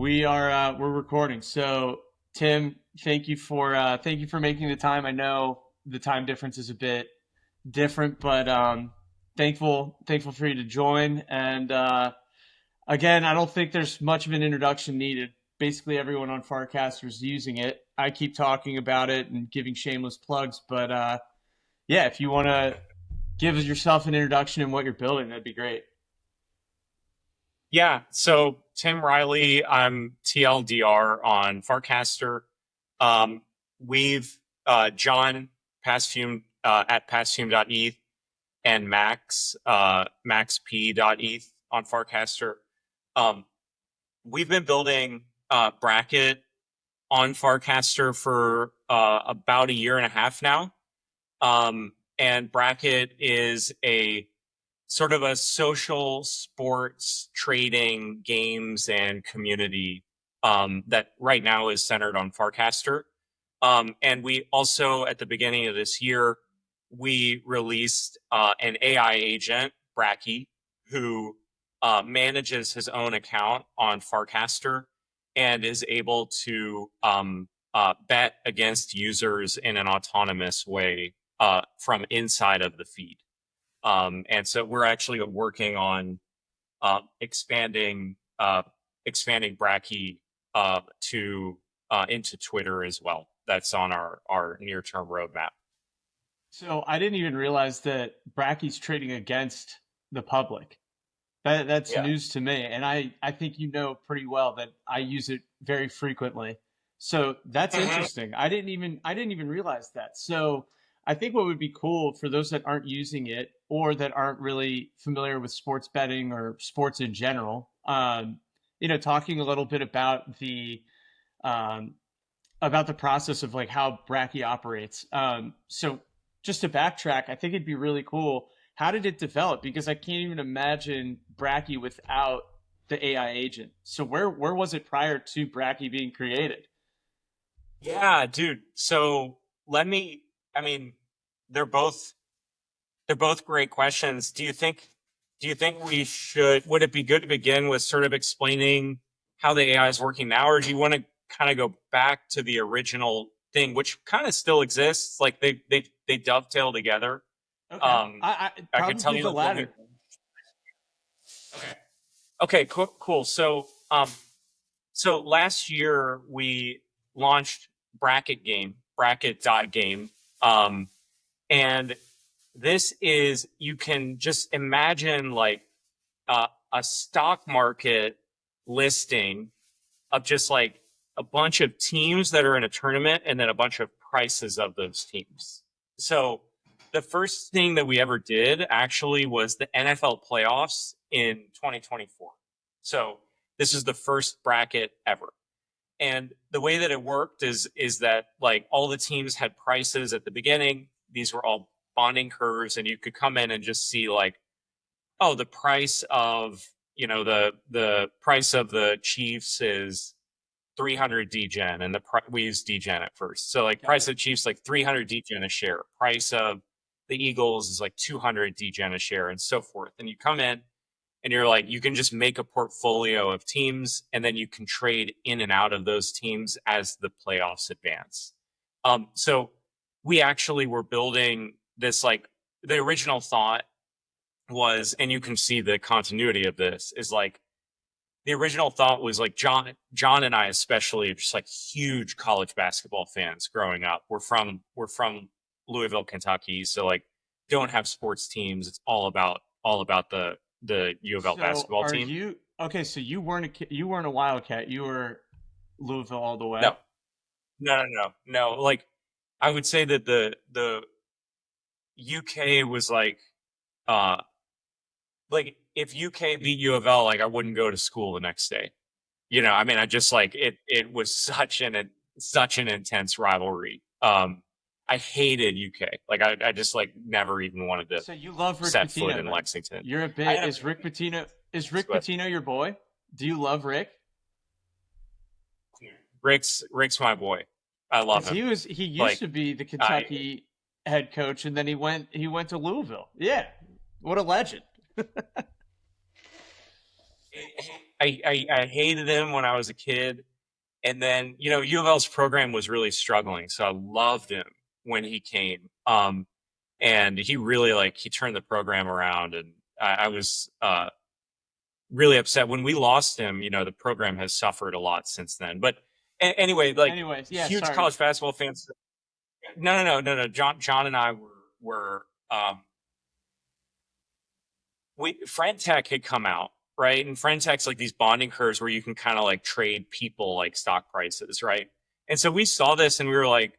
We're recording. So Tim, thank you for making the time. I know the time difference is a bit different, but thankful for you to join. And again, I don't think there's much of an introduction needed. Basically, everyone on Farcaster is using it. I keep talking about it and giving shameless plugs, but yeah, if you want to give yourself an introduction and what you're building, that'd be great. Yeah, so Tim Reilly, I'm TLDR on Farcaster. We've John Pasthume at pasthume.eth and maxp.eth on Farcaster. Um, we've been building Bracket on Farcaster for about a year and a half now. And Bracket is a sort of a social sports trading games and community that right now is centered on Farcaster. And we also, at the beginning of this year, we released an AI agent, Bracky, who manages his own account on Farcaster and is able to bet against users in an autonomous way from inside of the feed. And so we're actually working on expanding Bracky to into Twitter as well. That's on our near term roadmap. So I didn't even realize that Bracky's trading against the public. That's Yeah. news to me, and I think you know pretty well that I use it very frequently. So that's Mhm. interesting. I didn't even realize that. So I think what would be cool for those that aren't using it or that aren't really familiar with sports betting or sports in general, talking a little bit um, about the process of like how Bracky operates. So just to backtrack, I think it'd be really cool. How did it develop? Because I can't even imagine Bracky without the AI agent. So where was it prior to Bracky being created? Yeah, dude. So let me. I mean, they're both they're both great questions. Do you think we should? Would it be good to begin with sort of explaining how the AI is working now, or do you want to kind of go back to the original thing, which kind of still exists? Like they dovetail together. Okay, Um, I I could tell probably you the like what we. latter. Okay. Okay. Cool. Cool. So last year we launched bracket.game. Um, and this is you can just imagine like a stock market listing of just like a bunch of teams that are in a tournament and then a bunch of prices of those teams. So the first thing that we ever did actually was the NFL playoffs in 2024. So this is the first bracket ever. And the way that it worked is that like all the teams had prices at the beginning. These were all bonding curves, and you could come in and just see like, oh, the price of the price of the Chiefs is 300 DGen, and we use DGen at first. So like Got price it. of Chiefs like 300 DGen a share. Price of the Eagles is like 200 DGen a share, and so forth. And you come in and you're like, you can just make a portfolio of teams, and then you can trade in and out of those teams as the playoffs advance. So we actually were building this like the original thought was, and you can see the continuity of this is like the original thought was like John and I especially are just like huge college basketball fans growing up. We're from Louisville, Kentucky, so like don't have sports teams. It's all about the U of L So basketball are team. you okay? So you weren't a Wildcat. You were Louisville all the way. No, no. Like I would say that the UK was uh like if UK beat U of L, like I wouldn't go to school the next day. I mean, I just like it was such an intense rivalry. I hated UK. Like I just like never even wanted to So you love Rick set foot Pitino in then? Lexington. You're a I bit. had a Is Rick Pitino? Is feelings, Rick but Pitino your boy? Do you love Rick? Rick's my boy. I love Because him. he used Like to be the I Kentucky head coach, and then he went to Louisville. Yeah, what a legend. I hated him when I was a kid. And then, U of L's program was really struggling. So I loved him when he came. And he really he turned the program around. And I was really upset when we lost him. The program has suffered a lot since then. But anyway, Anyways, yeah, huge sorry. college basketball fans. No, no, no, no, no. John and I were we Friend Tech had come out, right? And Friend Tech's like these bonding curves where you can kind of like trade people like stock prices, right? And so we saw this and we were like,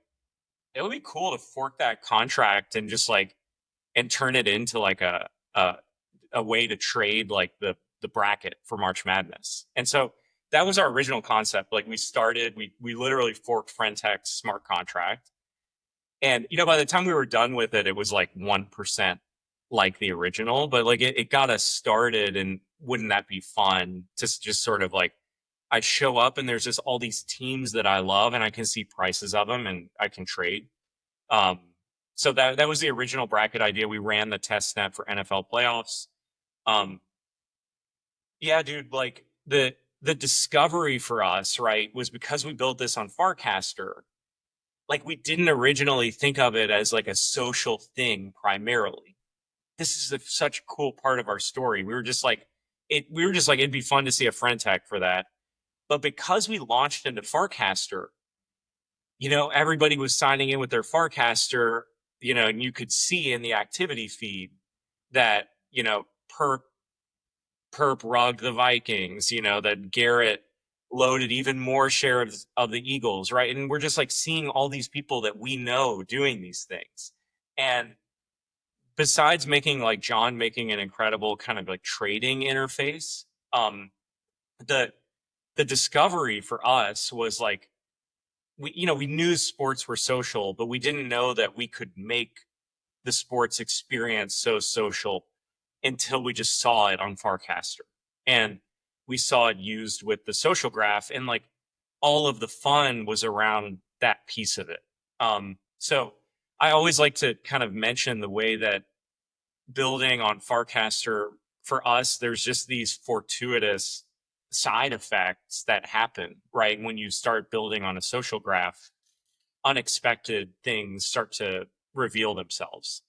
it would be cool to fork that contract and just and turn it into like a a way to trade like the bracket for March Madness. And so that was our original concept. Like we literally forked Friend Tech's smart contract. And by the time we were done with it, it was like 1% like the original, but like it got us started. And wouldn't that be fun to just sort of I show up and there's just all these teams that I love and I can see prices of them and I can trade. Um, so that was the original bracket idea. We ran the test net for NFL playoffs. Um, yeah, dude, like the discovery for us, right, was because we built this on Farcaster. Like we didn't originally think of it as like a social thing primarily. This is such a cool part of our story. We were just like it. We were just like it'd be fun to see a friend tech for that. But because we launched into Farcaster, everybody was signing in with their Farcaster, and you could see in the activity feed that Perp rugged the Vikings, that Garrett loaded even more shares of the Eagles, right? And we're just like seeing all these people that we know doing these things. And besides John making an incredible kind of like trading interface, the the discovery for us was like we knew sports were social, but we didn't know that we could make the sports experience so social until we just saw it on Farcaster. And we saw it used with the social graph, and like all of the fun was around that piece of it. So I always like to kind of mention the way that building on Farcaster for us, there's just these fortuitous side effects that happen, right? When you start building on a social graph, unexpected things start to reveal themselves.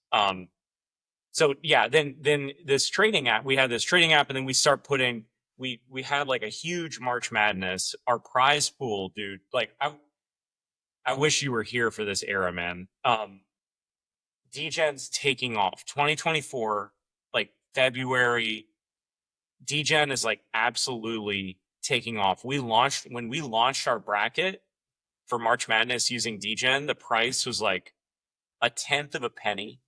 So yeah, then this trading app, we had this trading app, and then we start putting we had like a huge March Madness. Our prize pool, dude, like I wish you were here for this era, man. DGen's taking off. 2024, like February, DGen is like absolutely taking off. When we launched our bracket for March Madness using DGen, the price was like a tenth of a penny.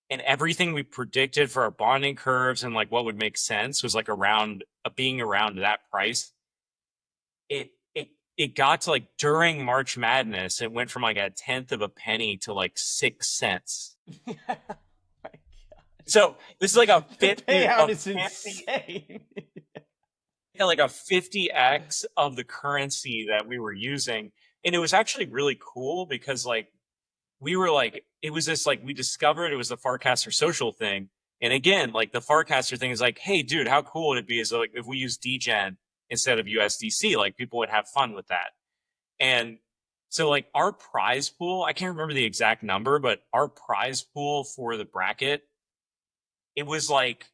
And everything we predicted for our bonding curves and like what would make sense was like around being around that price. It got to like during March Madness, it went from like a tenth of a penny to like 6 cents. My God. So this is like a The 50 payout a is 50 insane. yeah, like a 50x of the currency that we were using. And it was actually really cool because like we were like, it was this like we discovered it was the Farcaster social thing. And again, like the Farcaster thing is like, hey, dude, how cool would it be is like if we use DGen instead of USDC, like people would have fun with that. And so like our prize pool, I can't remember the exact number, but our prize pool for the bracket, it was like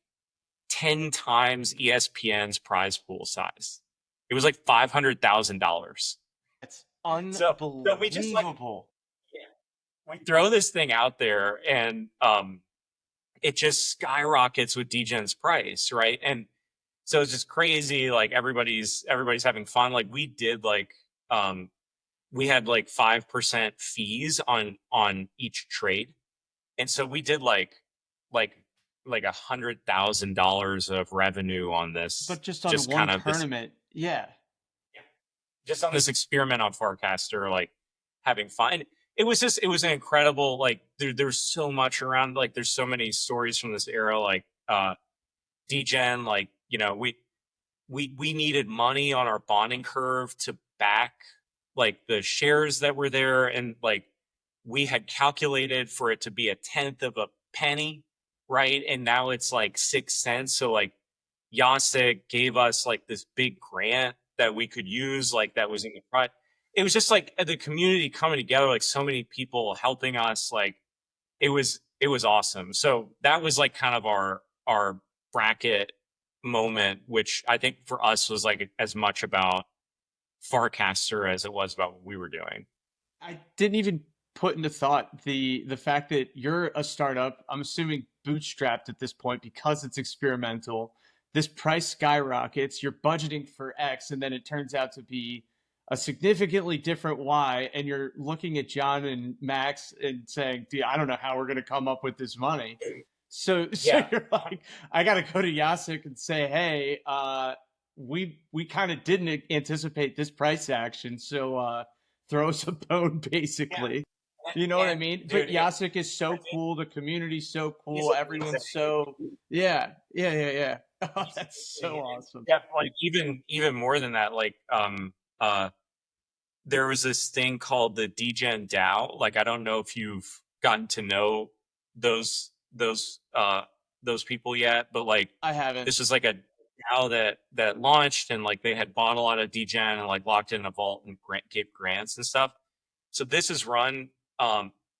10 times ESPN's prize pool size. It was like $500,000. That's So we just like unbelievable. we throw this thing out there and it just skyrockets with DGen's price, right? And so it's just crazy. Like everybody's having fun. Like we had like 5% fees on each trade. And so we did like $100,000 of revenue on this, But just on just one kind of this tournament, yeah. just on this experiment on Farcaster, like having fun. It was an incredible, like there's so much around, like there's so many stories from this era, like DGen, like, we needed money on our bonding curve to back like the shares that were there. And like we had calculated for it to be a tenth of a penny, right? And now it's like 6 cents. So like, Yasik gave us like this big grant that we could use, like that was in the front. It was just like the community coming together, like so many people helping us, like it was awesome. So that was like kind of our bracket moment, which I think for us was like as much about Farcaster as it was about what we were doing. I didn't even put into thought the fact that you're a startup. I'm assuming bootstrapped at this point because it's experimental. This price skyrockets. You're budgeting for X, and then it turns out to be a significantly different Y. And you're looking at John and Max and saying, "Dude, I don't know how we're going to come up with this money." So Yeah. you're like, I got to go to Yasik and say, "Hey, we kind of didn't anticipate this price action, so throw us a bone, Yeah. basically." You know what I And mean? But dude, Yasik is I so think cool. The community's so he's cool. amazing. Everyone's so, yeah, yeah, yeah, yeah. Oh, He's that's so amazing. And awesome. yeah, like even more than that, like uh there was this thing called the DGen DAO. Like I don't know if you've gotten to know those those uh those people yet, but like I haven't. this was like a DAO that launched, and like they had bought a lot of DGen and like locked in a vault and gave grants and stuff. So this is run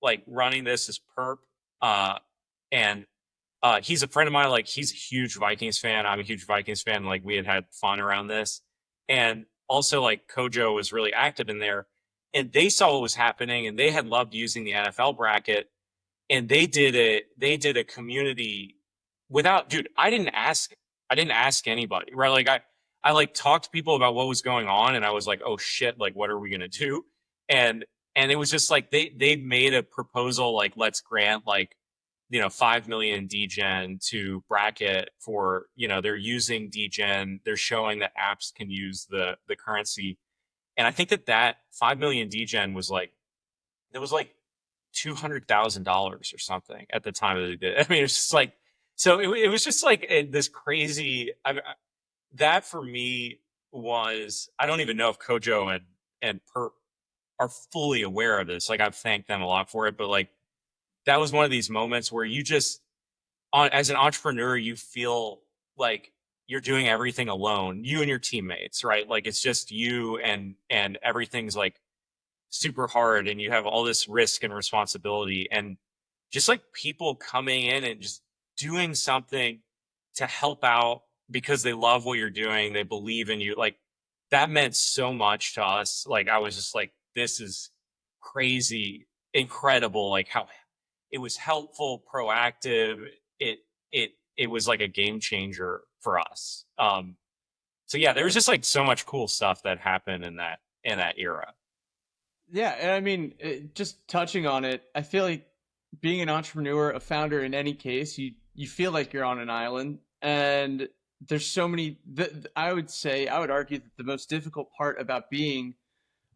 like running this is Perp, uh and he's a friend of mine. Like he's a huge Vikings fan. I'm a huge Vikings fan. Like we had fun around this, and also like Kojo was really active in there, and they saw what was happening, and they had loved using the NFL bracket, and they did a community without, dude. I didn't ask anybody, right? Like I like talked to people about what was going on, and I was like, oh shit, like what are we gonna do? And and it was just like they made a proposal like let's grant like 5 million degen to bracket for they're using degen, they're showing that apps can use the currency. And I think that 5 million degen was like it was like $200,000 or something at the time that they did. I mean, it's just like so it was just like this crazy. That for me was, I don't even know if Kojo and Perp are fully aware of this. Like I've thanked them a lot for it, but like that was one of these moments where you just as an entrepreneur, you feel like you're doing everything alone, you and your teammates, right? Like it's just you, and everything's like super hard, and you have all this risk and responsibility, and just like people coming in and just doing something to help out because they love what you're doing, they believe in you. Like that meant so much to us. Like I was just like, this is crazy, incredible. Like how it was helpful, proactive. It was like a game changer for us. So yeah, there was just like so much cool stuff that happened in that era. Yeah, and I mean, just touching on it, I feel like being an entrepreneur, a founder in any case, you feel like you're on an island, and there's so many. I would say, I would argue that the most difficult part about being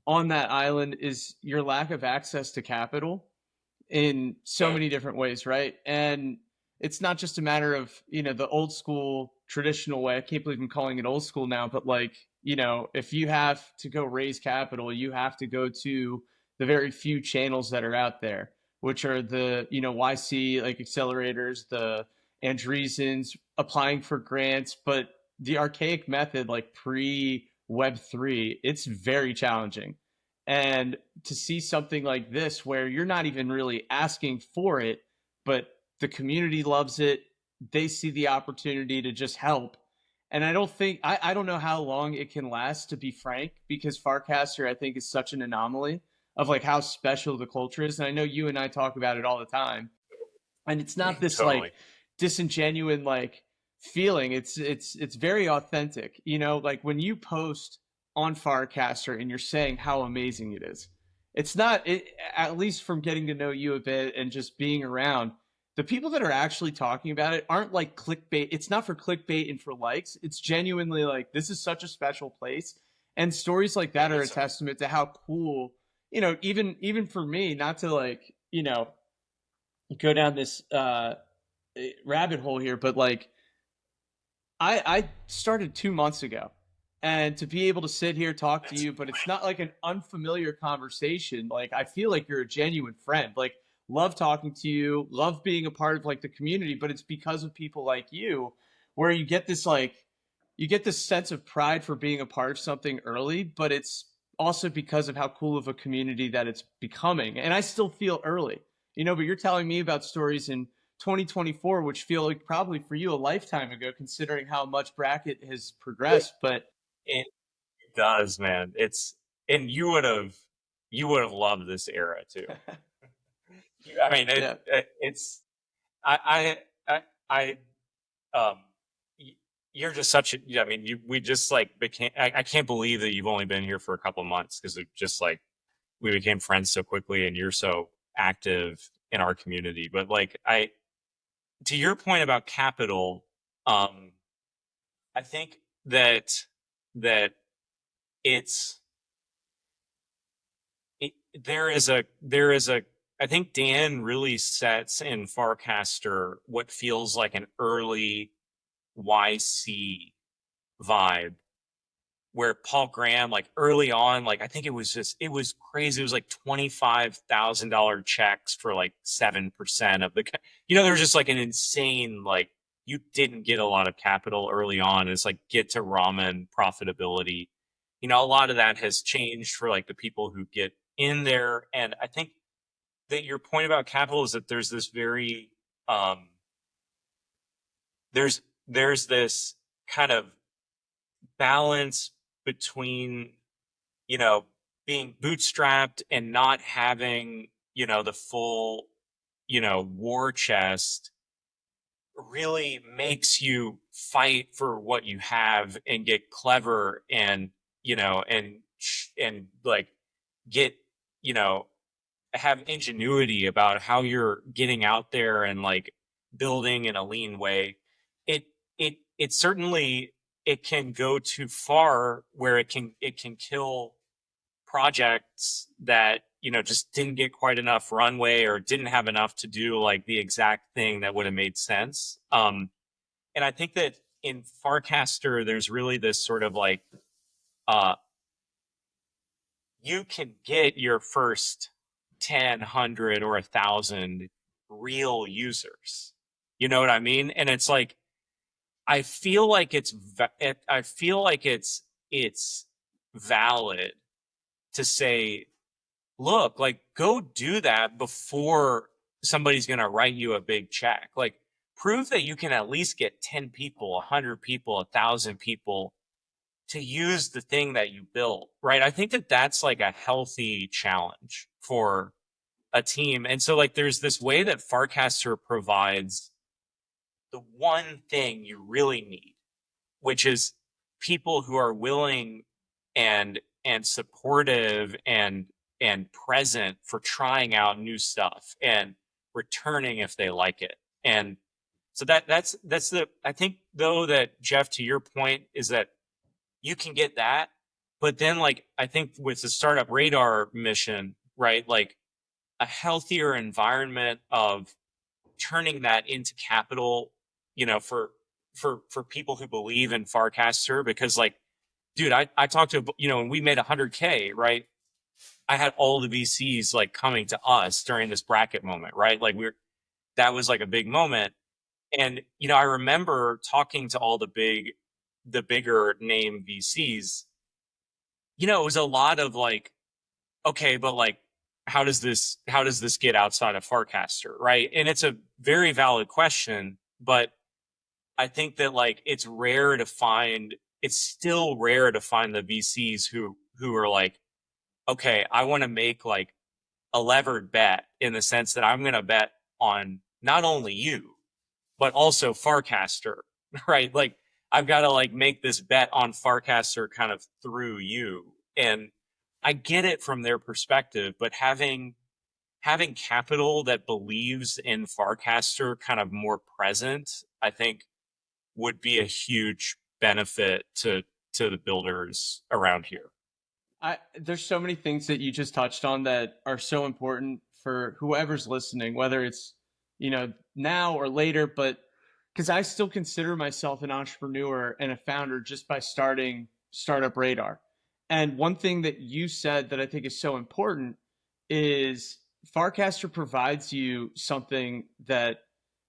on that island is your lack of access to capital in so Yeah. many different ways, right? And it's not just a matter of, the old school traditional way. I can't believe I'm calling it old school now, but like, if you have to go raise capital, you have to go to the very few channels that are out there, which are the, YC like accelerators, the Andreessens, applying for grants, but the archaic method, like pre Web3, it's very challenging. And to see something like this where you're not even really asking for it, but the community loves it, they see the opportunity to just help. And I don't know how long it can last, to be frank, because Farcaster I think is such an anomaly of like how special the culture is. And I know you and I talk about it all the time, and it's not this like Totally. disingenuine like feeling. It's very authentic, like when you post on Farcaster and you're saying how amazing it is. It's not it, At least from getting to know you a bit and just being around, the people that are actually talking about it aren't like clickbait. It's not for clickbait and for likes. It's genuinely like, this is such a special place, and stories like that It are a is. testament to how cool, even for me, not to like, go down this rabbit hole here, but like I started 2 months ago, and to be able to sit here talk to That's you, but it's not like an unfamiliar conversation. Like I feel like you're a genuine friend. Like love talking to you, love being a part of like the community, but it's because of people like you where you get this like you get this sense of pride for being a part of something early, but it's also because of how cool of a community that it's becoming. And I still feel early, but you're telling me about stories in 2024, which feel like probably for you a lifetime ago, considering how much bracket has progressed. But It does, man. And you would have loved this era too. I mean, yeah, it's I um y- you're just such a, yeah, I mean, we just like became, I can't believe that you've only been here for a couple of months because it just like we became friends so quickly and you're so active in our community. But like to your point about capital, um I think that it's there is a I think Dan really sets in Farcaster what feels like an early YC vibe where Paul Graham, like early on, like I think it was crazy. It was like $25,000 checks for like 7% of the, there was just like an insane, like you didn't get a lot of capital early on. It's like get to ramen profitability. A lot of that has changed for like the people who get in there. And I think that your point about capital is that there's this very, um, there's this kind of balance between you know, being bootstrapped and not having, the full, war chest really makes you fight for what you have and get clever and, and like get, you know, have ingenuity about how you're getting out there and like building in a lean way. It, it certainly, it can go too far where it can kill projects that just didn't get quite enough runway or didn't have enough to do like the exact thing that would have made sense. And I think that in Farcaster, there's really this sort of like uh, you can get your first 10, 100, or 1,000 real users. You know what I mean? And it's like I feel like I feel like it's valid to say look, like go do that before somebody's going to write you a big check. Like prove that you can at least get 10 people, 100 people, 1,000 people to use the thing that you built, right? I think that that's like a healthy challenge for a team. And so like there's this way that Farcaster provides the one thing you really need, which is people who are willing and supportive and present for trying out new stuff and returning if they like it. And so that's the I think though that Jeff, to your point, is that you can get that, but then like I think with the startup radar mission, right? Like a healthier environment of turning that into capital, for for people who believe in Farcaster, because like, dude, I talked to, when we made 100K, right? I had all the VCs like coming to us during this bracket moment, right? Like that was like a big moment. And, I remember talking to all the bigger name VCs, it was a lot of like, okay, but like, how does this get outside of Farcaster, right? And it's a very valid question, but I think that like it's still rare to find the VCs who are like, okay, I want to make like a levered bet in the sense that I'm going to bet on not only you, but also Farcaster, right? Like I've got to like make this bet on Farcaster kind of through you. And I get it from their perspective, but having capital that believes in Farcaster kind of more present, I think would be a huge benefit to the builders around here. there's so many things that you just touched on that are so important for whoever's listening, whether it's now or later. But because I still consider myself an entrepreneur and a founder just by starting Startup Radar. And one thing that you said that I think is so important is Farcaster provides you something that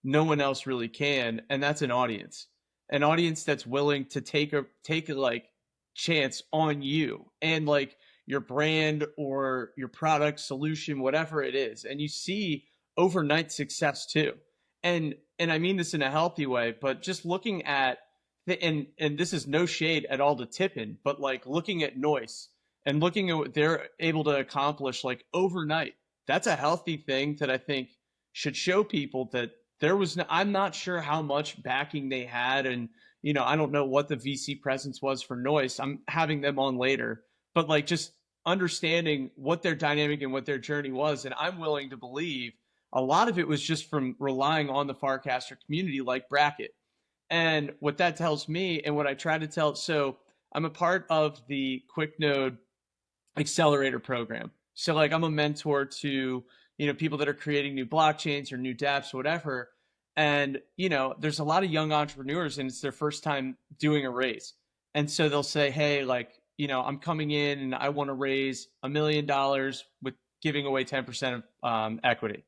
no one else really can, and that's an audience. an audience that's willing to take a like chance on you and like your brand or your product solution, whatever it is. And you see overnight success too. And I mean this in a healthy way, but just looking at and this is no shade at all to Tippin, but like looking at Noise and looking at what they're able to accomplish like overnight, that's a healthy thing that I think should show people that there was no, I'm not sure how much backing they had, and I don't know what the VC presence was for Noise. I'm having them on later, but like just understanding what their dynamic and what their journey was, and I'm willing to believe a lot of it was just from relying on the Farcaster community like Bracket. And what that tells me, and what I try to tell, so I'm a part of the QuickNode accelerator program. So like I'm a mentor to, people that are creating new blockchains or new dApps, whatever. And, there's a lot of young entrepreneurs and it's their first time doing a raise. And so they'll say, hey, like, I'm coming in and I want to raise $1 million with giving away 10% of equity.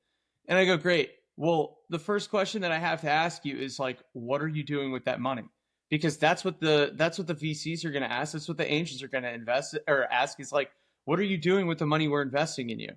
And I go, great. Well, the first question that I have to ask you is like, what are you doing with that money? Because that's what the VCs are going to ask. That's what the angels are going to invest or ask is like, what are you doing with the money we're investing in you?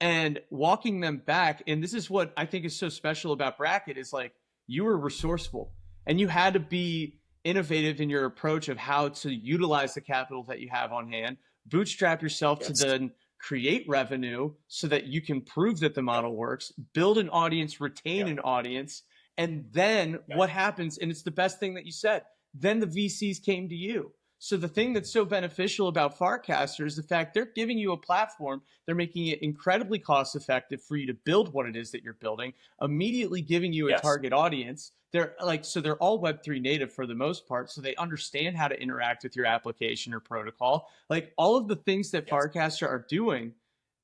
And walking them back. And this is what I think is so special about Bracket is like you were resourceful and you had to be innovative in your approach of how to utilize the capital that you have on hand, bootstrap yourself to Yes. then create revenue so that you can prove that the model works, build an audience, retain Yep. an audience, and then Yep. what happens, and it's the best thing that you said, then the VCs came to you. So the thing that's so beneficial about Farcaster is the fact they're giving you a platform. They're making it incredibly cost effective for you to build what it is that you're building, immediately giving you a Yes. target audience. So they're all Web3 native for the most part. So they understand how to interact with your application or protocol. Like all of the things that Yes. Farcaster are doing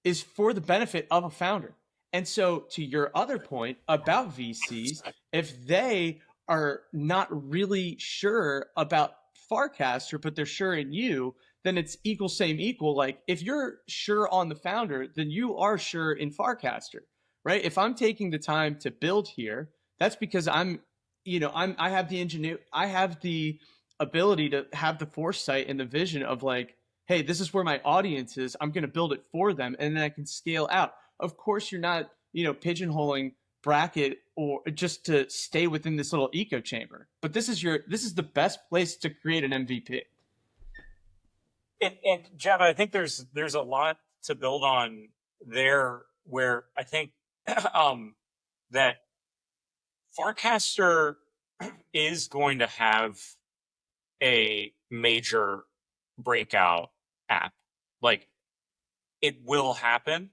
is for the benefit of a founder. And so to your other point about VCs, if they are not really sure about Farcaster, but they're sure in you, then it's equal, same, equal. Like if you're sure on the founder, then you are sure in Farcaster, right? If I'm taking the time to build here, that's because I have the engineer, I have the ability to have the foresight and the vision of like, hey, this is where my audience is. I'm going to build it for them, and then I can scale out. Of course, you're not, pigeonholing Bracket or just to stay within this little echo chamber. But this is the best place to create an MVP. And Jeff, I think there's a lot to build on there where I think that Farcaster is going to have a major breakout app. Like it will happen.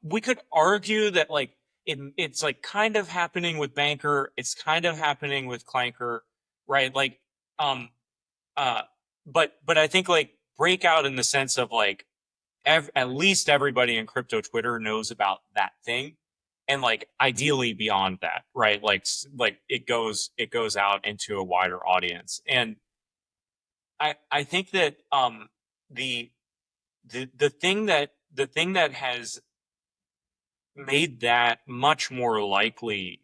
We could argue that like it's like kind of happening with Banker, it's kind of happening with Clanker, right? Like um uh but I think like breakout in the sense of like at least everybody in crypto Twitter knows about that thing, and like ideally beyond that, right? Like it goes out into a wider audience. And I think that the the thing that has made that much more likely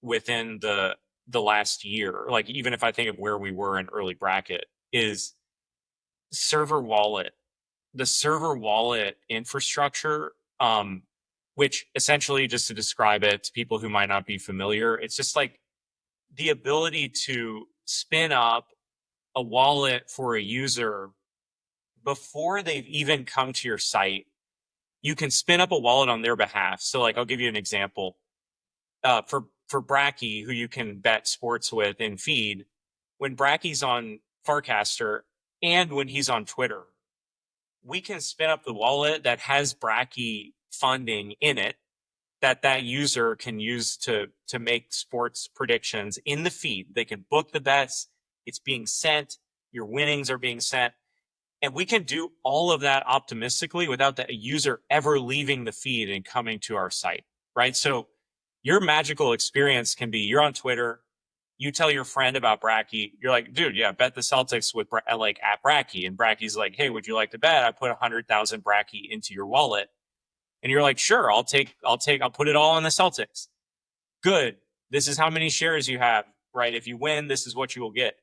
within the last year, like even if I think of where we were in early bracket, is server wallet. The server wallet infrastructure, which essentially, just to describe it to people who might not be familiar, it's just like the ability to spin up a wallet for a user before they've even come to your site. You can spin up a wallet on their behalf. So like I'll give you an example. For Bracky, who you can bet sports with in feed, when Bracky's on Farcaster and when he's on Twitter, we can spin up the wallet that has Bracky funding in it that user can use to make sports predictions in the feed. They can book the bets. It's being sent. Your winnings are being sent. And we can do all of that optimistically without the user ever leaving the feed and coming to our site, right? So your magical experience can be you're on Twitter, you tell your friend about Bracky, you're like, dude, yeah, bet the Celtics with like at Bracky, and Bracky's like, hey, would you like to bet? I put 100,000 Bracky into your wallet, and you're like, sure, I'll put it all on the Celtics. Good. This is how many shares you have. right? If you win, this is what you will get.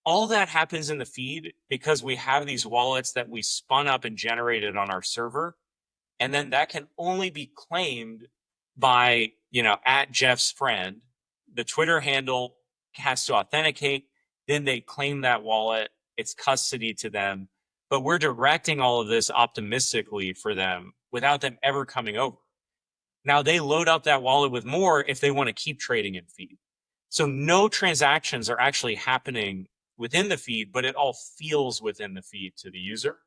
All that happens in the feed because we have these wallets that we spun up and generated on our server. And then that can only be claimed by, at Jeff's friend. The Twitter handle has to authenticate. Then they claim that wallet. It's custody to them. But we're directing all of this optimistically for them without them ever coming over. Now they load up that wallet with more if they want to keep trading in feed. So no transactions are actually happening within the feed, but it all feels within the feed to the user.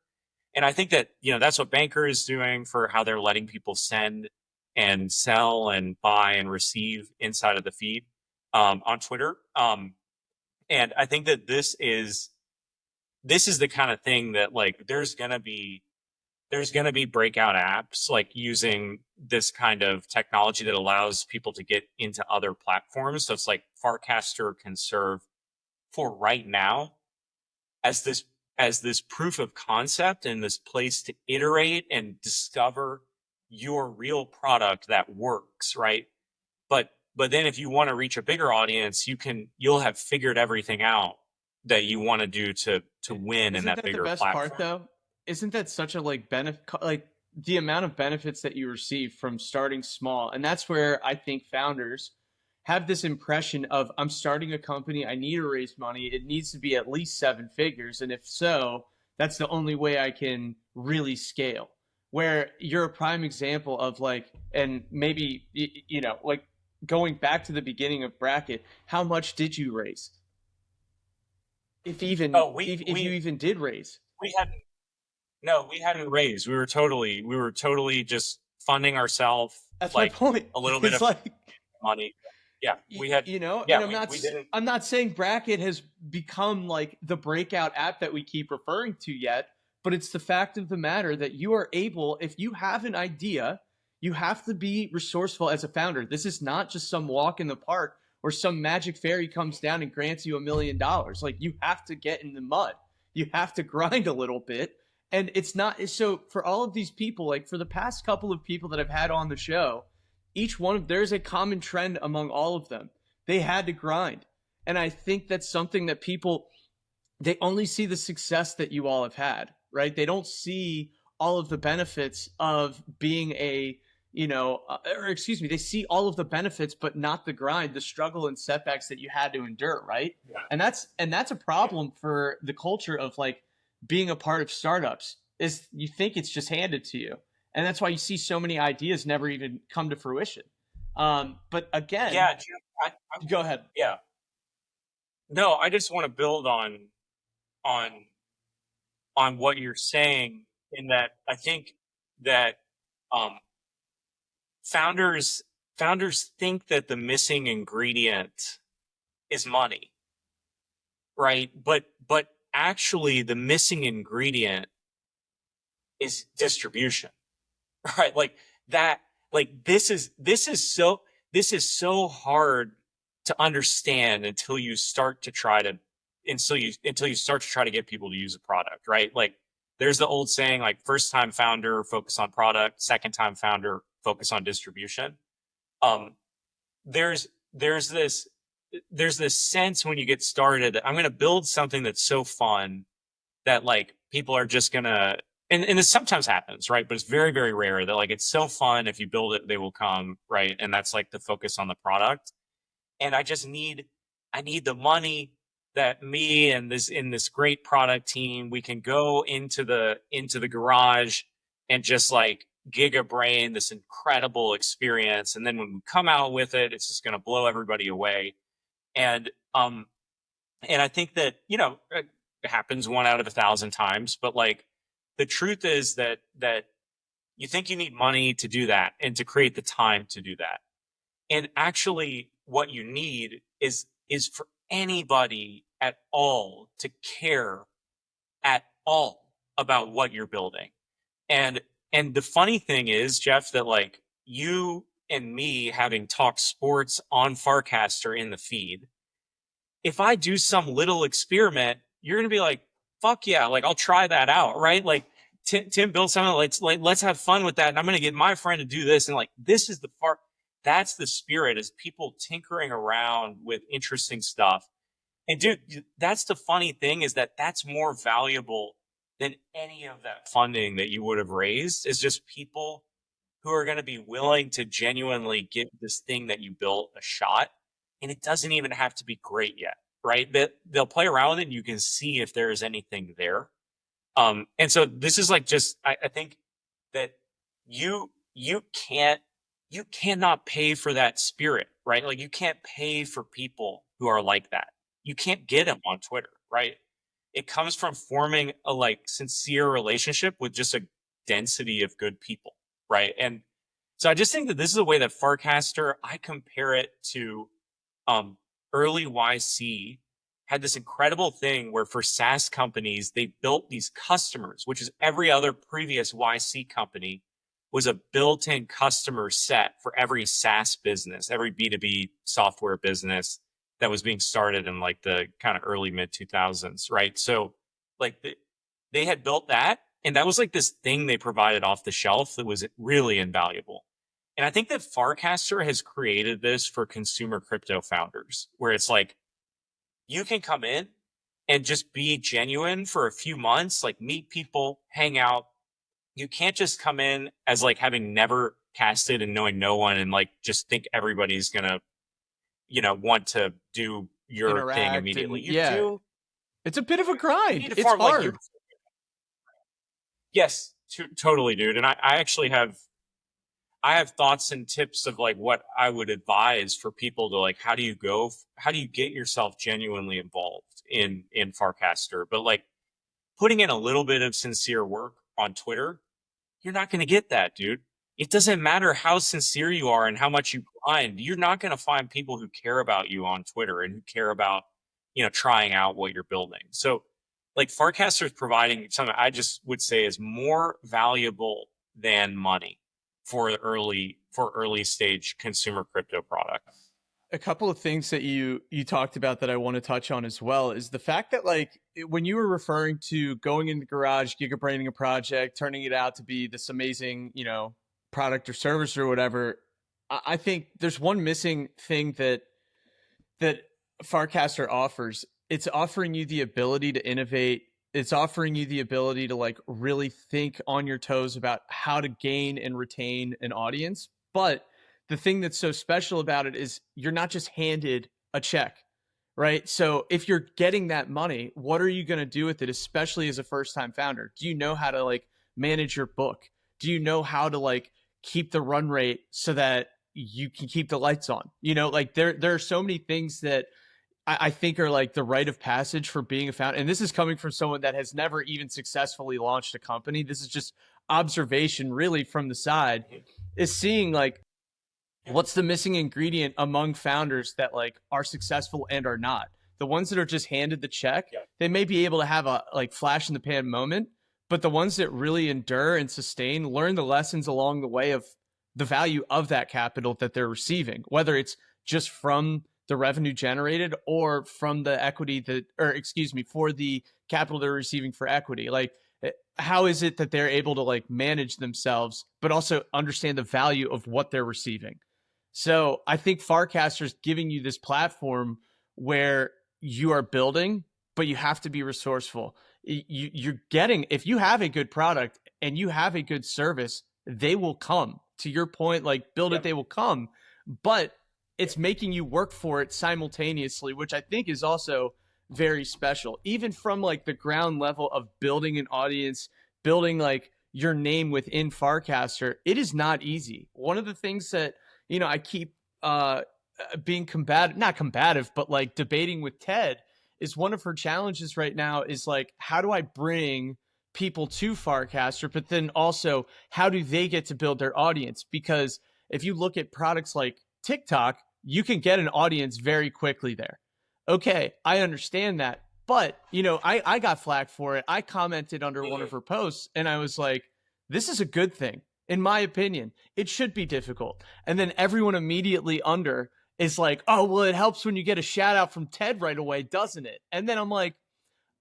And I think that, that's what Banker is doing for how they're letting people send and sell and buy and receive inside of the feed on Twitter. And I think that this is the kind of thing that like there's gonna be breakout apps like using this kind of technology that allows people to get into other platforms. So it's like Farcaster can serve for right now as this proof of concept and this place to iterate and discover your real product that works, right? But then if you want to reach a bigger audience, you'll have figured everything out that you want to do to win in Isn't that that the bigger best part platform. though? Isn't that such a like benefit, like the amount of benefits that you receive from starting small? And that's where I think founders have this impression of I'm starting a company, I need to raise money, it needs to be at least seven figures, and if so, that's the only way I can really scale. Where you're a prime example of like, and maybe like going back to the beginning of Bracket, how much did you raise? If even Oh, if you even did raise. we had no, we hadn't raised. We were totally just funding ourselves, That's my like point. a little bit It's of like money. Yeah, we had. and Yeah, we didn't. I'm not saying Bracket has become like the breakout app that we keep referring to yet, but it's the fact of the matter that you are able, if you have an idea, you have to be resourceful as a founder. This is not just some walk in the park where some magic fairy comes down and grants you $1 million. Like you have to get in the mud. You have to grind a little bit. And it's not so for all of these people, like for the past couple of people that I've had on the show, each one of there's a common trend among all of them. They had to grind. And I think that's something that people they only see the success that you all have had, right? They don't see all of the benefits of being or excuse me, they see all of the benefits, but not the grind, the struggle and setbacks that you had to endure, right? Yeah, And that's a problem for the culture of like being a part of startups is you think it's just handed to you, and that's why you see so many ideas never even come to fruition. But again, yeah, Jim, go ahead. yeah. No, I just want to build on what you're saying in that I think that um, founders founders think that the missing ingredient is money, right? But actually, the missing ingredient is distribution, right? Like that. Like this is so hard to understand until you start to try to get people to use a product, right? Like there's the old saying like first time founder focus on product, second time founder focus on distribution. Um, there's there's this there's this sense when you get started that I'm going to build something that's so fun that like people are just gonna and this sometimes happens, right? But it's very, very rare that like it's so fun if you build it, they will come, right? And that's like the focus on the product. And I need the money that me and this great product team we can go into the garage and just like giga brain this incredible experience. And then when we come out with it, it's just gonna blow everybody away. And and I think that it happens one out of 1,000 times. But like the truth is that you think you need money to do that and to create the time to do that. And actually, what you need is for anybody at all to care at all about what you're building. And and the funny thing is, Jeff, that like you and me having talked sports on Farcaster in the feed, if I do some little experiment, you're gonna be like, "Fuck yeah!" Like I'll try that out, right? Like Tim built something. Let's have fun with that, and I'm gonna get my friend to do this, and like this is the part. that's the spirit, is people tinkering around with interesting stuff. And dude, that's the funny thing, is that that's more valuable than any of that funding that you would have raised, is just people who are going to be willing to genuinely give this thing that you built a shot. And it doesn't even have to be great yet, right? They'll play around with it and you can see if there is anything there. And so this is like, just, I think that you can't, you cannot pay for that spirit, right? Like, you can't pay for people who are like that. You can't get them on Twitter, right? It comes from forming a like sincere relationship with just a density of good people, right? And so I just think that this is a way that Farcaster, I compare it to um, early YC had this incredible thing where, for SaaS companies, they built these customers, which is every other previous YC company was a built-in customer set for every SaaS business, every B2B software business that was being started in like the kind of early mid 2000s, right? So like they had built that, and that was like this thing they provided off the shelf that was really invaluable. And I think that Farcaster has created this for consumer crypto founders, where it's like you can come in and just be genuine for a few months, like meet people, hang out. You can't just come in as like having never casted and knowing no one and like just think everybody's gonna, want to do your thing Interact immediately. and You yeah, do it's a bit of a you need grind. to It's form like you. hard. Yes, totally, dude. And I actually I have thoughts and tips of like what I would advise for people to like, how do you get yourself genuinely involved in Farcaster? But like putting in a little bit of sincere work on Twitter, you're not going to get that, dude. It doesn't matter how sincere you are and how much you grind. You're not going to find people who care about you on Twitter and who care about, trying out what you're building. So like Farcaster is providing something I just would say is more valuable than money for early stage consumer crypto products. A couple of things that you talked about that I want to touch on as well is the fact that like when you were referring to going in the garage, gigabraining a project, turning it out to be this amazing, product or service or whatever, I think there's one missing thing that Farcaster offers. It's offering you the ability to innovate. It's offering you the ability to like really think on your toes about how to gain and retain an audience. But the thing that's so special about it is you're not just handed a check, right? So if you're getting that money, what are you going to do with it, especially as a first time founder? Do you know how to like manage your book? Do you know how to like keep the run rate so that you can keep the lights on? Like there are so many things that I think are like the rite of passage for being a founder. And this is coming from someone that has never even successfully launched a company. This is just observation really from the side, is seeing like what's the missing ingredient among founders that like are successful and are not. The ones that are just handed the check, Yeah. they may be able to have a like flash in the pan moment, but the ones that really endure and sustain learn the lessons along the way of the value of that capital that they're receiving, whether it's just from the revenue generated or from the equity that, or excuse me, for the capital they're receiving for equity. Like, how is it that they're able to like manage themselves, but also understand the value of what they're receiving? So I think Farcaster is giving you this platform where you are building, but you have to be resourceful. You're getting, if you have a good product and you have a good service, they will come. To your point, like build it, they will come. But it's making you work for it simultaneously, which I think is also very special. Even from like the ground level of building an audience, building like your name within Farcaster, it is not easy. One of the things that I keep being combative, not combative, but like debating with Ted, is one of her challenges right now is like, how do I bring people to Farcaster, but then also how do they get to build their audience? Because if you look at products like TikTok, you can get an audience very quickly there. Okay, I understand that. But, I got flack for it. I commented under one of her posts and I was like, this is a good thing. In my opinion, it should be difficult. And then everyone immediately under is like, oh, well, it helps when you get a shout out from Ted right away, doesn't it? And then I'm like,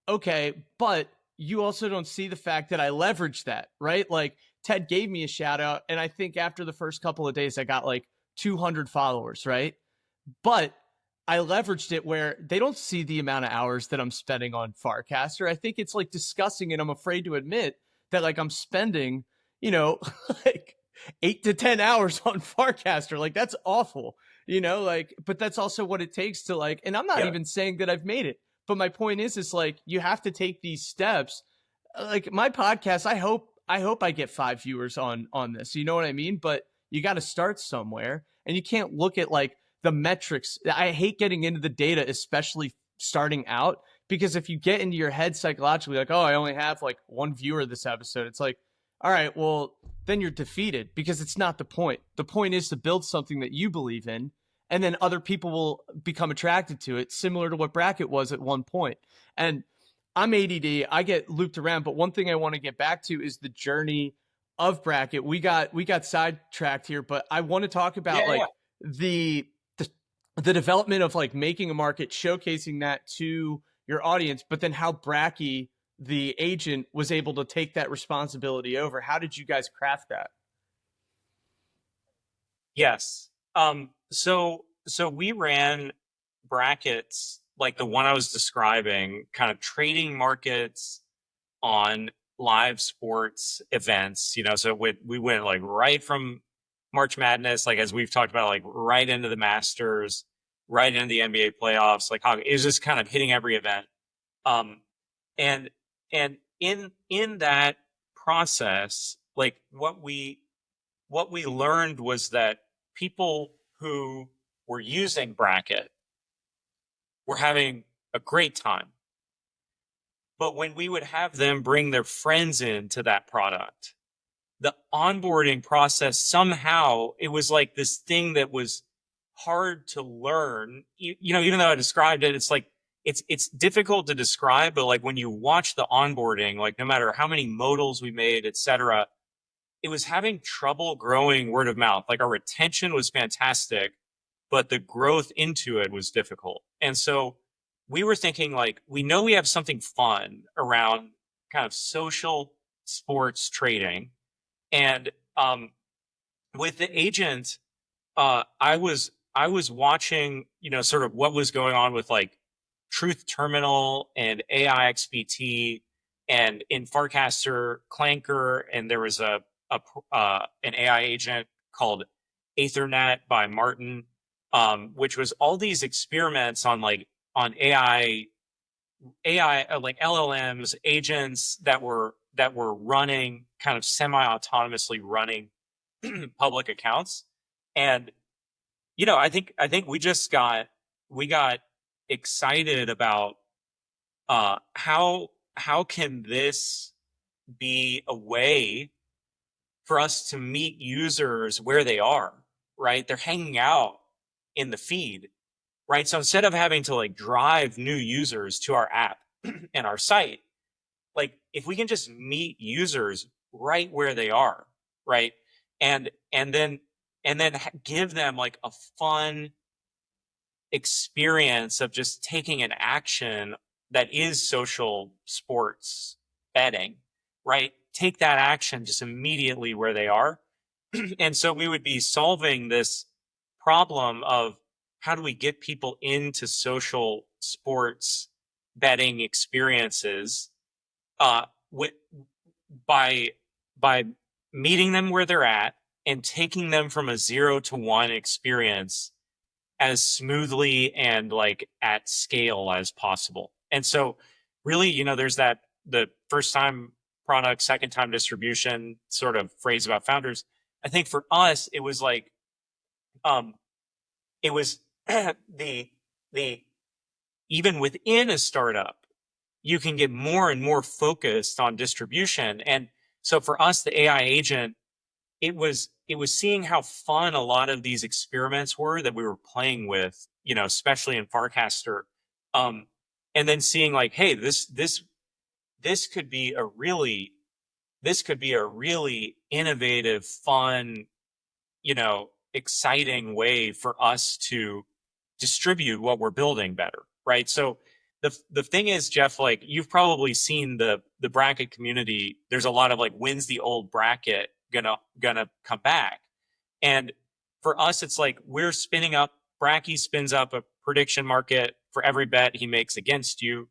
okay, but you also don't see the fact that I leveraged that, right? Like Ted gave me a shout out. And I think after the first couple of days, I got like 200 followers, right? But I leveraged it where they don't see the amount of hours that I'm spending on Farcaster. I think it's like disgusting, and I'm afraid to admit that like I'm spending, you know, like 8 to 10 hours on Farcaster. Like that's awful, like, but that's also what it takes to like, and I'm not Yeah. even saying that I've made it. But my point is like you have to take these steps. Like my podcast, I hope I get 5 viewers on this. You know what I mean? But you got to start somewhere, and you can't look at like the metrics. I hate getting into the data, especially starting out, because if you get into your head psychologically, like, oh, I only have like 1 viewer this episode, it's like, all right, well, then you're defeated because it's not the point. The point is to build something that you believe in, and then other people will become attracted to it, similar to what Bracket was at one point. And I'm ADD, I get looped around, but one thing I want to get back to is the journey of Bracket. We got sidetracked here, but I want to talk about like the the development of like making a market, showcasing that to your audience, but then how Bracky, the agent, was able to take that responsibility over. How did you guys craft that? Yes. So we ran brackets like the one I was describing, kind of trading markets on live sports events. So we went like right from March Madness, like as we've talked about, like right into the Masters, right into the NBA playoffs. Like it was just kind of hitting every event. Um, and and in that process, like what we learned was that people who were using Bracket were having a great time. But when we would have them bring their friends into that product, the onboarding process, somehow it was like this thing that was hard to learn. Even though I described it, it's like it's difficult to describe, but like when you watch the onboarding, like no matter how many modals we made, etc., it was having trouble growing word of mouth. Like our retention was fantastic, but the growth into it was difficult. And so we were thinking like, we know we have something fun around kind of social sports trading. And with the agent, I was watching, sort of what was going on with like Truth Terminal and AI XBT and in Farcaster Clanker, and there was an AI agent called Ethernet by Martin, which was all these experiments on AI like LLMs agents that were running kind of semi-autonomously running public accounts. And I think we got excited about how can this be a way for us to meet users where they are, right? They're hanging out in the feed, right? So instead of having to like drive new users to our app and our site, like if we can just meet users right where they are, right? And then give them like a fun experience of just taking an action that is social sports betting, right? Take that action just immediately where they are. And so we would be solving this problem of how do we get people into social sports betting experiences with, by by meeting them where they're at and taking them from a 0 to 1 experience as smoothly and like at scale as possible. And so really, there's that the first time product, second time distribution sort of phrase about founders. I think for us, it was like, um, it was the even within a startup, you can get more and more focused on distribution. And so for us, the AI agent, it was seeing how fun a lot of these experiments were that we were playing with, especially in Farcaster. Um, and then seeing like, hey, this could be a really innovative, fun, exciting way for us to distribute what we're building better, right? So the thing is, Jeff, like you've probably seen the bracket community. There's a lot of like, when's the old bracket gonna come back? And for us, it's like we're spinning up, Bracky spins up a prediction market for every bet he makes against you.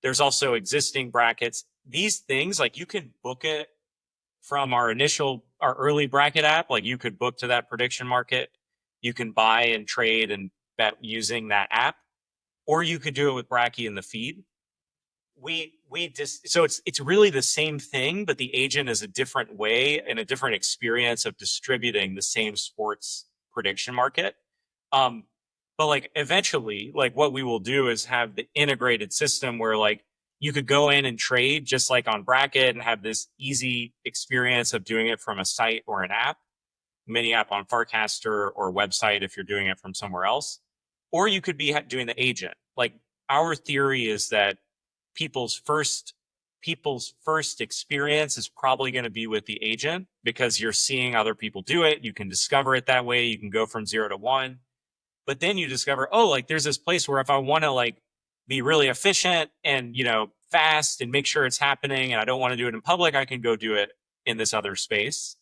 There's also existing brackets. These things, like you can book it from our early bracket app. Like you could book to that prediction market. You can buy and trade and bet using that app, or you could do it with Bracky in the feed. So it's really the same thing, but the agent is a different way and a different experience of distributing the same sports prediction market. But like eventually, like what we will do is have the integrated system where like you could go in and trade just like on Bracket and have this easy experience of doing it from a site or an app, mini app on Farcaster or website if you're doing it from somewhere else. Or you could be doing the agent. Like our theory is that people's first experience is probably going to be with the agent because you're seeing other people do it. You can discover it that way. You can go from 0 to 1. But then you discover, oh, like there's this place where if I want to like be really efficient and, you know, fast and make sure it's happening and I don't want to do it in public, I can go do it in this other space.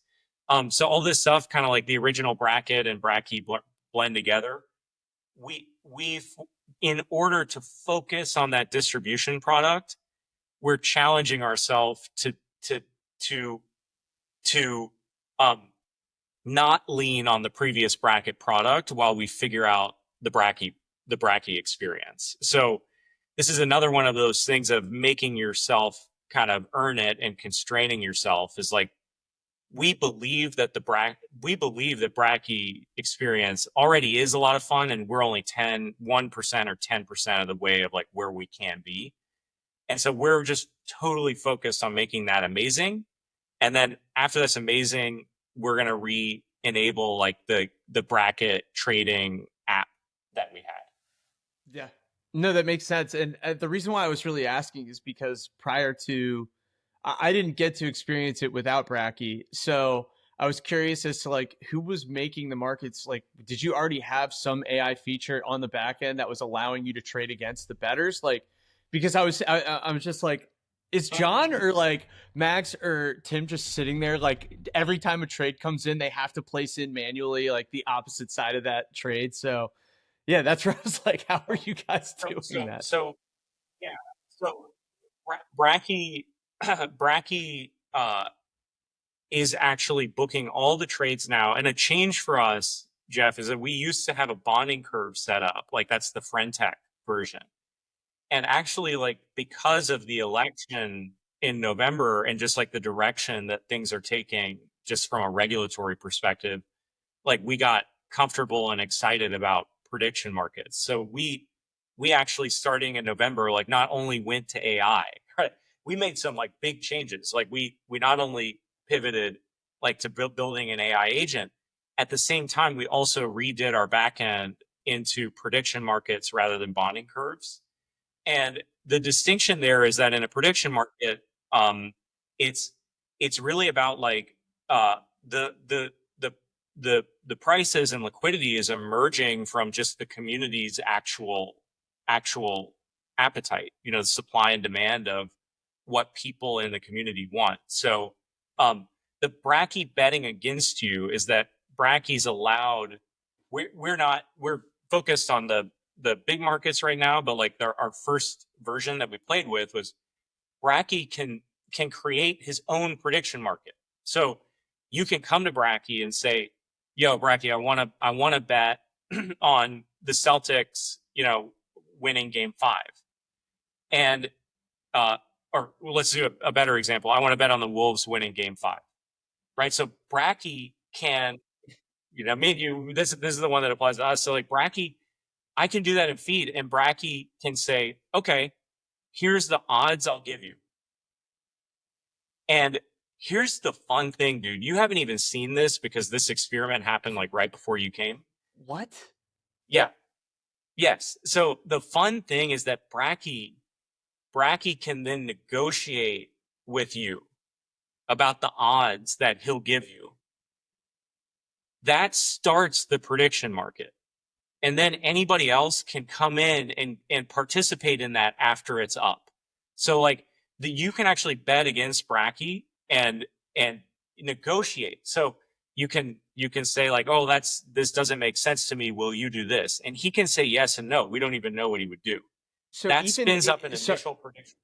So all this stuff, kind of like the original Bracket and Bracky blend together. We've in order to focus on that distribution product, we're challenging ourselves to not lean on the previous Bracket product while we figure out the Bracky experience. So this is another one of those things of making yourself kind of earn it and constraining yourself is like, we believe that Bracky experience already is a lot of fun and we're only 1% or 10% of the way of like where we can be. And so we're just totally focused on making that amazing. And then after that's amazing, we're going to re-enable like the Bracket trading app that we had. Yeah. No, that makes sense. And the reason why I was really asking is because prior to, I didn't get to experience it without Bracky. So I was curious as to like who was making the markets. Like, did you already have some AI feature on the back end that was allowing you to trade against the bettors? Like, because I was just like, is John or like Max or Tim just sitting there like every time a trade comes in, they have to place in manually like the opposite side of that trade. So yeah, that's where I was like, how are you guys doing that? So yeah, so Bracky Bracky is actually booking all the trades now. And a change for us, Jeff, is that we used to have a bonding curve set up. Like that's the Friendtech version. And actually, like because of the election in November and just like the direction that things are taking, just from a regulatory perspective, like we got comfortable and excited about prediction markets. So we actually starting in November, like not only went to AI, right? We made some like big changes. Like we not only pivoted like to building an AI agent, at the same time, we also redid our backend into prediction markets rather than bonding curves. And the distinction there is that in a prediction market, it's really about like the prices and liquidity is emerging from just the community's actual appetite, you know, the supply and demand of what people in the community want. So the Bracky betting against you is that Bracky's allowed. We're focused on the big markets right now, but like our first version that we played with was Bracky can create his own prediction market. So you can come to Bracky and say, yo, Bracky, I want to bet on the Celtics, you know, winning game 5. And or let's do a better example. I want to bet on the Wolves winning game 5. Right? So Bracky can, you know, me and you, this is the one that applies to us. So like Bracky, I can do that in feed, and Bracky can say, okay, here's the odds I'll give you. And here's the fun thing, dude. You haven't even seen this because this experiment happened like right before you came. What? Yeah. Yes. So the fun thing is that Bracky can then negotiate with you about the odds that he'll give you. That starts the prediction market. And then anybody else can come in and participate in that after it's up. So like you can actually bet against Bracky and negotiate. So you can say like, oh, this doesn't make sense to me. Will you do this? And he can say yes and no. We don't even know what he would do. So That even spins up an so, initial prediction.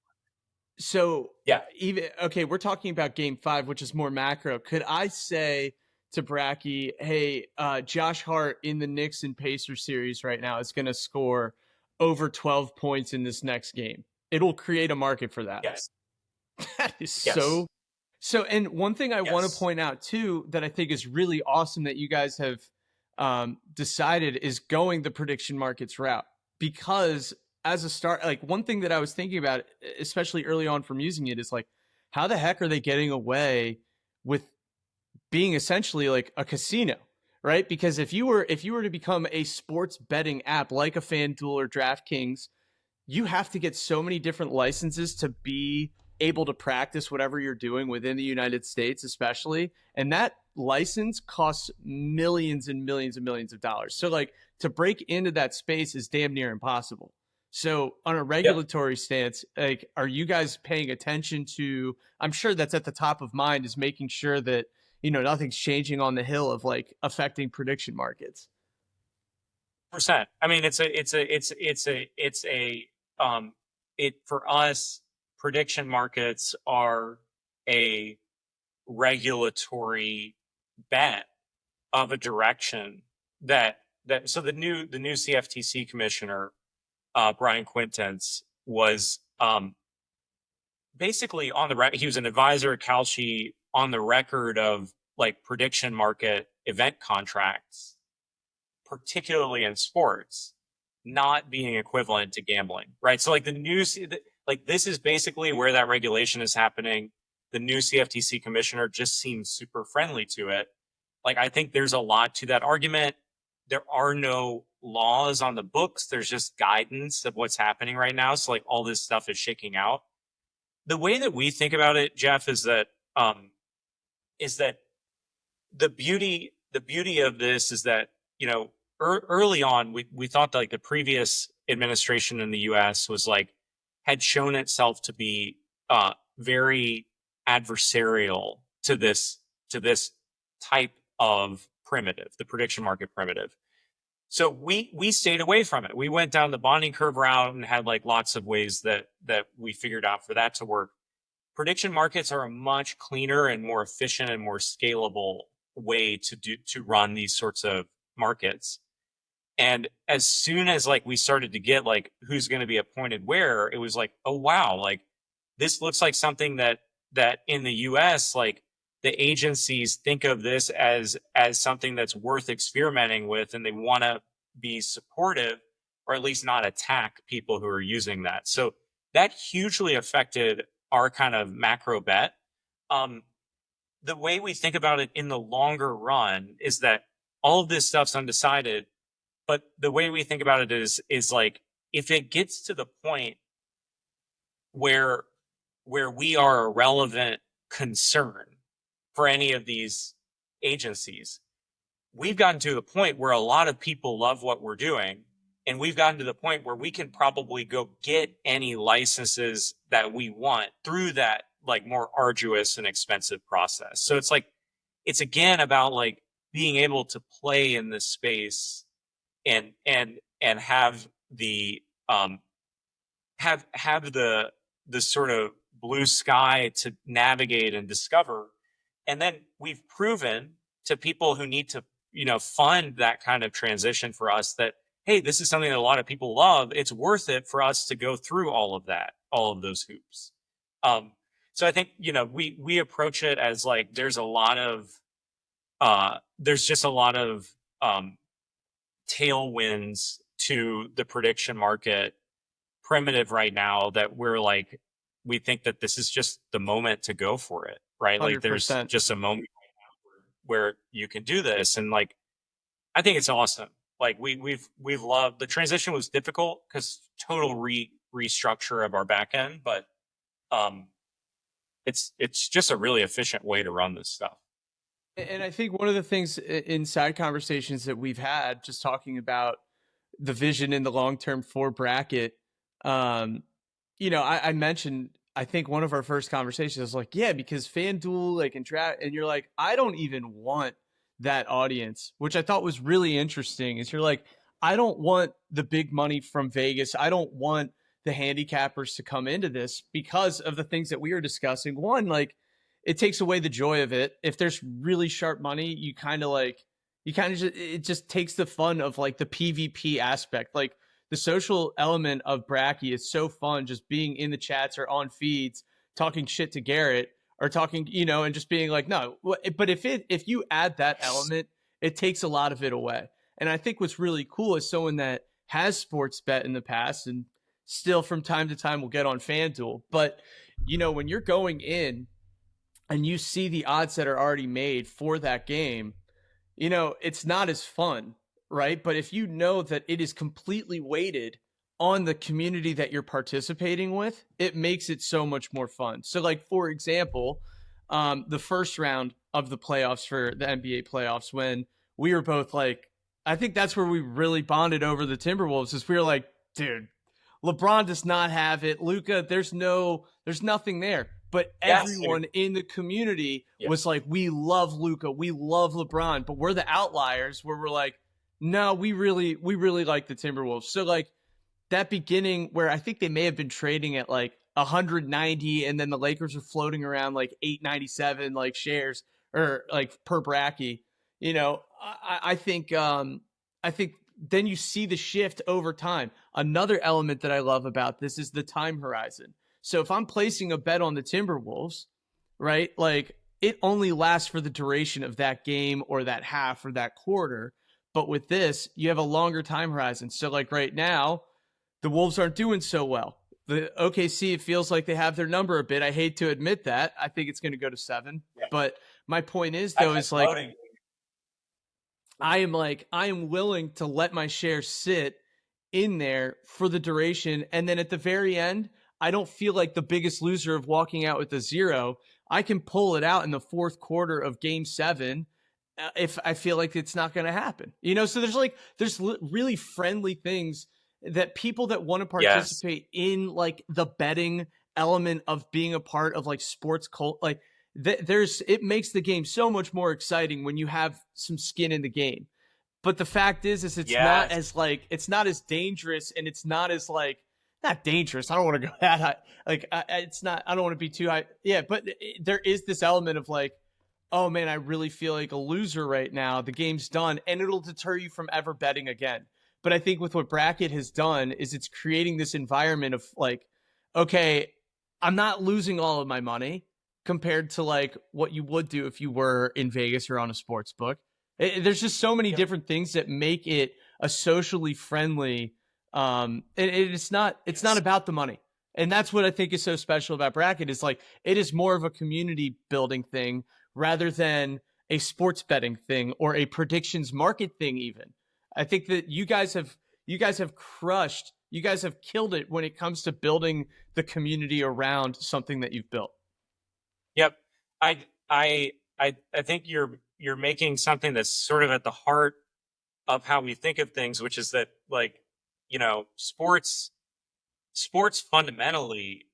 so Yeah. even okay, we're talking about game 5, which is more macro. Could I say to Bracky, hey, Josh Hart in the Knicks and Pacers series right now is going to score over 12 points in this next game? It'll create a market for that. Yes. That is Yes. so. And one thing I want to Yes. point out too that I think is really awesome that you guys have decided is going the prediction markets route, because as a start, like one thing that I was thinking about, especially early on from using it, is like, how the heck are they getting away with being essentially like a casino, right? Because if you were to become a sports betting app like a FanDuel or DraftKings, you have to get so many different licenses to be able to practice whatever you're doing within the United States, especially. And that license costs millions and millions and millions of dollars. So, like, to break into that space is damn near impossible. So, on a Yep. regulatory stance, like, are you guys paying attention to? I'm sure that's at the top of mind, is making sure that nothing's changing on the hill of like affecting prediction markets. Percent. I mean, it's a it for us. Prediction markets are a regulatory bet of a direction that so the new CFTC commissioner, Brian Quintence, was basically on the he was an advisor at Kalshi, on the record of like prediction market event contracts, particularly in sports, not being equivalent to gambling, right? So like the news, like this is basically where that regulation is happening. The new CFTC commissioner just seems super friendly to it. Like I think there's a lot to that argument. There are no laws on the books. There's just guidance of what's happening right now. So like all this stuff is shaking out. The way that we think about it, Jeff, is that the beauty of this is that early on we thought that like the previous administration in the U.S. was like had shown itself to be very adversarial to this type of primitive, the prediction market primitive. So we stayed away from it. We went down the bonding curve route and had like lots of ways that we figured out for that to work. Prediction markets are a much cleaner and more efficient and more scalable way to run these sorts of markets. And as soon as like we started to get like who's going to be appointed where, it was like, oh wow, like this looks like something that in the US, like the agencies think of this as something that's worth experimenting with, and they want to be supportive or at least not attack people who are using that. So that hugely affected our kind of macro bet. Um, the way we think about it in the longer run is that all of this stuff's undecided, but the way we think about it is like if it gets to the point where we are a relevant concern for any of these agencies, we've gotten to the point where a lot of people love what we're doing, and we've gotten to the point where we can probably go get any licenses that we want through that like more arduous and expensive process. So it's like it's again about like being able to play in this space and have the have the sort of blue sky to navigate and discover. And then we've proven to people who need to fund that kind of transition for us that hey, this is something that a lot of people love. It's worth it for us to go through all of that, all of those hoops. So I think we approach it as like there's a lot of there's just a lot of tailwinds to the prediction market primitive right now that we're like we think that this is just the moment to go for it, right? Like there's 100%. just a moment where you can do this, and like I think it's awesome. Like we've loved the transition. Was difficult because total restructure of our back end, but um it's just a really efficient way to run this stuff. And I think one of the things in side conversations that we've had, just talking about the vision in the long term for Bracket, um, I mentioned, I think one of our first conversations was like, yeah, because FanDuel, like, and you're like, I don't even want that audience, which I thought was really interesting. Is you're like, I don't want the big money from Vegas. I don't want the handicappers to come into this because of the things that we were discussing. One, like, it takes away the joy of it. If there's really sharp money, you kind of just, it just takes the fun of like the PvP aspect. Like the social element of Bracky is so fun, just being in the chats or on feeds, talking shit to Garrett or talking, and just being like, no. But if you add that element, it takes a lot of it away. And I think what's really cool is someone that has sports bet in the past and still from time to time will get on FanDuel. But, when you're going in and you see the odds that are already made for that game, it's not as fun, right? But if you know that it is completely weighted on the community that you're participating with, it makes it so much more fun. So, like, for example, the first round of the playoffs for the NBA playoffs, when we were both like, I think that's where we really bonded over the Timberwolves, is we were like, dude, LeBron does not have it. Luka, there's nothing there. But everyone in the community was like, we love Luka, we love LeBron, but we're the outliers where we're like, no, we really like the Timberwolves. So like that beginning where I think they may have been trading at like 190, and then the Lakers are floating around like 897 like shares or like per bracky. I think then you see the shift over time. Another element that I love about this is the time horizon. So if I'm placing a bet on the Timberwolves, right, like it only lasts for the duration of that game or that half or that quarter. But with this, you have a longer time horizon. So like right now, the Wolves aren't doing so well. The OKC, it feels like they have their number a bit. I hate to admit that. I think it's going to go to 7. Yeah. But my point is, though, is like, I am willing to let my shares sit in there for the duration. And then at the very end, I don't feel like the biggest loser of walking out with a 0. I can pull it out in the fourth quarter of game 7 if I feel like it's not going to happen. So there's really friendly things that people that want to participate in like the betting element of being a part of like sports cult, like it makes the game so much more exciting when you have some skin in the game. But the fact is it's not as like, it's not as dangerous, and it's not as like, not dangerous. I don't want to go that high. Like it's not, I don't want to be too high. Yeah. But there is this element of like, oh man, I really feel like a loser right now. The game's done, and it'll deter you from ever betting again. But I think with what Bracket has done is it's creating this environment of like, okay, I'm not losing all of my money compared to like what you would do if you were in Vegas or on a sports book. There's just so many different things that make it a socially friendly. It's not about the money. And that's what I think is so special about Bracket, is like, it is more of a community building thing rather than a sports betting thing or a predictions market thing even. I think that you guys have crushed, you guys have killed it when it comes to building the community around something that you've built. Yep. I think you're making something that's sort of at the heart of how we think of things, which is that like, sports fundamentally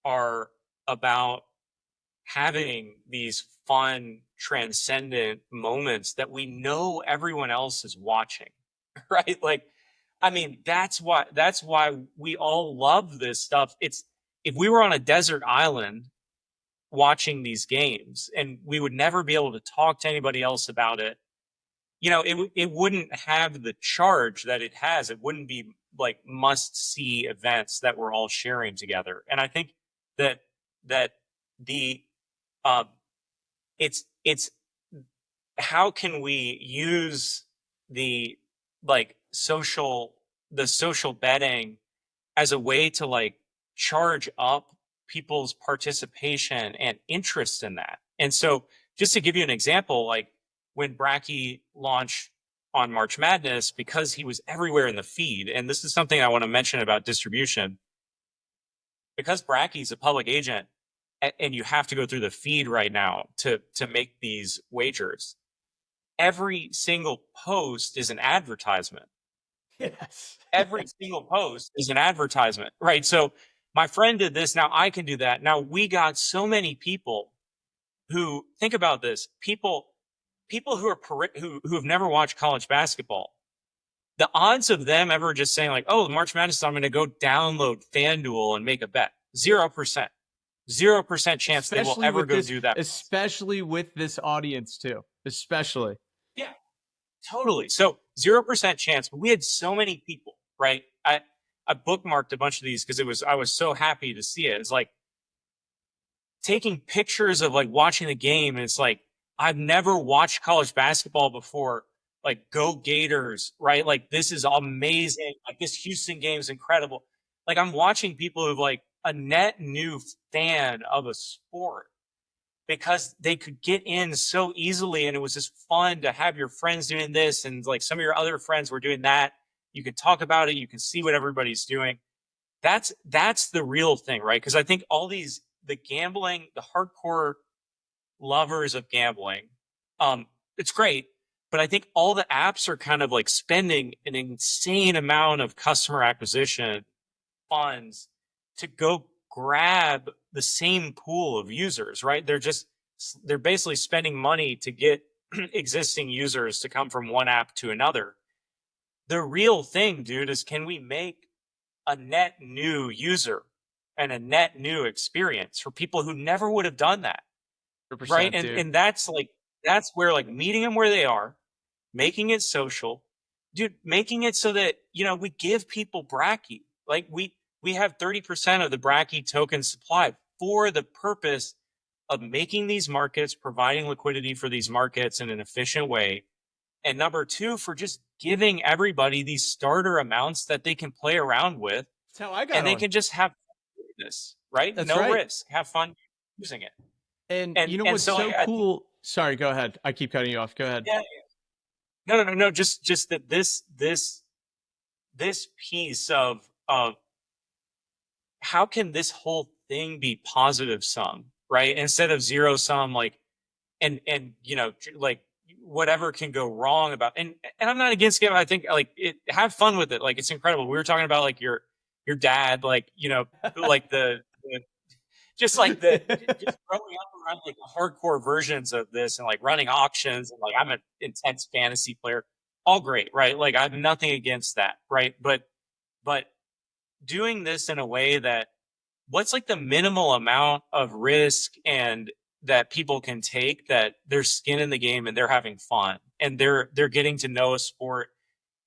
are about having these fun, transcendent moments that we know everyone else is watching, right? Like, I mean, that's why we all love this stuff. If we were on a desert island watching these games and we would never be able to talk to anybody else about it, it wouldn't have the charge that it has. It wouldn't be like must-see events that we're all sharing together. And I think that the it's how can we use the social betting as a way to like charge up people's participation and interest in that. And so just to give you an example, like when Bracky launched on March Madness, because he was everywhere in the feed, and this is something I want to mention about distribution, because Bracky's a public agent and you have to go through the feed right now to make these wagers. Every single post is an advertisement. Yes. Every single post is an advertisement, right? So my friend did this, now I can do that. Now we got so many people who, think about this, people people who are who have never watched college basketball, the odds of them ever just saying like, "Oh, March Madness, I'm going to go download FanDuel and make a bet," 0%, 0% chance they will ever go do that. Especially with this audience too, especially. Yeah, totally. So 0% chance, but we had so many people, right? I bookmarked a bunch of these because I was so happy to see it. It's like taking pictures of like watching the game, and it's like, I've never watched college basketball before. Like, go Gators, right? Like, this is amazing. Like, this Houston game is incredible. Like, I'm watching people who've like a net new fan of a sport because they could get in so easily, and it was just fun to have your friends doing this, and like some of your other friends were doing that. You can talk about it. You can see what everybody's doing. That's the real thing, right? Because I think all these the gambling, the hardcore lovers of gambling, it's great, but I think all the apps are kind of like spending an insane amount of customer acquisition funds to go grab the same pool of users, right? They're basically spending money to get existing users to come from one app to another. The real thing, dude, is can we make a net new user and a net new experience for people who never would have done that, right? And that's like that's where like meeting them where they are, making it social, dude, making it so that we give people Bracky. Like we have 30% of the Bracky token supply for the purpose of making these markets, providing liquidity for these markets in an efficient way. And number two, for just giving everybody these starter amounts that they can play around with. That's how I got and they can just have this, right? That's no right. risk, have fun using it. And you know what's so cool? Sorry, go ahead. I keep cutting you off. Go ahead. Yeah. No. Just that this piece of how can this whole thing be positive sum, right? Instead of zero sum, like, and like whatever can go wrong about, and I'm not against it. I think like have fun with it. Like, it's incredible. We were talking about like your dad, like, like the just like just growing up around like the hardcore versions of this and like running auctions, and like I'm an intense fantasy player. All great, right? Like, I have nothing against that, right? But doing this in a way that what's like the minimal amount of risk and that people can take, that there's skin in the game and they're having fun and they're getting to know a sport.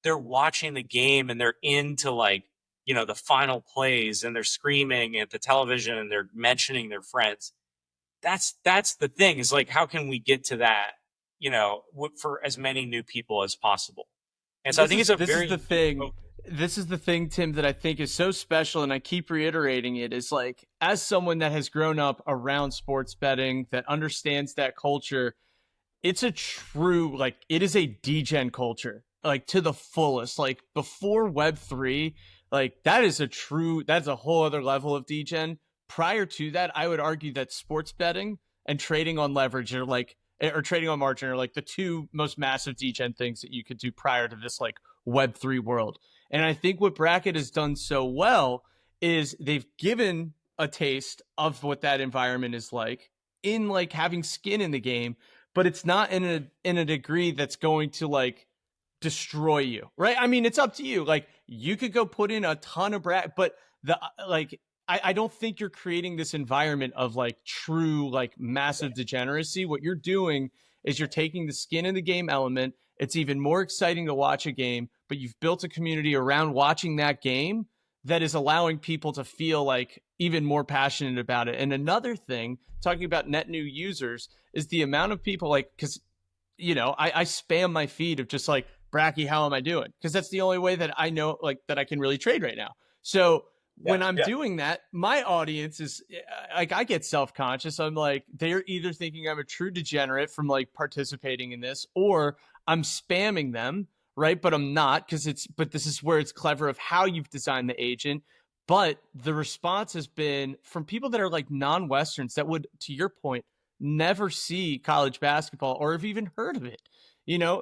They're watching the game and they're into like, the final plays, and they're screaming at the television and they're mentioning their friends. That's the thing, is like, how can we get to that, for as many new people as possible? And so I think this is the thing, Tim, that I think is so special, and I keep reiterating it, is like, as someone that has grown up around sports betting, that understands that culture, it's a true, like, it is a degen culture, like, to the fullest. Like, before Web3, like, that's a whole other level of degen. Prior to that, I would argue that sports betting and trading on leverage or trading on margin are like the two most massive degen things that you could do prior to this like Web3 world. And I think what Bracket has done so well is they've given a taste of what that environment is like in like having skin in the game, but it's not in a degree that's going to like destroy you, right? I mean, it's up to you. Like, you could go put in a ton of but I don't think you're creating this environment of like true, like massive degeneracy. What you're doing is you're taking the skin in the game element. It's even more exciting to watch a game, but you've built a community around watching that game that is allowing people to feel like even more passionate about it. And another thing, talking about net new users, is the amount of people like, because, I spam my feed of just like, Bracky, how am I doing? Because that's the only way that I know, like, that I can really trade right now. So when I'm doing that, my audience is like, I get self-conscious. I'm like, they're either thinking I'm a true degenerate from like participating in this, or I'm spamming them, right? But I'm not, but this is where it's clever of how you've designed the agent. But the response has been from people that are like non-Westerns that would, to your point, never see college basketball or have even heard of it.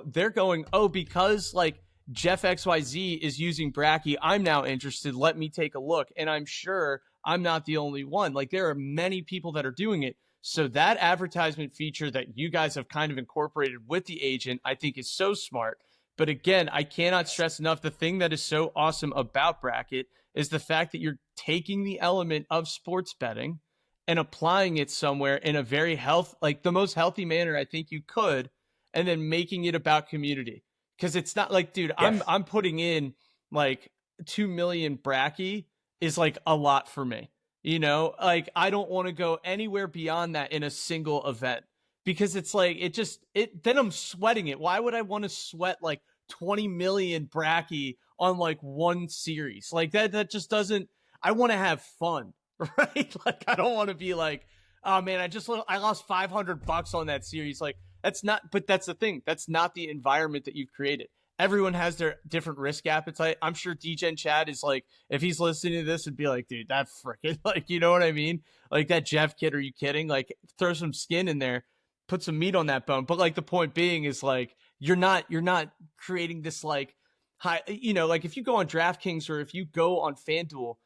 They're going, oh, because like Jeff XYZ is using Bracky, I'm now interested. Let me take a look. And I'm sure I'm not the only one. Like, there are many people that are doing it. So that advertisement feature that you guys have kind of incorporated with the agent, I think is so smart. But again, I cannot stress enough the thing that is so awesome about Bracket is the fact that you're taking the element of sports betting and applying it somewhere in a very like the most healthy manner I think you could, and then making it about community. Because it's not like, dude, Yes. I'm putting in like 2 million bracky is like a lot for me. You know, like I don't want to go anywhere beyond that in a single event because it's like then I'm sweating it. Why would I want to sweat like 20 million bracky on like one series? Like that just doesn't. I want to have fun, right? Like I don't want to be like, oh man, I lost $500 on that series. Like that's not. But that's the thing. That's not the environment that you've created. Everyone has their different risk appetite. I'm sure DGen Chad is like, if he's listening to this, would be like, dude, that freaking, like, you know what I mean? Like that Jeff kid, are you kidding? Like, throw some skin in there, put some meat on that bone. But like the point being is like, you're not creating this like high, you know, like if you go on DraftKings or if you go on FanDuel,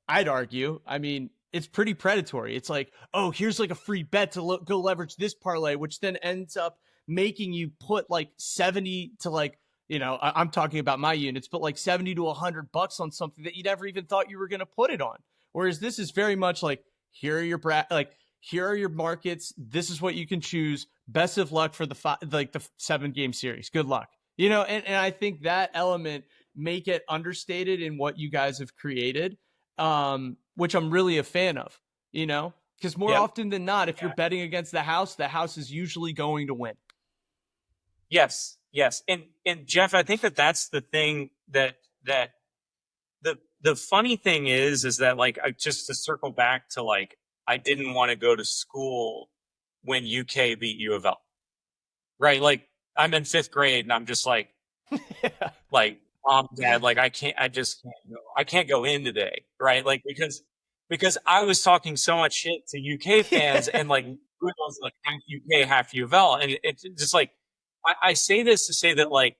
I'd argue, I mean, it's pretty predatory. It's like, oh, here's like a free bet to go leverage this parlay, which then ends up making you put like 70 to like, you know, I'm talking about my units, but like 70 to $100 on something that you never even thought you were going to put it on. Whereas this is very much like, here are your here are your markets. This is what you can choose. Best of luck for the 7-game series. Good luck. You know, and I think that element make it understated in what you guys have created, which I'm really a fan of, you know, because more often than not, if you're betting against the house is usually going to win. Yes. And Jeff, I think that's the thing that the funny thing is that like, just to circle back to like, I didn't want to go to school when UK beat U of L, right? Like I'm in 5th grade and I'm just like, like, Dad, like I can't go in today, right? Like because I was talking so much shit to UK fans and like who knows, like half UK, half U of L, and it's just like I say this to say that like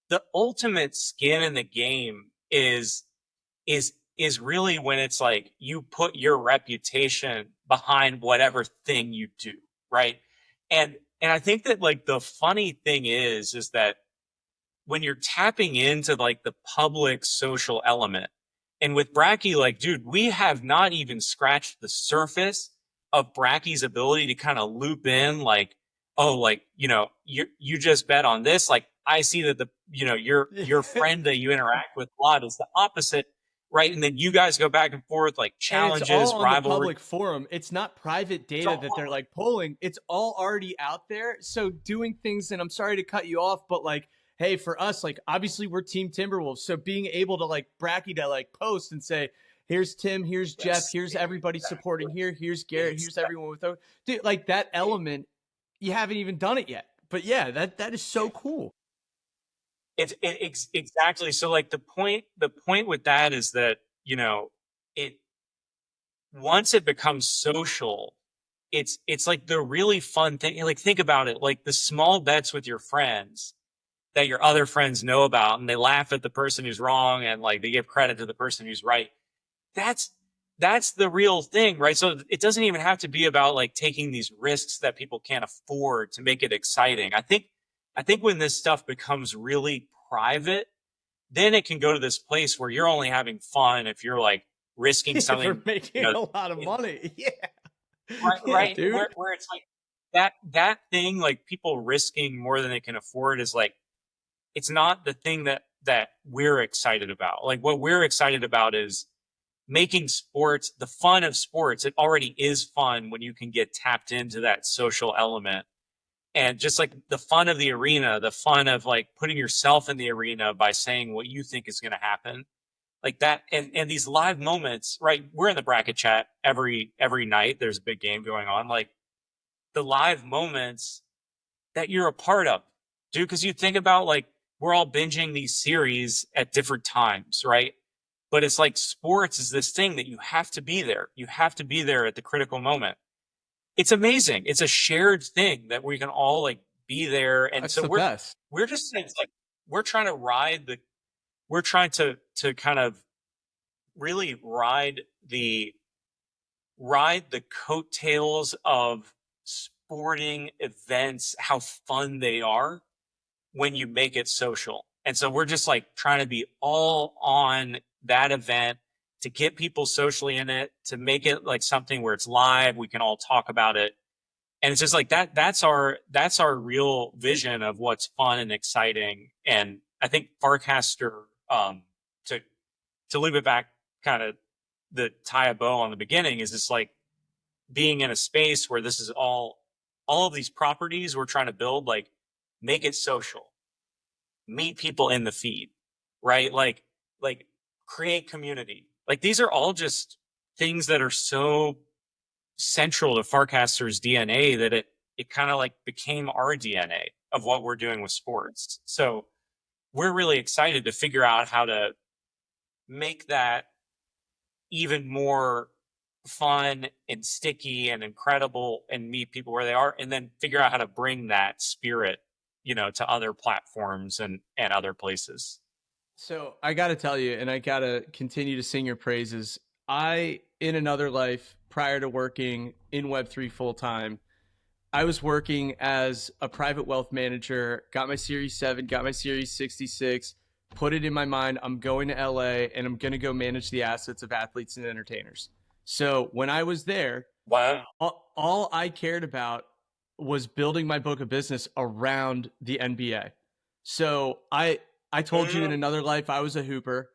the ultimate skin in the game is really when it's like you put your reputation behind whatever thing you do, right? And I think that like the funny thing is that when you're tapping into like the public social element, and with Bracky, like, dude, we have not even scratched the surface of Bracky's ability to kind of loop in, like, oh, like, you know, you just bet on this. Like, I see that your friend that you interact with a lot is the opposite, right? And then you guys go back and forth, like And it's all challenges, on the rivalry. public forum. It's not private data that they're like pulling. It's all already out there. So doing things, and I'm sorry to cut you off, but like, hey, for us, like obviously we're Team Timberwolves. So being able to like Bracky to like post and say, here's Tim, here's Jeff, here's everybody supporting here, here's Garrett, here's everyone with dude, like that element, you haven't even done it yet. But yeah, that is so cool. It's exactly. So like the point with that is that, you know, it once it becomes social, it's like the really fun thing. Like think about it, like the small bets with your friends that your other friends know about, and they laugh at the person who's wrong and like they give credit to the person who's right. That's the real thing, right? So it doesn't even have to be about like taking these risks that people can't afford to make it exciting. I think when this stuff becomes really private, then it can go to this place where you're only having fun if you're like risking something. We're making a lot of money. Yeah. Right. Dude. Where it's like that thing, like people risking more than they can afford is like, it's not the thing that we're excited about. Like what we're excited about is making sports, the fun of sports. It already is fun when you can get tapped into that social element. And just like the fun of the arena, the fun of like putting yourself in the arena by saying what you think is going to happen, like that. And these live moments, right? We're in the bracket chat every night. There's a big game going on. Like the live moments that you're a part of, dude. Because you think about like we're all binging these series at different times, right? But it's like sports is this thing that you have to be there. You have to be there at the critical moment. It's amazing. It's a shared thing that we can all like be there. And That's so the best. we're just, it's like, we're trying to kind of really ride ride the coattails of sporting events, how fun they are when you make it social. And so we're just like trying to be all on that event to get people socially in it, to make it like something where it's live, we can all talk about it. And it's just like that's our real vision of what's fun and exciting. And I think Farcaster, to loop it back, kind of the tie a bow on the beginning, is just like being in a space where this is all of these properties we're trying to build, like make it social, meet people in the feed, right? Like create community. Like these are all just things that are so central to Farcaster's DNA that it kind of like became our DNA of what we're doing with sports. So we're really excited to figure out how to make that even more fun and sticky and incredible and meet people where they are, and then figure out how to bring that spirit, to other platforms and other places. So I got to tell you, and I got to continue to sing your praises. In another life, prior to working in Web3 full time, I was working as a private wealth manager, got my Series 7, got my Series 66, put it in my mind, I'm going to LA and I'm going to go manage the assets of athletes and entertainers. So when I was there, Wow. all I cared about was building my book of business around the NBA. So I told you in another life I was a hooper,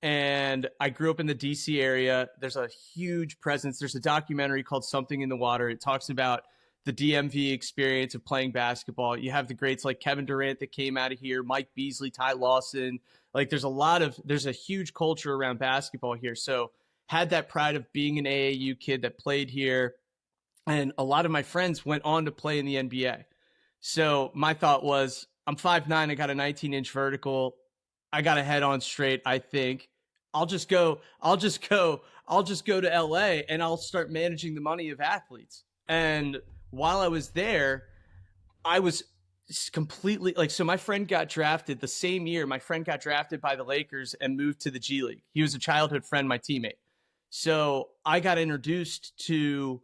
and I grew up in the DC area. There's a huge presence. There's a documentary called Something in the Water. It talks about the DMV experience of playing basketball. You have the greats like Kevin Durant that came out of here, Mike Beasley, Ty Lawson. Like there's a huge culture around basketball here. So had that pride of being an AAU kid that played here. And a lot of my friends went on to play in the NBA. So my thought was, I'm 5'9", I got a 19-inch vertical. I got a head on straight, I think. I'll just go to LA and I'll start managing the money of athletes. And while I was there, I was completely like, so my friend got drafted the same year. My friend got drafted by the Lakers and moved to the G League. He was a childhood friend, my teammate. So I got introduced to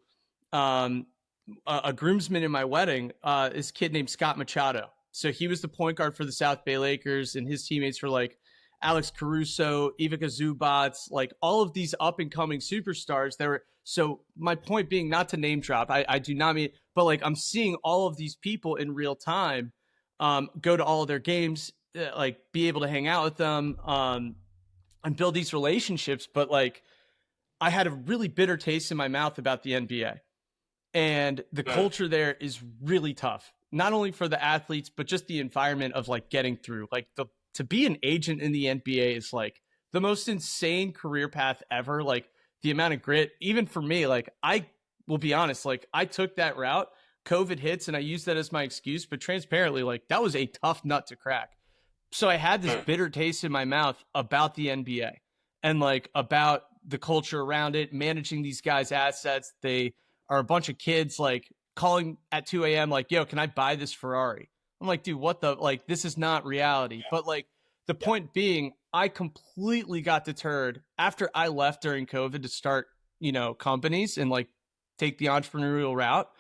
a groomsman in my wedding, this kid named Scott Machado. So he was the point guard for the South Bay Lakers, and his teammates were like Alex Caruso, Ivica Zubac, like all of these up and coming superstars. So my point being, not to name drop, I do not mean, but like I'm seeing all of these people in real time, go to all of their games, like be able to hang out with them, and build these relationships. But like I had a really bitter taste in my mouth about the NBA. And the culture there is really tough, not only for the athletes, but just the environment of like getting through. Like to be an agent in the NBA is like the most insane career path ever. Like the amount of grit, even for me, like I will be honest, like I took that route, COVID hits, and I used that as my excuse, but transparently, like that was a tough nut to crack. So I had this bitter taste in my mouth about the NBA and like about the culture around it, managing these guys' assets. They are a bunch of kids like calling at 2 a.m. like, yo, can I buy this Ferrari? I'm like, dude, what the, like, this is not reality. But like the point being, I completely got deterred after I left during COVID to start, companies and like take the entrepreneurial route.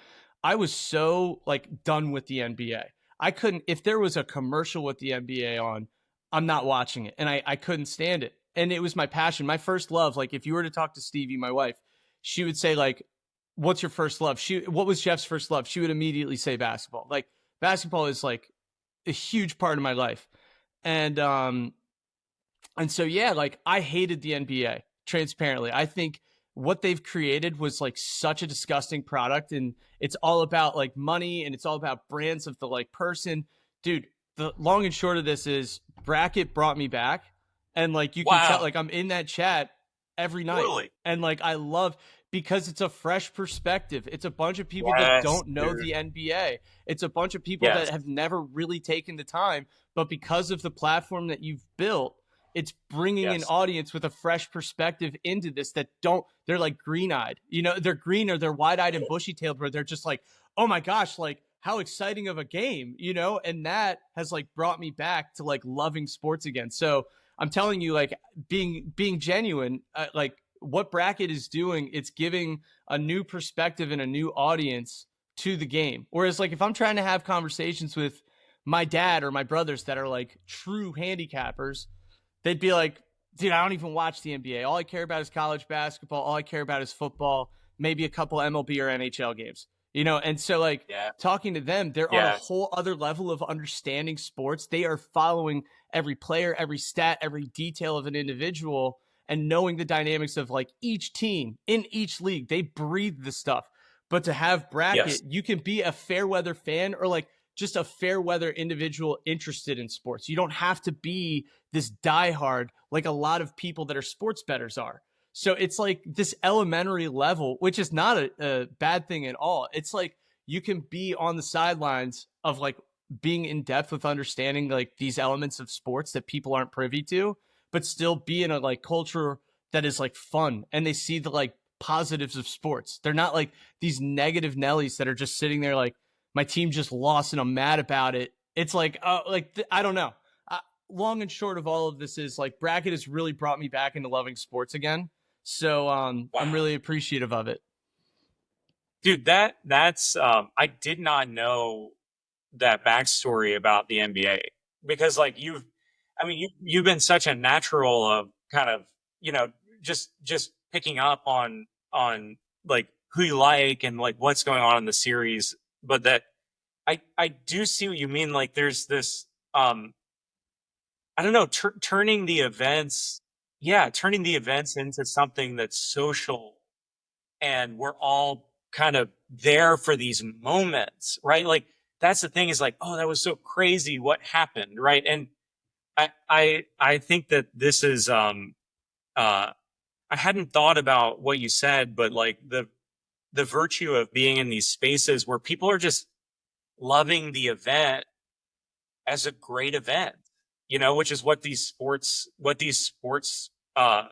I was so like done with the NBA. I couldn't, if there was a commercial with the NBA on, I'm not watching it. And I couldn't stand it. And it was my passion, my first love. Like if you were to talk to Stevie, my wife, she would say like, what's your first love? What was Jeff's first love? She would immediately say basketball. Like basketball is like a huge part of my life. And so, yeah, like I hated the NBA transparently. I think what they've created was like such a disgusting product, and it's all about like money and it's all about brands of the like person. Dude, the long and short of this is Bracket brought me back. And like, you can tell, like I'm in that chat every night. Really? And like, I love, because it's a fresh perspective. It's a bunch of people that don't know the NBA. It's a bunch of people that have never really taken the time, but because of the platform that you've built, it's bringing an audience with a fresh perspective into this that they're like green-eyed. They're green or they're wide-eyed and bushy-tailed, where they're just like, oh my gosh, like how exciting of a game, and that has like brought me back to like loving sports again. So I'm telling you, like being genuine, like what bracket is doing, it's giving a new perspective and a new audience to the game. Whereas like if I'm trying to have conversations with my dad or my brothers that are like true handicappers, they'd be like, dude, I don't even watch the NBA. All I care about is college basketball. All I care about is football, maybe a couple MLB or NHL games. And so like talking to them, they're on a whole other level of understanding sports. They are following every player, every stat, every detail of an individual, and knowing the dynamics of like each team in each league. They breathe the stuff. But to have bracket, you can be a fair weather fan or like just a fair weather individual interested in sports. You don't have to be this diehard like a lot of people that are sports bettors are. So it's like this elementary level, which is not a bad thing at all. It's like you can be on the sidelines of like being in depth with understanding like these elements of sports that people aren't privy to, but still be in a like culture that is like fun, and they see the like positives of sports. They're not like these negative Nellies that are just sitting there like, my team just lost and I'm mad about it. It's like, I don't know. Long and short of all of this is like bracket has really brought me back into loving sports again. So I'm really appreciative of it. Dude, that's I did not know that backstory about the NBA, because like you've been such a natural of kind of, just picking up on like who you like and like what's going on in the series. But that I do see what you mean. Like there's this, I don't know, turning the events into something that's social, and we're all kind of there for these moments, right? Like that's the thing, is like, oh, that was so crazy what happened, right? And I think that this is I hadn't thought about what you said, but like the virtue of being in these spaces where people are just loving the event as a great event, which is what these sports uh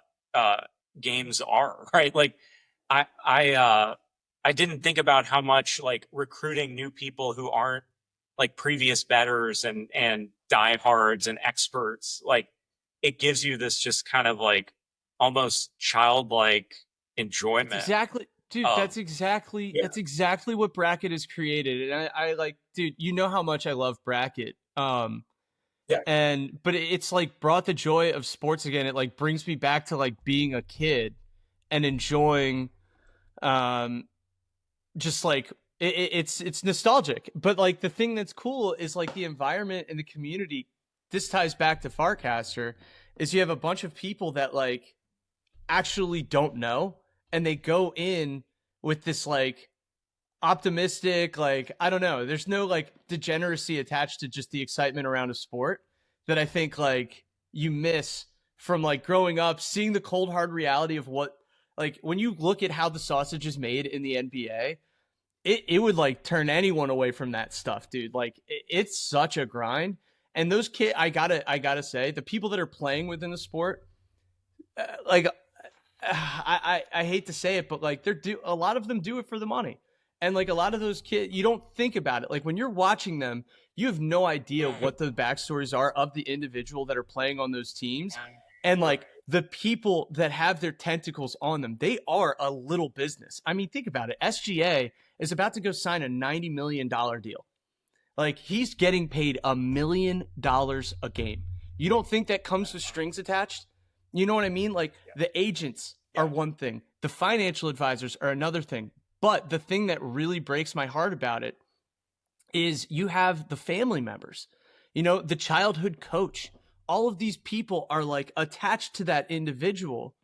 games are, right? Like I didn't think about how much like recruiting new people who aren't like previous bettors and diehards and experts, like it gives you this just kind of like almost childlike enjoyment. Exactly. Dude, that's exactly what bracket has created. And I like, dude, you know how much I love bracket. But it's like brought the joy of sports again. It like brings me back to like being a kid and enjoying just like it's nostalgic. But like the thing that's cool is like the environment and the community. This ties back to Farcaster, is you have a bunch of people that like actually don't know, and they go in with this like optimistic, like, I don't know, there's no like degeneracy attached to just the excitement around a sport that I think like you miss from like growing up, seeing the cold hard reality of what, like when you look at how the sausage is made in the NBA, it would like turn anyone away from that stuff, dude. Like it's such a grind. And those kids, I gotta say, the people that are playing within the sport, like I hate to say it, but like a lot of them do it for the money. And like a lot of those kids, you don't think about it. Like when you're watching them, you have no idea what the backstories are of the individual that are playing on those teams. And like the people that have their tentacles on them, they are a little business. I mean, think about it. SGA is about to go sign a $90 million deal. Like he's getting paid $1 million a game. You don't think that comes with strings attached? You know what I mean? Like the agents are one thing. The financial advisors are another thing. But the thing that really breaks my heart about it is you have the family members, the childhood coach. All of these people are like attached to that individual,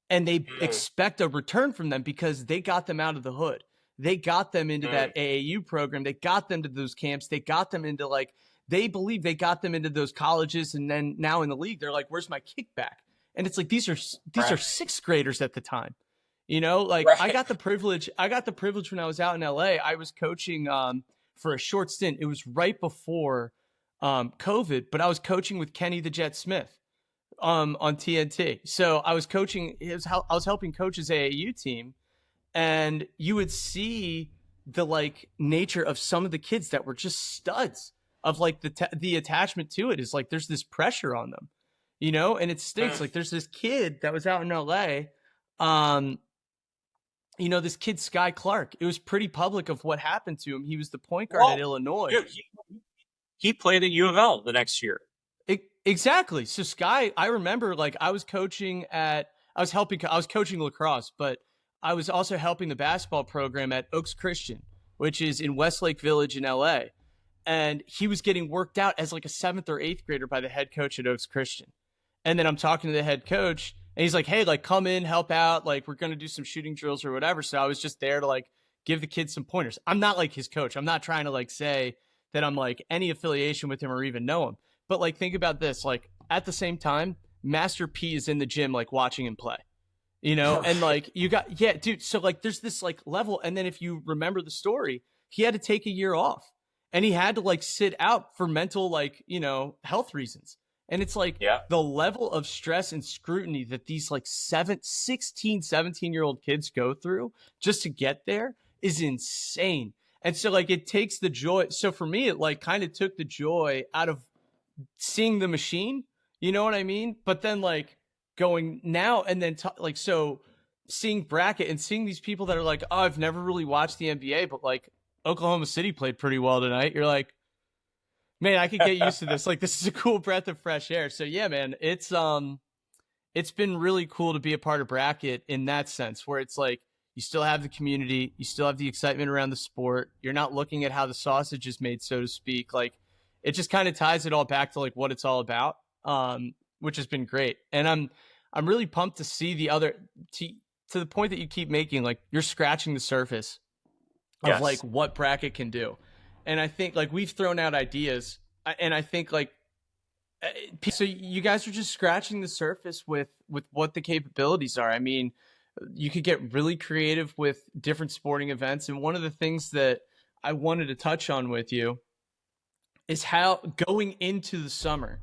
and they expect a return from them because they got them out of the hood. They got them into that AAU program. They got them to those camps. They got them into like, they believe they got them into those colleges. And then now in the league, they're like, where's my kickback? And it's like, these are sixth graders at the time. I got the privilege when I was out in LA. I was coaching for a short stint. It was right before COVID, but I was coaching with Kenny the Jet Smith on TNT. So I was coaching, I was helping coach his AAU team, and you would see the like nature of some of the kids that were just studs, of like the attachment to it is like there's this pressure on them, and it stinks. Like there's this kid that was out in LA. Um, this kid Sky Clark. It was pretty public of what happened to him. He was the point guard at Whoa, Illinois. dude, he played at U of L the next year. Exactly. So Sky, I remember like I was coaching I was coaching lacrosse, but I was also helping the basketball program at Oaks Christian, which is in Westlake Village in LA. And he was getting worked out as like a 7th or 8th grader by the head coach at Oaks Christian. And then I'm talking to the head coach and he's like, "Hey, like come in, help out. Like we're going to do some shooting drills or whatever." So I was just there to like give the kids some pointers. I'm not like his coach. I'm not trying to like say that I'm like any affiliation with him or even know him. But like think about this, like at the same time, Master P is in the gym like watching him play. And like you got yeah, dude, so like there's this like level, and then if you remember the story, he had to take a year off. And he had to like sit out for mental like, health reasons. And it's like Yeah. the level of stress and scrutiny that these like 16, 17-year-old kids go through just to get there is insane. And so like it takes the joy. So for me, it like kind of took the joy out of seeing the machine, you know what I mean? But then like going now and then like so seeing bracket and seeing these people that are like, "Oh, I've never really watched the NBA, but like Oklahoma City played pretty well tonight." You're like, "Man, I could get used to this. Like this is a cool breath of fresh air." So yeah, man, it's been really cool to be a part of bracket in that sense where it's like you still have the community, you still have the excitement around the sport. You're not looking at how the sausage is made, so to speak. Like it just kind of ties it all back to like what it's all about, which has been great. And I'm really pumped to see the other to the point that you keep making. Like you're scratching the surface of like Yes. what bracket can do. And I think like we've thrown out ideas, and I think like so you guys are just scratching the surface with what the capabilities are. I mean, you could get really creative with different sporting events, and one of the things that I wanted to touch on with you is how going into the summer,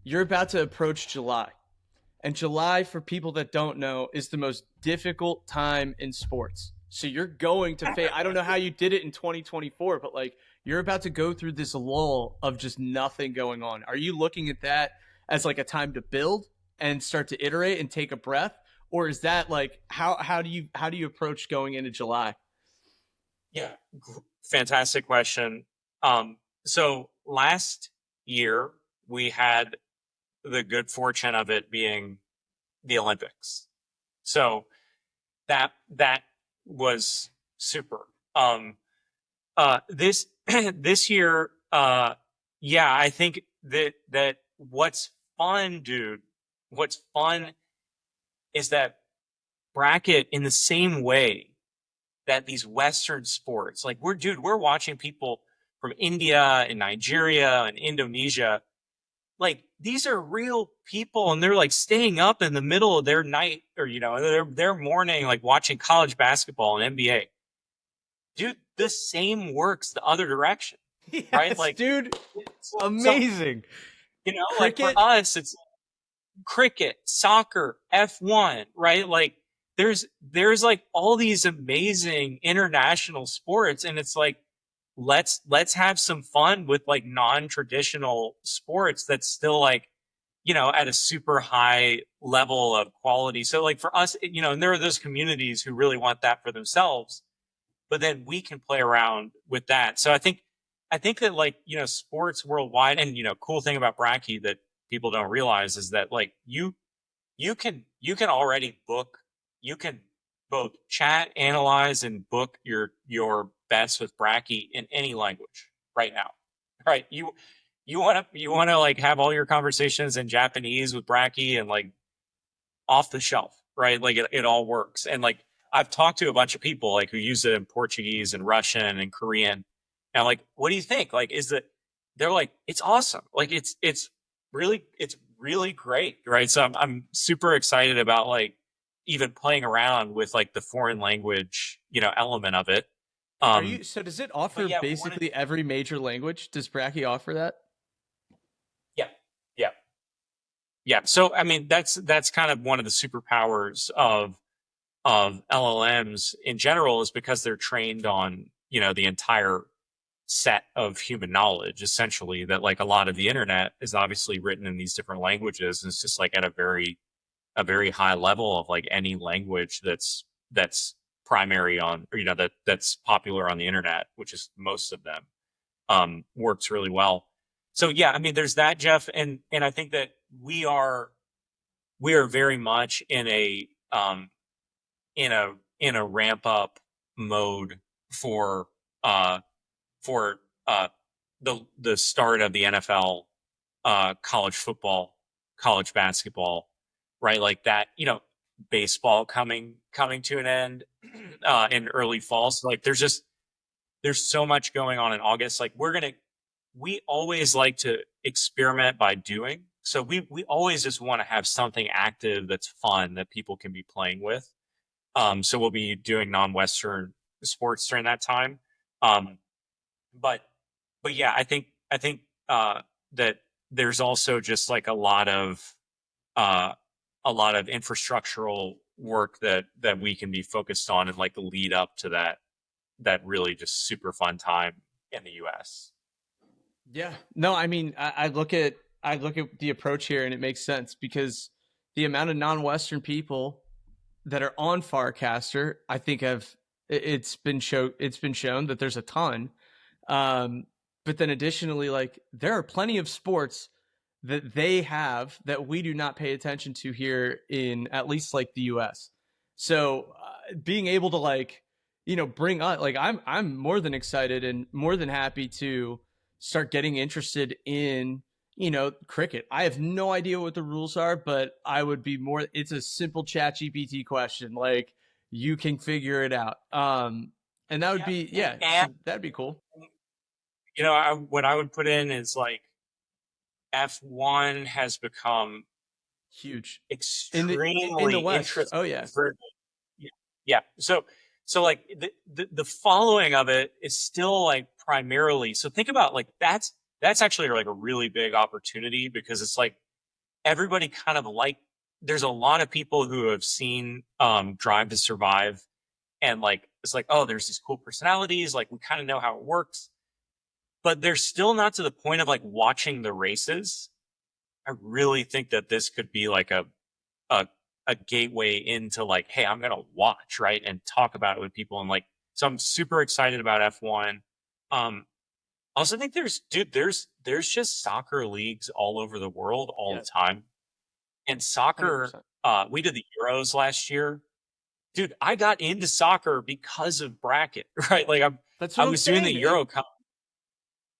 you're about to approach July. And July, for people that don't know, is the most difficult time in sports. So you're going to face, I don't know how you did it in 2024, but like you're about to go through this lull of just nothing going on. Are you looking at that as like a time to build and start to iterate and take a breath? Or is that like how do you approach going into July? Yeah. Fantastic question. So last year we had the good fortune of it being the Olympics. So that was super. This this year, yeah, I think that what's fun, dude, what's fun is that bracket in the same way that these Western sports, like we're watching people from India and Nigeria and Indonesia. Like these are real people and they're like staying up in the middle of their night or, their morning, like watching college basketball and NBA. Dude, the same works the other direction, right? Yes, Like, dude. so, Amazing. like for Cricket. us, it's cricket, soccer, F1, right? Like there's like all these amazing international sports and it's like let's have some fun with like non-traditional sports that's still like at a super high level of quality. So like for us, and there are those communities who really want that for themselves, but then we can play around with that. So I think that like, sports worldwide and, cool thing about Bracky that people don't realize is that like you can already book, you can both chat, analyze and book your bets with Bracky in any language right now. Right. You want to like have all your conversations in Japanese with Bracky and like off the shelf, right? Like it all works. And like I've talked to a bunch of people like who use it in Portuguese and Russian and Korean. And I'm like, what do you think? Like, they're like, it's awesome. Like it's really great. Right. So I'm super excited about like even playing around with like the foreign language, element of it. Um, So does it but offer yeah, we want to, basically every major language? Does Bracky offer that? yeah, yeah, yeah. So, I mean, that's kind of one of the superpowers of LLMs in general is because they're trained on, the entire set of human knowledge, essentially, that like a lot of the internet is obviously written in these different languages. And it's just like at a very a very high level of like any language that's primary on, or that's popular on the internet, which is most of them, works really well. So yeah, I mean, there's that, Jeff, and I think that we are very much in a ramp up mode for uh for the start of the NFL, college football, college basketball, right? Like that, baseball coming to an end in early fall. So like there's so much going on in August. Like we always like to experiment by doing. So we always just want to have something active that's fun that people can be playing with. So we'll be doing non-Western sports during that time. Um, but but yeah, I think that there's also just like uh, a lot of infrastructural work that we can be focused on in like the lead up to that really just super fun time in the U.S. Yeah. No, I mean, I look at the approach here, and it makes sense because the amount of non-Western people that are on Farcaster, I think it's been shown that there's a ton. Um, but then additionally, like there are plenty of sports that they have that we do not pay attention to here in at least like the US. So being able to like, bring on like I'm more than excited and more than happy to start getting interested in cricket. I have no idea what the rules are, but I would be more. It's a simple Chat GPT question, like you can figure it out. And that would Yeah, be and, yeah. and So that'd be cool. what I would put in is like F1 has become Huge in the extremely West. Oh interesting yeah, for yeah. Yeah. So like the following of it is still like primarily. So think about like that's actually like a really big opportunity because it's like everybody kind of like there's a lot of people who have seen Drive to Survive, and like it's like, oh, there's these cool personalities, like we kind of know how it works, but they're still not to the point of like watching the races. I really think that this could be like a a gateway into like, hey, I'm gonna watch, right, and talk about it with people, and like, so I'm super excited about F1. I also think there's just soccer leagues all over the world all the yeah, time, and hundred soccer. percent. We did the Euros last year, dude. I got into soccer because of bracket, right? Like That's I what I'm was doing the saying. It, Euro Cup.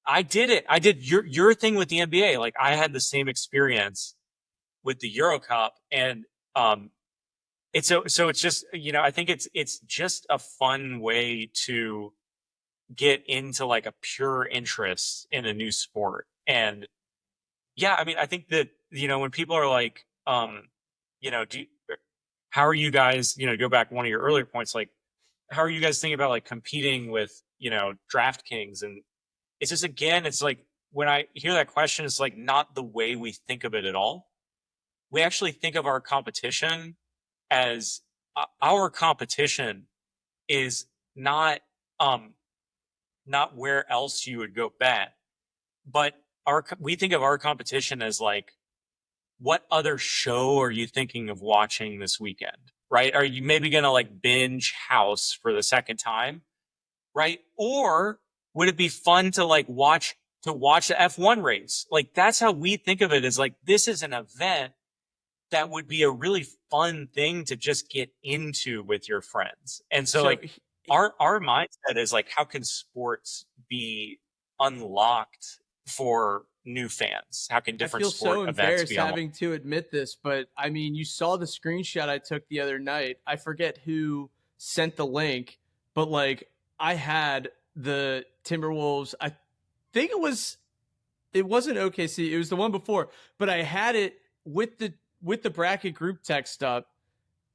I did it. I did your thing with the NBA. Like I had the same experience with the Euro Cup, and so it's just I think it's just a fun way to get into like a pure interest in a new sport. And yeah, I mean, I think that when people are like, do how are you guys, go back one of your earlier points, like how are you guys thinking about like competing with DraftKings? And it's just, again, it's like when I hear that question, it's like not the way we think of it at all. We actually think of our competition as our competition is not um not where else you would go bet, but we think of our competition as like, what other show are you thinking of watching this weekend, right? Are you maybe gonna like binge House for the second time, right? Or would it be fun to like watch the F1 race? Like that's how we think of it, is like this is an event that would be a really fun thing to just get into with your friends. And so so like our mindset is like, how can sports be unlocked for new fans? How can I different feel sport so events be embarrassed unlocked? having to admit this, but I mean, you saw the screenshot I took the other night. I forget who sent the link, but like I had the Timberwolves. I think it wasn't OKC. It was the one before, but I had it with the bracket group text up,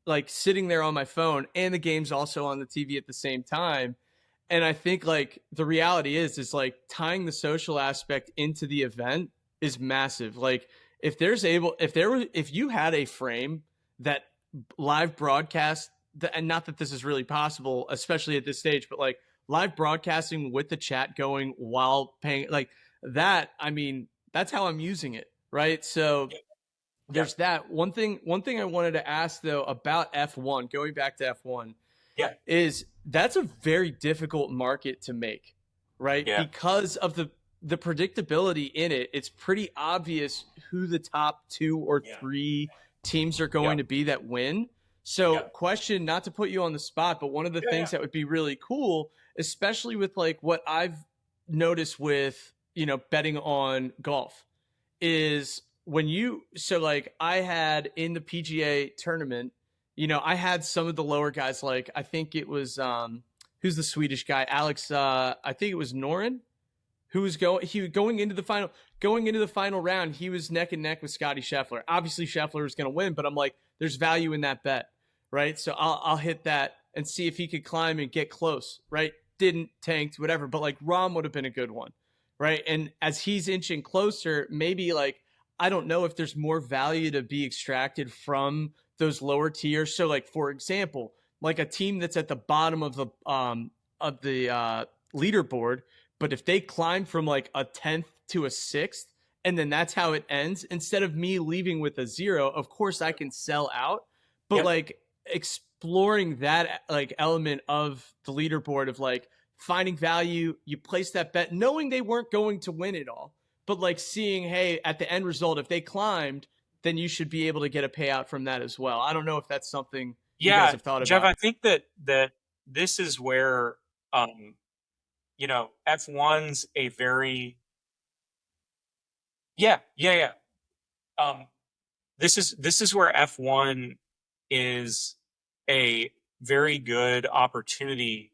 like sitting there on my phone, and the game's also on the TV at the same time. And I think like the reality is like tying the social aspect into the event is massive. Like if you had a frame that live broadcast and not that this is really possible, especially at this stage, but like live broadcasting with the chat going while paying like that, I mean, that's how I'm using it, right? So Yeah. There's that one thing I wanted to ask though about F1, going back to F1, Yeah. is that's a very difficult market to make, right? Yeah. Because of the predictability in it. It's pretty obvious who the top 2 or 3 teams are Yeah. going to be that win. So, Yeah. question, not to put you on the spot, but one of the Yeah. things that would be really cool, especially with like what I've noticed with, betting on golf, is when you so like I had in the PGA tournament, I had some of the lower guys, like I think it was who's the Swedish guy, Alex, I think it was Noren, who was going into the final round. He was neck and neck with Scotty Scheffler. Obviously Scheffler was going to win, but I'm like, there's value in that bet, right? So I'll hit that and see if he could climb and get close, right? Didn't, tanked, whatever, but like Rom would have been a good one, right? And as he's inching closer, maybe like, I don't know if there's more value to be extracted from those lower tiers. So like, for example, like a team that's at the bottom of the leaderboard, but if they climb from like a 10th to a 6th, and then that's how it ends, instead of me leaving with a 0, of course I can sell out. But Yep. like exploring that like element of the leaderboard of like finding value, you place that bet knowing they weren't going to win it all, but like seeing, hey, at the end result, if they climbed, then you should be able to get a payout from that as well. I don't know if that's something you guys Yeah, have thought Jeff, about. I think that this is where F1's a very yeah. Um, this is where F1 is a very good opportunity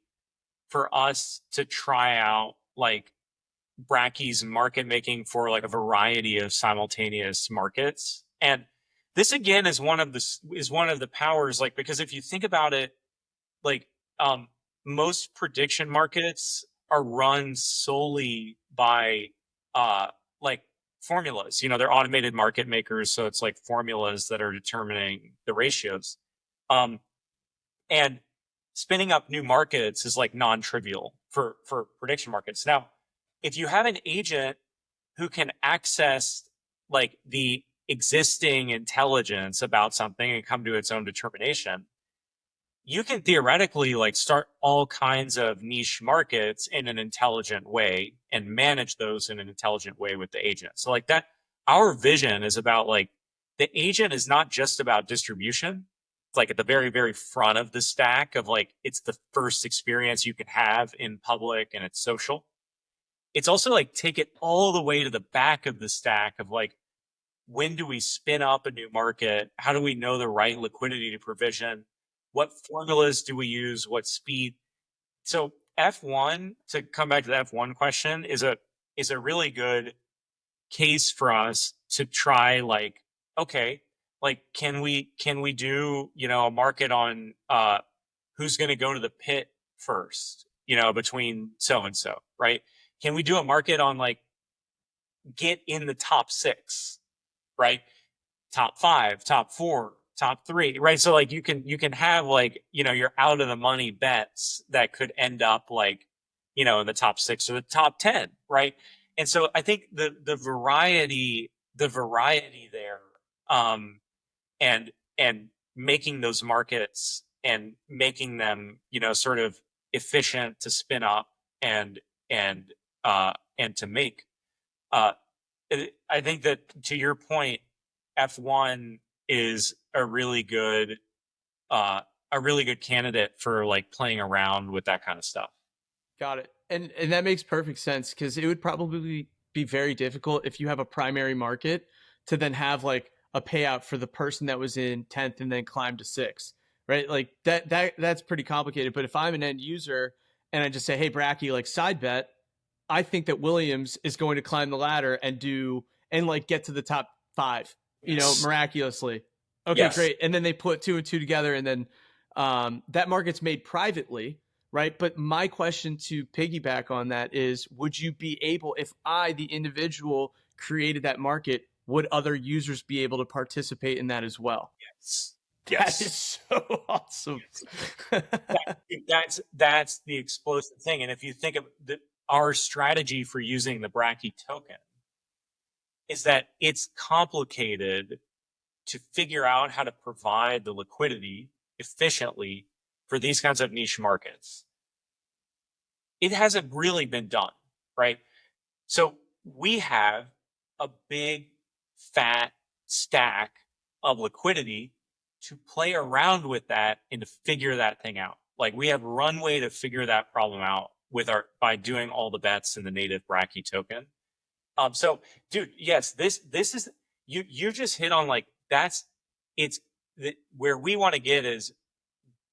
for us to try out like Bracky's market making for like a variety of simultaneous markets. And this again is one of the powers, like, because if you think about it, like um most prediction markets are run solely by uh like formulas. They're automated market makers, so it's like formulas that are determining the ratios. Um and spinning up new markets is like non-trivial for prediction markets. Now, if you have an agent who can access like the existing intelligence about something and come to its own determination, you can theoretically like start all kinds of niche markets in an intelligent way and manage those in an intelligent way with the agent. So like that, our vision is about like the agent is not just about distribution. It's like at the very, very front of the stack of like, it's the first experience you can have in public and it's social. It's also like take it all the way to the back of the stack of like, when do we spin up a new market? How do we know the right liquidity to provision? What formulas do we use? What speed? So F1, to come back to the F1 question, is a really good case for us to try, like, okay, like can we do, a market on who's going to go to the pit first, between so and so, right? Can we do a market on like get in the top 6, right? Top 5, top 4, top 3, right? So like you can have like, your out of the money bets that could end up like, in the top 6 or the top 10, right? And so I think the variety there, um, and making those markets and making them, sort of efficient to spin up and and to make. Uh, I think that, to your point, F1 is uh, a really good candidate for like playing around with that kind of stuff. Got it. And that makes perfect sense, because it would probably be very difficult if you have a primary market to then have like a payout for the person that was in 10th and then climbed to 6th, right? Like that's pretty complicated. But if I'm an end user and I just say, hey, Bracky, like side bet, I think that Williams is going to climb the ladder and like get to the top 5, Yes. miraculously. Okay, Yes. great. And then they put 2 and 2 together, and then that market's made privately, right? But my question to piggyback on that is, would you be able, if I, the individual, created that market, would other users be able to participate in that as well? Yes. That Yes. is so awesome. That's the explosive thing. And if you think of our strategy for using the Bracky token, is that it's complicated to figure out how to provide the liquidity efficiently for these kinds of niche markets. It hasn't really been done, right? So we have a big fat stack of liquidity to play around with that and to figure that thing out. Like we have runway to figure that problem out by doing all the bets in the native Bracky token. So dude, yes, this is, you just hit on like, where we want to get is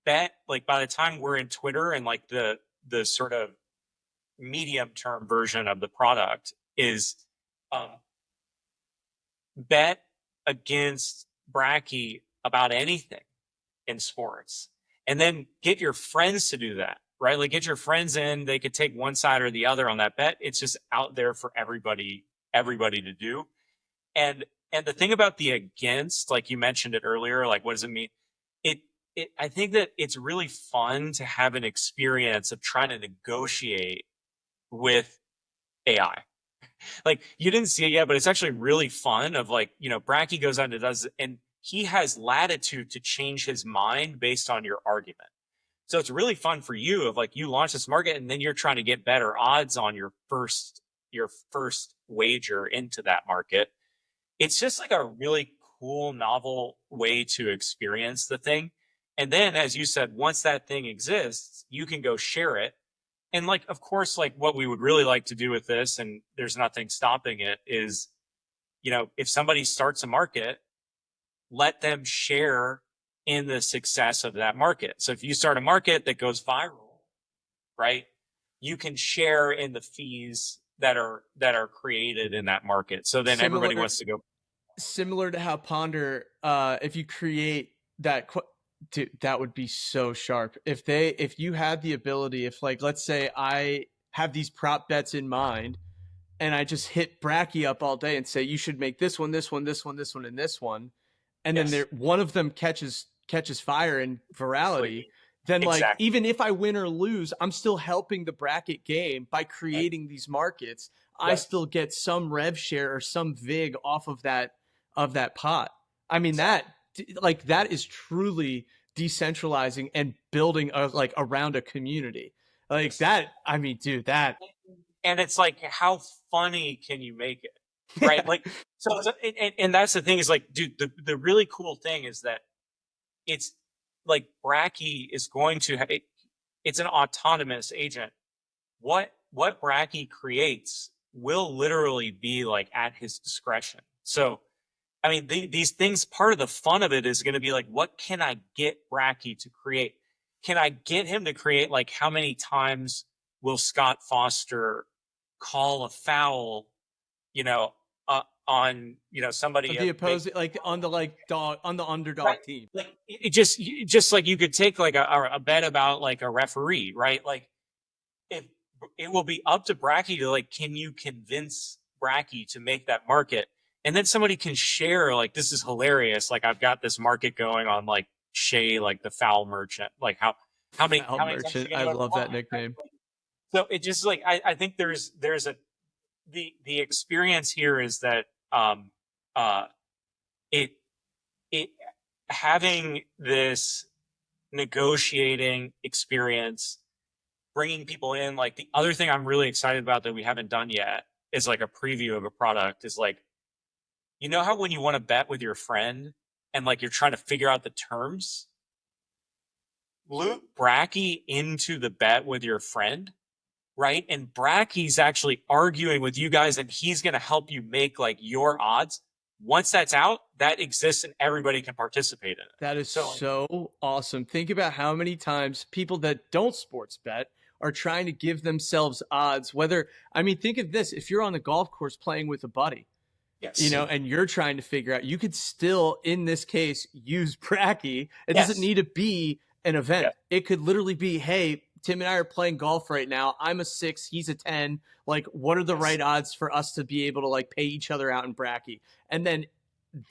bet, like by the time we're in Twitter and like the sort of medium term version of the product is bet against Bracky about anything in sports, and then get your friends to do that, right? Like get your friends in, they could take one side or the other on that bet. It's just out there for everybody to do. And the thing about the against, like you mentioned it earlier, like what does it mean? I think that it's really fun to have an experience of trying to negotiate with AI. Like you didn't see it yet, but it's actually really fun of like, Bracky goes on and does, and he has latitude to change his mind based on your argument. So it's really fun for you of like, you launch this market and then you're trying to get better odds on your first wager into that market. It's just like a really cool, novel way to experience the thing. And then, as you said, once that thing exists, you can go share it. And like, of course, like what we would really like to do with this, and there's nothing stopping it, is, if somebody starts a market, let them share in the success of that market. So if you start a market that goes viral, right, you can share in the fees that are created in that market. So then everybody wants to go. Similar to how Ponder, if you create that, dude, that would be so sharp. If you had the ability, if like, let's say I have these prop bets in mind and I just hit Bracky up all day and say, you should make this one, this one, this one, this one, and this one. And Yes. then one of them catches fire in virality. Then like, Exactly. even if I win or lose, I'm still helping the bracket game by creating these markets. Yep. I still get some rev share or some vig off of that pot. I mean, that is truly decentralizing and building around a community like that. I mean, dude, that. And it's like, how funny can you make it? Right. Like, so, and that's the thing is like, dude, the really cool thing is that it's like Bracky is going to have, it's an autonomous agent. What Bracky creates will literally be like at his discretion. So, I mean, these things, part of the fun of it is going to be like, what can I get Bracky to create? Can I get him to create like how many times will Scott Foster call a foul, on somebody the opposing, like on the underdog right. team. Like it just like you could take like a bet about like a referee, right? Like if it will be up to Bracky to like, can you convince Bracky to make that market? And then somebody can share like, this is hilarious. Like I've got this market going on like Shay, like the foul merchant. Like how many merchant? I love that nickname. So it just like I think there's the experience here is that it having this negotiating experience, bringing people in. Like the other thing I'm really excited about that we haven't done yet is like a preview of a product is like, how when you want to bet with your friend and like you're trying to figure out the terms, loop Bracky into the bet with your friend, right? And Bracky's actually arguing with you guys and he's going to help you make like your odds. Once that's out, that exists and everybody can participate in it. That is so awesome. Think about how many times people that don't sports bet are trying to give themselves odds. Think of this. If you're on the golf course playing with a buddy, yes, and you're trying to figure out, you could still, in this case, use Bracky. It doesn't need to be an event. Yeah. It could literally be, hey, Tim and I are playing golf right now. I'm a 6, he's a 10. Like, what are the right odds for us to be able to like pay each other out in Bracky? And then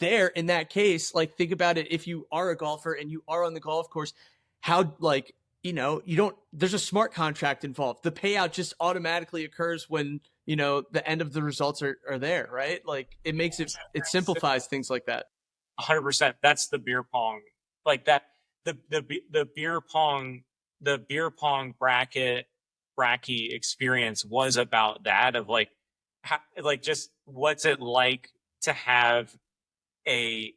there, in that case, like think about it. If you are a golfer and you are on the golf course, how like, there's a smart contract involved. The payout just automatically occurs when, the end of the results are there, right? Like it makes it simplifies things like that. 100%. That's the beer pong, like that. The beer pong bracky experience was about that, of like, like just what's it like to have a,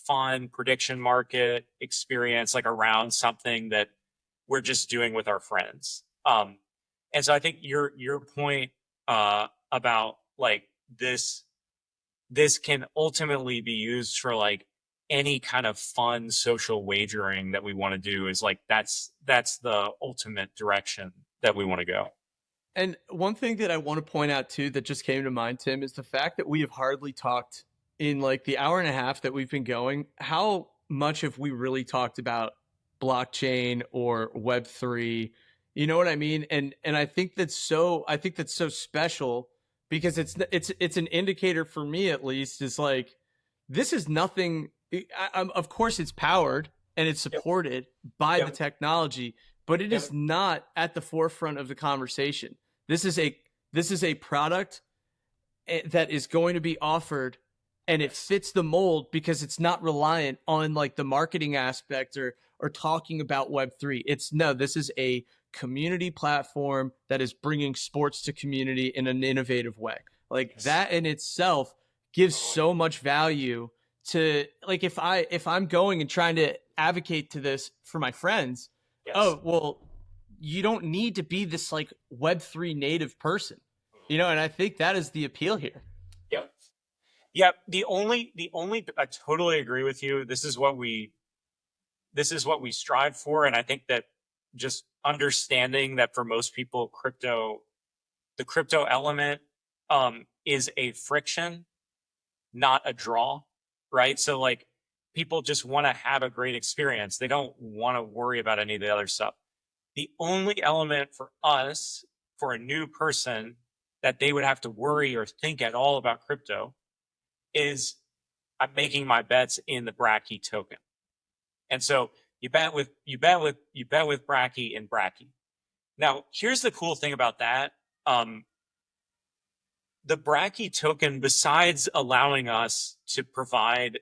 fun prediction market experience like around something that we're just doing with our friends. And so I think your point about like this can ultimately be used for like any kind of fun social wagering that we want to do, is like that's the ultimate direction that we want to go. And one thing that I want to point out too that just came to mind, Tim, is the fact that we have hardly talked in like the hour and a half that we've been going. How much have we really talked about blockchain or Web3? You know what I mean? And I think that's so special because it's an indicator for me at least, is like this is nothing. Of course, it's powered and it's Yep. supported by the Yep. technology, but it Yep. is not at the forefront of the conversation. This is a product that is going to be offered, and it fits the mold because it's not reliant on like the marketing aspect or talking about Web3. It's no, this is a community platform that is bringing sports to community in an innovative way. Like Yes. that in itself gives Totally. so much value to, like, if I'm going and trying to advocate to this for my friends. Yes. Oh, well, you don't need to be this like Web3 native person, and I think that is the appeal here. Yep. Yep. The only I totally agree with you. This is what we strive for, and I think that just understanding that for most people, the crypto element is a friction, not a draw, right? So like people just want to have a great experience. They don't want to worry about any of the other stuff. The only element for us, for a new person, that they would have to worry or think at all about crypto is I'm making my bets in the Bracky token. And so you bet with Bracky and Bracky. Now, here's the cool thing about that. The Bracky token, besides allowing us to provide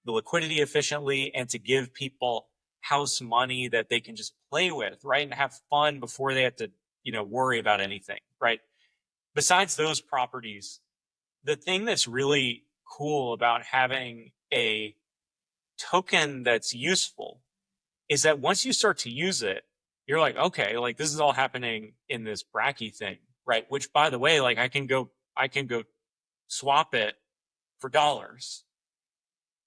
the liquidity efficiently and to give people house money that they can just play with, right? And have fun before they have to, worry about anything, right? Besides those properties, the thing that's really cool about having a token that's useful is that once you start to use it, you're like, okay, like this is all happening in this Bracky thing, right? Which, by the way, like I can go swap it for dollars.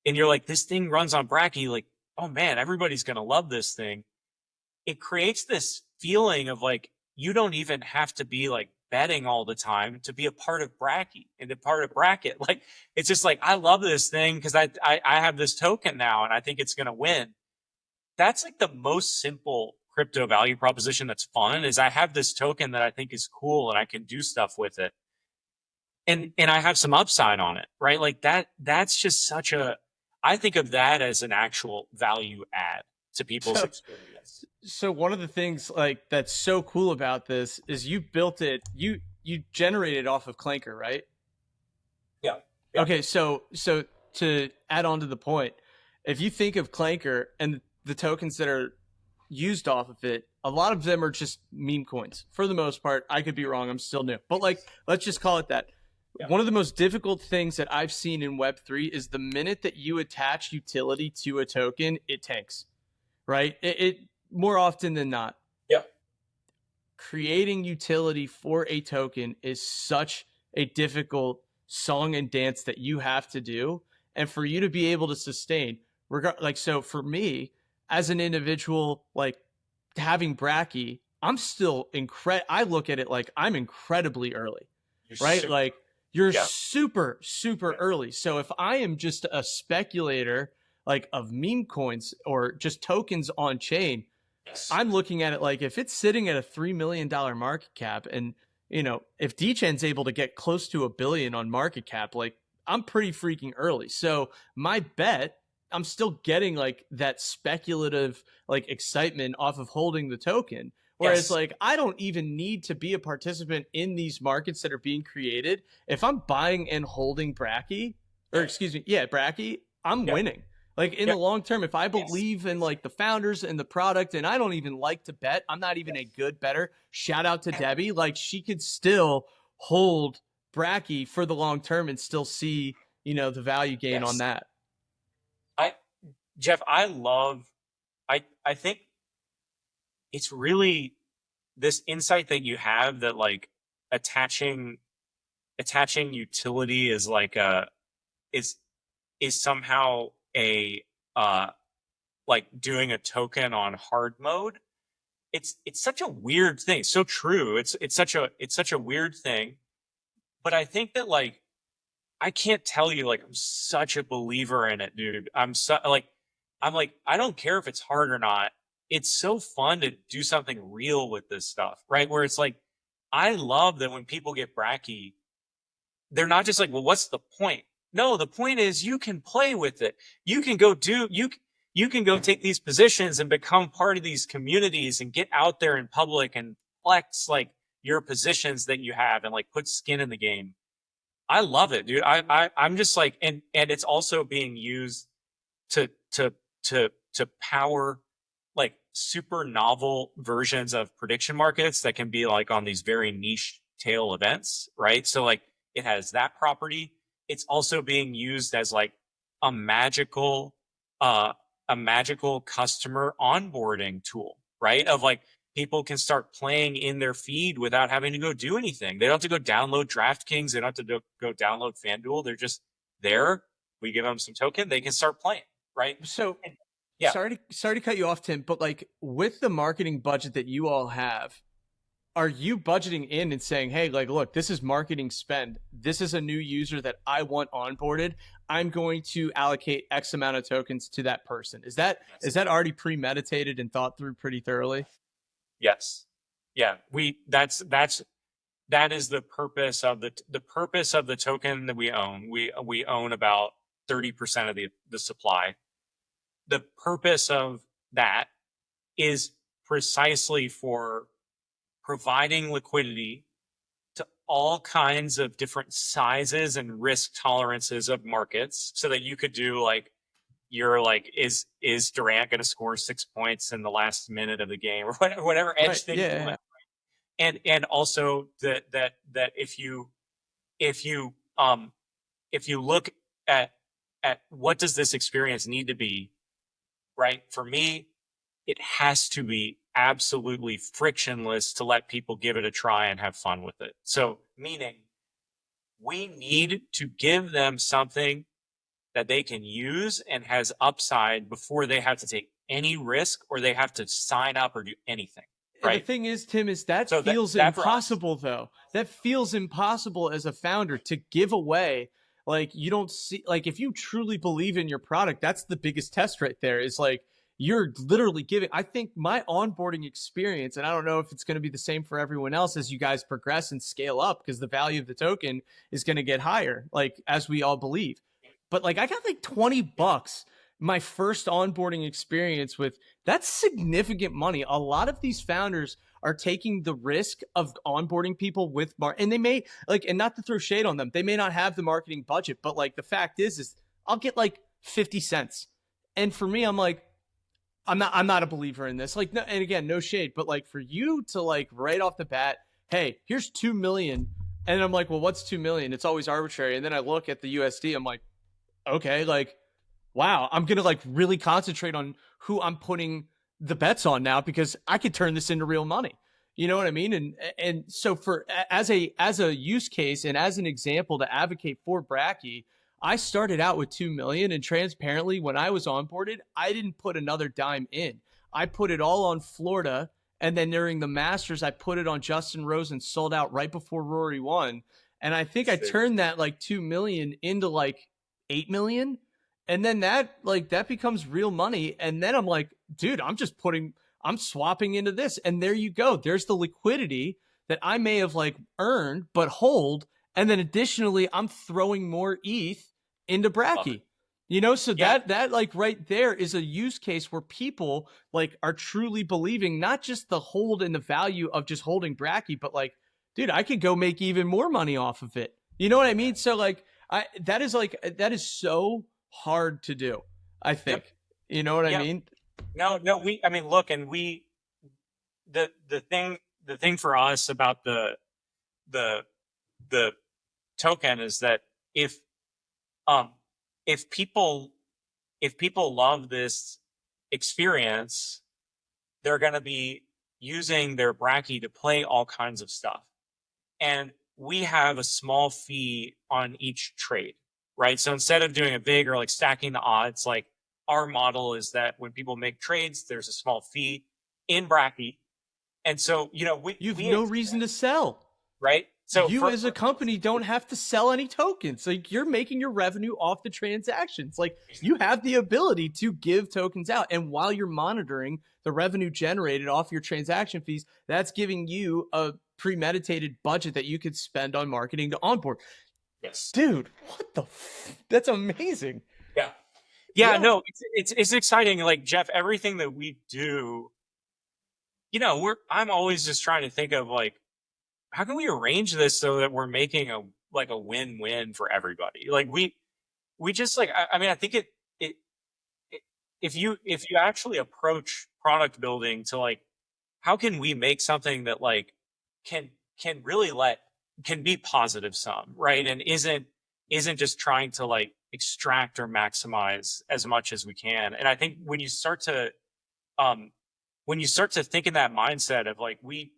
And you're like, this thing runs on Bracky, like, oh man, everybody's gonna love this thing. It creates this feeling of like you don't even have to be like betting all the time to be a part of Bracky and a part of Bracket. Like it's just like I love this thing because I have this token now and I think it's gonna win. That's like the most simple crypto value proposition that's fun, is I have this token that I think is cool and I can do stuff with it. And I have some upside on it, right? Like that's just such a, I think of that as an actual value add to people's So, experience. so one of the things like that's so cool about this is you built it, you generated off of Clanker, right? Yeah. Yeah. Okay, so to add on to the point, if you think of Clanker and the tokens that are used off of it, a lot of them are just meme coins for the most part. I could be wrong, I'm still new, but like let's just call it that. Yeah. One of the most difficult things that I've seen in Web3 is the minute that you attach utility to a token, it tanks, right? It more often than not. Yeah. Creating utility for a token is such a difficult song and dance that you have to do, and for you to be able to sustain like, so for me as an individual, like having Bracky, I'm still I look at it like I'm incredibly early, You're right? super, Like you're yeah. super Yeah. early. So if I am just a speculator like of meme coins or just tokens on chain, Yes. I'm looking at it like if it's sitting at a $3 million market cap, and if DChen's able to get close to $1 billion on market cap, like I'm pretty freaking early. So my bet, I'm still getting like that speculative like excitement off of holding the token. Whereas Yes. like I don't even need to be a participant in these markets that are being created. If I'm buying and holding Bracky, or excuse me, yeah, Bracky, I'm Yeah. winning. Like in Yeah. the long term, if I Yes. believe in like the founders and the product, and I don't even like to bet, I'm not even a good better. Shout out to Debbie. Like she could still hold Bracky for the long term and still see, the value gain on Yes. that. I Jeff, I think it's really this insight that you have that like attaching utility is like a is somehow a like doing a token on hard mode. It's such a weird thing. It's so true. It's such a weird thing. But I think that like I can't tell you like I'm such a believer in it, dude. I'm like I don't care if it's hard or not. It's so fun to do something real with this stuff, right? Where it's like I love that when people get bracky, they're not just like, well, what's the point? No, the point is you can play with it. You can go do you can go take these positions and become part of these communities and get out there in public and flex like your positions that you have and like put skin in the game. I love it, dude. I'm just like, and it's also being used to power like super novel versions of prediction markets that can be like on these very niche tail events, right? So like it has that property. It's also being used as like a magical uh a magical customer onboarding tool, right? Of like people can start playing in their feed without having to go do anything. They don't have to go download DraftKings. They don't have to go download FanDuel. They're just there. We give them some token. They can start playing, right? So And yeah, sorry to cut you off, Tim, but like with the marketing budget that you all have, are you budgeting in and saying, hey, like, look, this is marketing spend. This is a new user that I want onboarded. I'm going to allocate X amount of tokens to that person. Is that already premeditated and thought through pretty thoroughly? yes, yeah. That is the purpose of the purpose of the token that we own. We own about 30% of the supply. The purpose of that is precisely for providing liquidity to all kinds of different sizes and risk tolerances of markets so that you could do like you're like is Durant going to score 6 points in the last minute of the game or whatever edge Right. thing you Yeah. want, and also that if you if you look at what does this experience need to be, right? For me, it has to be absolutely frictionless to let people give it a try and have fun with it. So, meaning we need to give them something that they can use and has upside before they have to take any risk or they have to sign up or do anything, And the right? thing is, Tim, is that So feels that for us, impossible, though. That feels impossible as a founder to give away. Like, you don't see, like, if you truly believe in your product, that's the biggest test right there is like, you're literally giving. I think my onboarding experience, and I don't know if it's going to be the same for everyone else as you guys progress and scale up because the value of the token is going to get higher, like, as we all believe. But like, I got like $20 my first onboarding experience with. That's significant money. A lot of these founders are taking the risk of onboarding people with and they may like, and not to throw shade on them, they may not have the marketing budget, but like the fact is I'll get like 50 cents. And for me, I'm like, I'm not a believer in this. Like, no, and again, no shade, but like for you to like right off the bat, hey, here's 2 million. And I'm like, well, what's 2 million? It's always arbitrary. And then I look at the USD, I'm like, okay, like, wow, I'm going to like really concentrate on who I'm putting the bets on now because I could turn this into real money. You know what I mean? And so for as a use case and as an example to advocate for Bracky, I started out with 2 million and transparently when I was onboarded, I didn't put another dime in. I put it all on Florida and then during the Masters I put it on Justin Rose and sold out right before Rory won. And I think I turned that like 2 million into like 8 million. And then that becomes real money. And then I'm like, dude, I'm swapping into this. And there you go. There's the liquidity that I may have like earned, but hold. And then additionally, I'm throwing more ETH into Bracky. So yeah, that like right there is a use case where people like are truly believing not just the hold and the value of just holding Bracky, but like, dude, I could go make even more money off of it. You know what I mean? So like that is so hard to do. I Yep. think. You know what I Yeah. mean? No, I mean, look, and the thing for us about the the token is that if um if people if people love this experience, they're going to be using their Bracky to play all kinds of stuff. And we have a small fee on each trade, right? So instead of doing a big or like stacking the odds, like our model is that when people make trades, there's a small fee in Bracky. And so, You've we no reason to sell. right? So You as a company don't have to sell any tokens. Like you're making your revenue off the transactions. Like you have the ability to give tokens out. And while you're monitoring the revenue generated off your transaction fees, that's giving you a premeditated budget that you could spend on marketing to onboard. yes. Dude, what the that's amazing. Yeah. Yeah, Yeah. no, it's exciting. Like Jeff, everything that we do, I'm always just trying to think of like, how can we arrange this so that we're making a win-win for everybody? Like we just like, I mean, I think it, it if you actually approach product building to like, how can we make something that like can can really can be positive sum, right? And isn't just trying to like extract or maximize as much as we can. And I think um when you start to think in that mindset of like we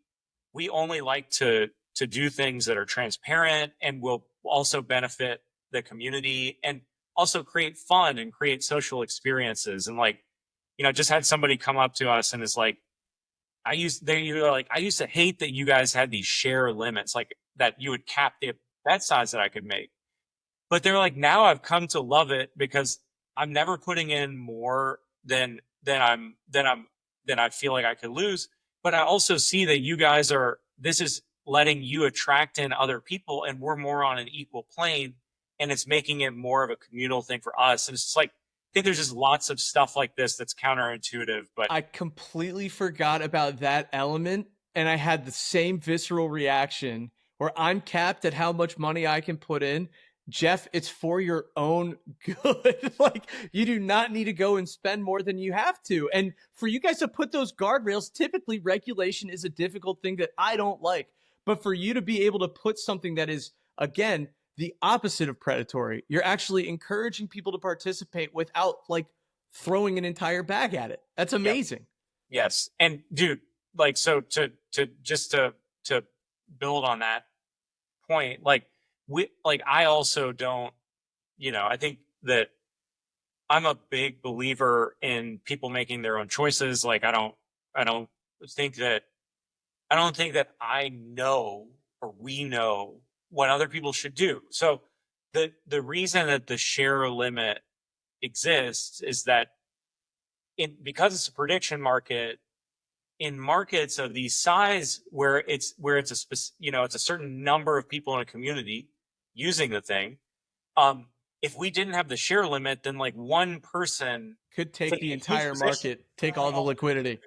only like to do things that are transparent and will also benefit the community and also create fun and create social experiences. And like, just had somebody come up to us and is like, they were like, I used to hate that you guys had these share limits, like that you would cap the bet size that I could make. But they're like, now I've come to love it because I'm never putting in more than I feel like I could lose. But I also see that this is letting you attract in other people and we're more on an equal plane and it's making it more of a communal thing for us. And it's just like, I think there's just lots of stuff like this that's counterintuitive, but I completely forgot about that element and I had the same visceral reaction where I'm capped at how much money I can put in. Jeff, it's for your own good. Like you do not need to go and spend more than you have to. And for you guys to put those guardrails, typically regulation is a difficult thing that I don't like. But for you to be able to put something that is, again, the opposite of predatory, you're actually encouraging people to participate without like throwing an entire bag at it. That's yeah, amazing. yes. And dude, like, so to build on that point, like I also don't, I think that I'm a big believer in people making their own choices. Like I don't think that I know or we know what other people should do. So the reason that the share limit exists is that because it's a prediction market, in markets of these size where it's it's a certain number of people in a community using the thing, if we didn't have the share limit, then like one person Could take the taking a huge entire position, market, take all the liquidity.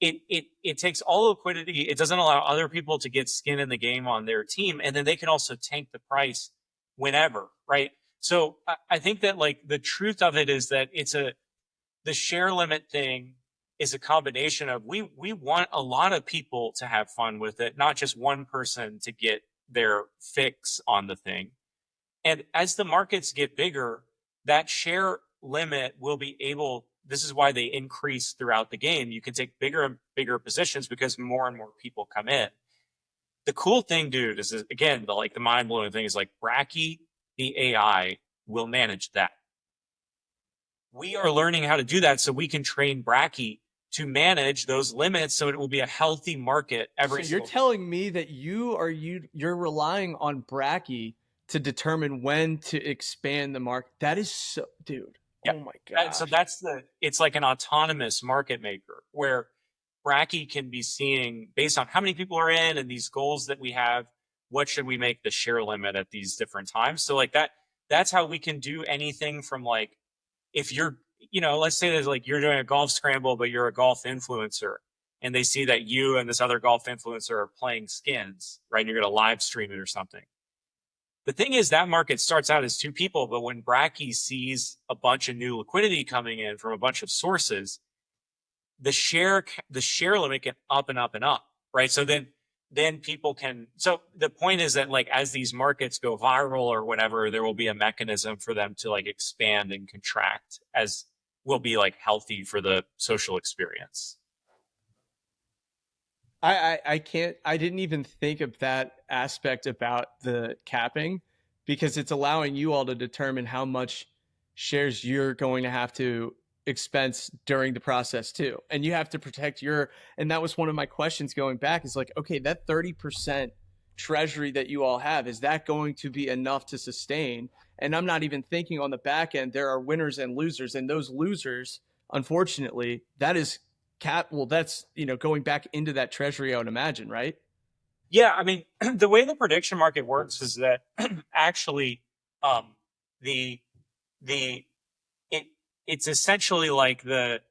it takes all liquidity. It doesn't allow other people to get skin in the game on their team, and then they can also tank the price whenever, right? So I think that like the truth of it is that the share limit thing is a combination of we want a lot of people to have fun with it, not just one person to get their fix on the thing. And as the markets get bigger, that share limit will be able, this is why they increase throughout the game. You can take bigger and bigger positions because more and more people come in. The cool thing, dude, is again, the mind blowing thing is like Bracky, the AI will manage that. We are learning how to do that so we can train Bracky to manage those limits so it will be a healthy market every So you're single telling me that you're relying on Bracky to determine when to expand the market. That is so, dude. yeah. Oh my So gosh. it's like an autonomous market maker where Bracky can be seeing based on how many people are in and these goals that we have, what should we make the share limit at these different times. So like that's how we can do anything from like, if you're, let's say that like you're doing a golf scramble, but you're a golf influencer and they see that you and this other golf influencer are playing skins, right? And you're going to live stream it or something. The thing is that market starts out as two people, but when Bracky sees a bunch of new liquidity coming in from a bunch of sources, the share limit get up and up and up, right? So then people can. So the point is that like as these markets go viral or whatever, there will be a mechanism for them to like expand and contract as will be like healthy for the social experience. I can't, I didn't even think of that aspect about the capping, because it's allowing you all to determine how much shares you're going to have to expense during the process too. And you have to protect your, and that was one of my questions going back, is like, okay, that 30% treasury that you all have, is that going to be enough to sustain? And I'm not even thinking on the back end, there are winners and losers, and those losers, unfortunately, that is cap. Well, that's, going back into that treasury, I would imagine, right? Yeah, I mean, the way the prediction market works is that actually, um, the the it it's essentially like the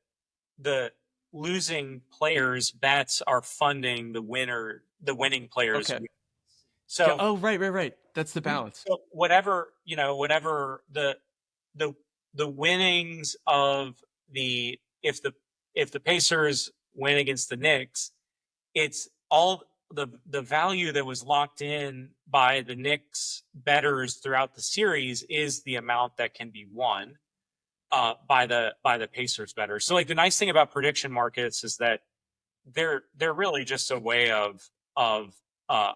losing players' bets are funding the winning players. Okay. So, Oh, right. That's the balance. so whatever the the winnings of the if the Pacers win against the Knicks, it's all the value that was locked in by the Knicks bettors throughout the series is the amount that can be won by the Pacers bettors. So like the nice thing about prediction markets is that they're really just a way of uh,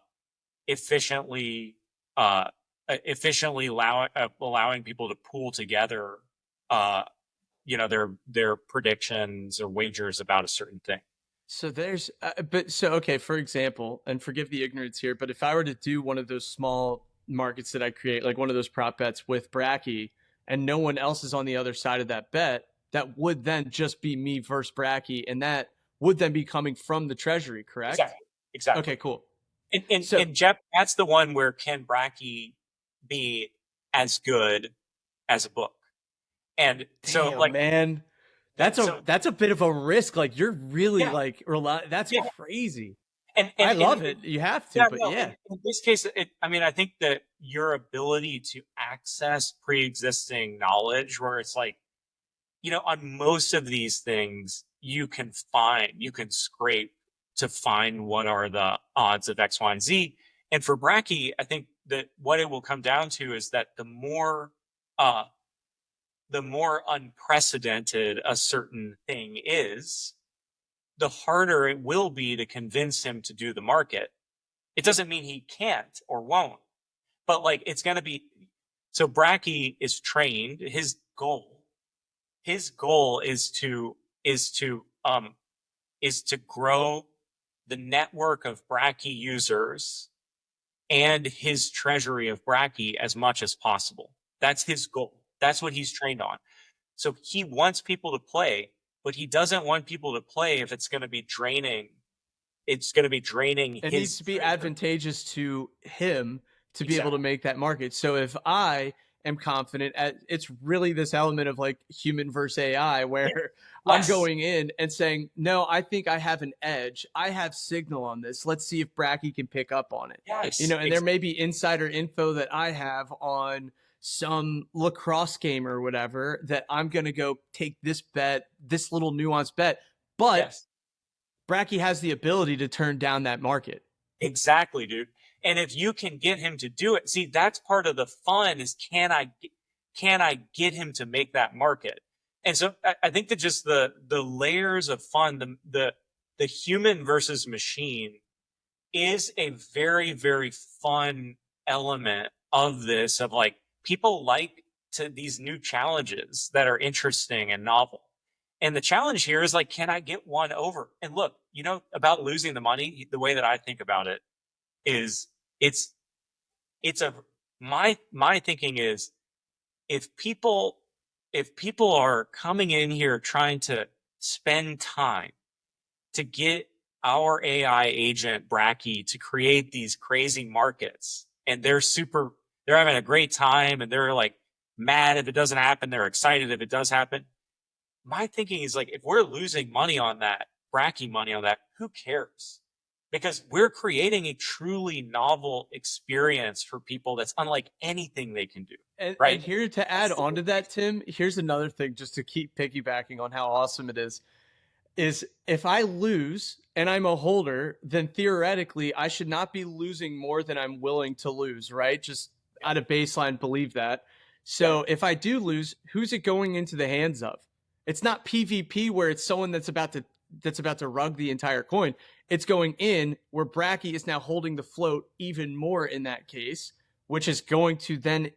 efficiently uh, efficiently allowing people to pool together uh, their predictions or wagers about a certain thing. So there's, but so, okay, for example, and forgive the ignorance here, but if I were to do one of those small markets that I create, like one of those prop bets with Bracky, and no one else is on the other side of that bet, that would then just be me versus Bracky, and that would then be coming from the treasury, correct? Exactly. Exactly. Okay, cool. So, And Jeff, that's the one where can Bracky be as good as a book? And so damn, like man, so that's a bit of a risk. Like you're really yeah, like that's yeah. crazy. And I love it. You have to, yeah, but no, yeah. in this case, I mean, I think that your ability to access pre-existing knowledge, where it's like, on most of these things, you can scrape to find what are the odds of X, Y, and Z. And for Bracky, I think that what it will come down to is that uh, the more unprecedented a certain thing is, the harder it will be to convince him to do the market. It doesn't mean he can't or won't, but like it's going to be. So Bracky is trained. His goal is to um is to grow the network of Bracky users and his treasury of Bracky as much as possible. That's his goal. That's what he's trained on. So he wants people to play, but he doesn't want people to play if it's going to be draining. It's going to be draining It needs his to be treasury. advantageous to him to be able to Exactly. make that market. So if I am confident at, it's really this element of like human versus AI Yeah. where I'm Yes. going in and saying, no, I think I have an edge. I have signal on this. Let's see if Bracky can pick up on it. Yes. And there may be insider info that I have on some lacrosse game or whatever that I'm going to go take this bet, this little nuanced bet. But Yes. Bracky has the ability to turn down that market. Exactly, dude. And if you can get him to do it, see, that's part of the fun is can I get him to make that market? And so I think that just the layers of fun, the human versus machine is a very, very fun element of this, of like people like to these new challenges that are interesting and novel. And the challenge here is like, can I get one over? And look, about losing the money, the way that I think about it is it's it's a my thinking is if people if people are coming in here trying to spend time to get our AI agent Bracky to create these crazy markets, and they're having a great time, and they're like mad if it doesn't happen, they're excited if it does happen. My thinking is like, if we're losing money on that, Bracky money on that, who cares? because we're creating a truly novel experience for people that's unlike anything they can do. And Right? here to add on to that, Tim, here's another thing just to keep piggybacking on how awesome it is if I lose and I'm a holder, then theoretically I should not be losing more than I'm willing to lose, right? Just out of baseline believe that. Yeah. So if I do lose, who's it going into the hands of? It's not PvP where it's someone that's about to rug the entire coin. It's going in where Bracky is now holding the float even more in that case, which is going to then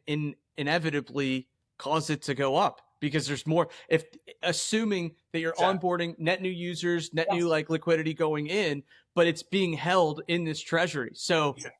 inevitably cause it to go up because there's more. If assuming that you're Exactly. onboarding net new users, net new Yes. like liquidity going in, but it's being held in this treasury. So Exactly.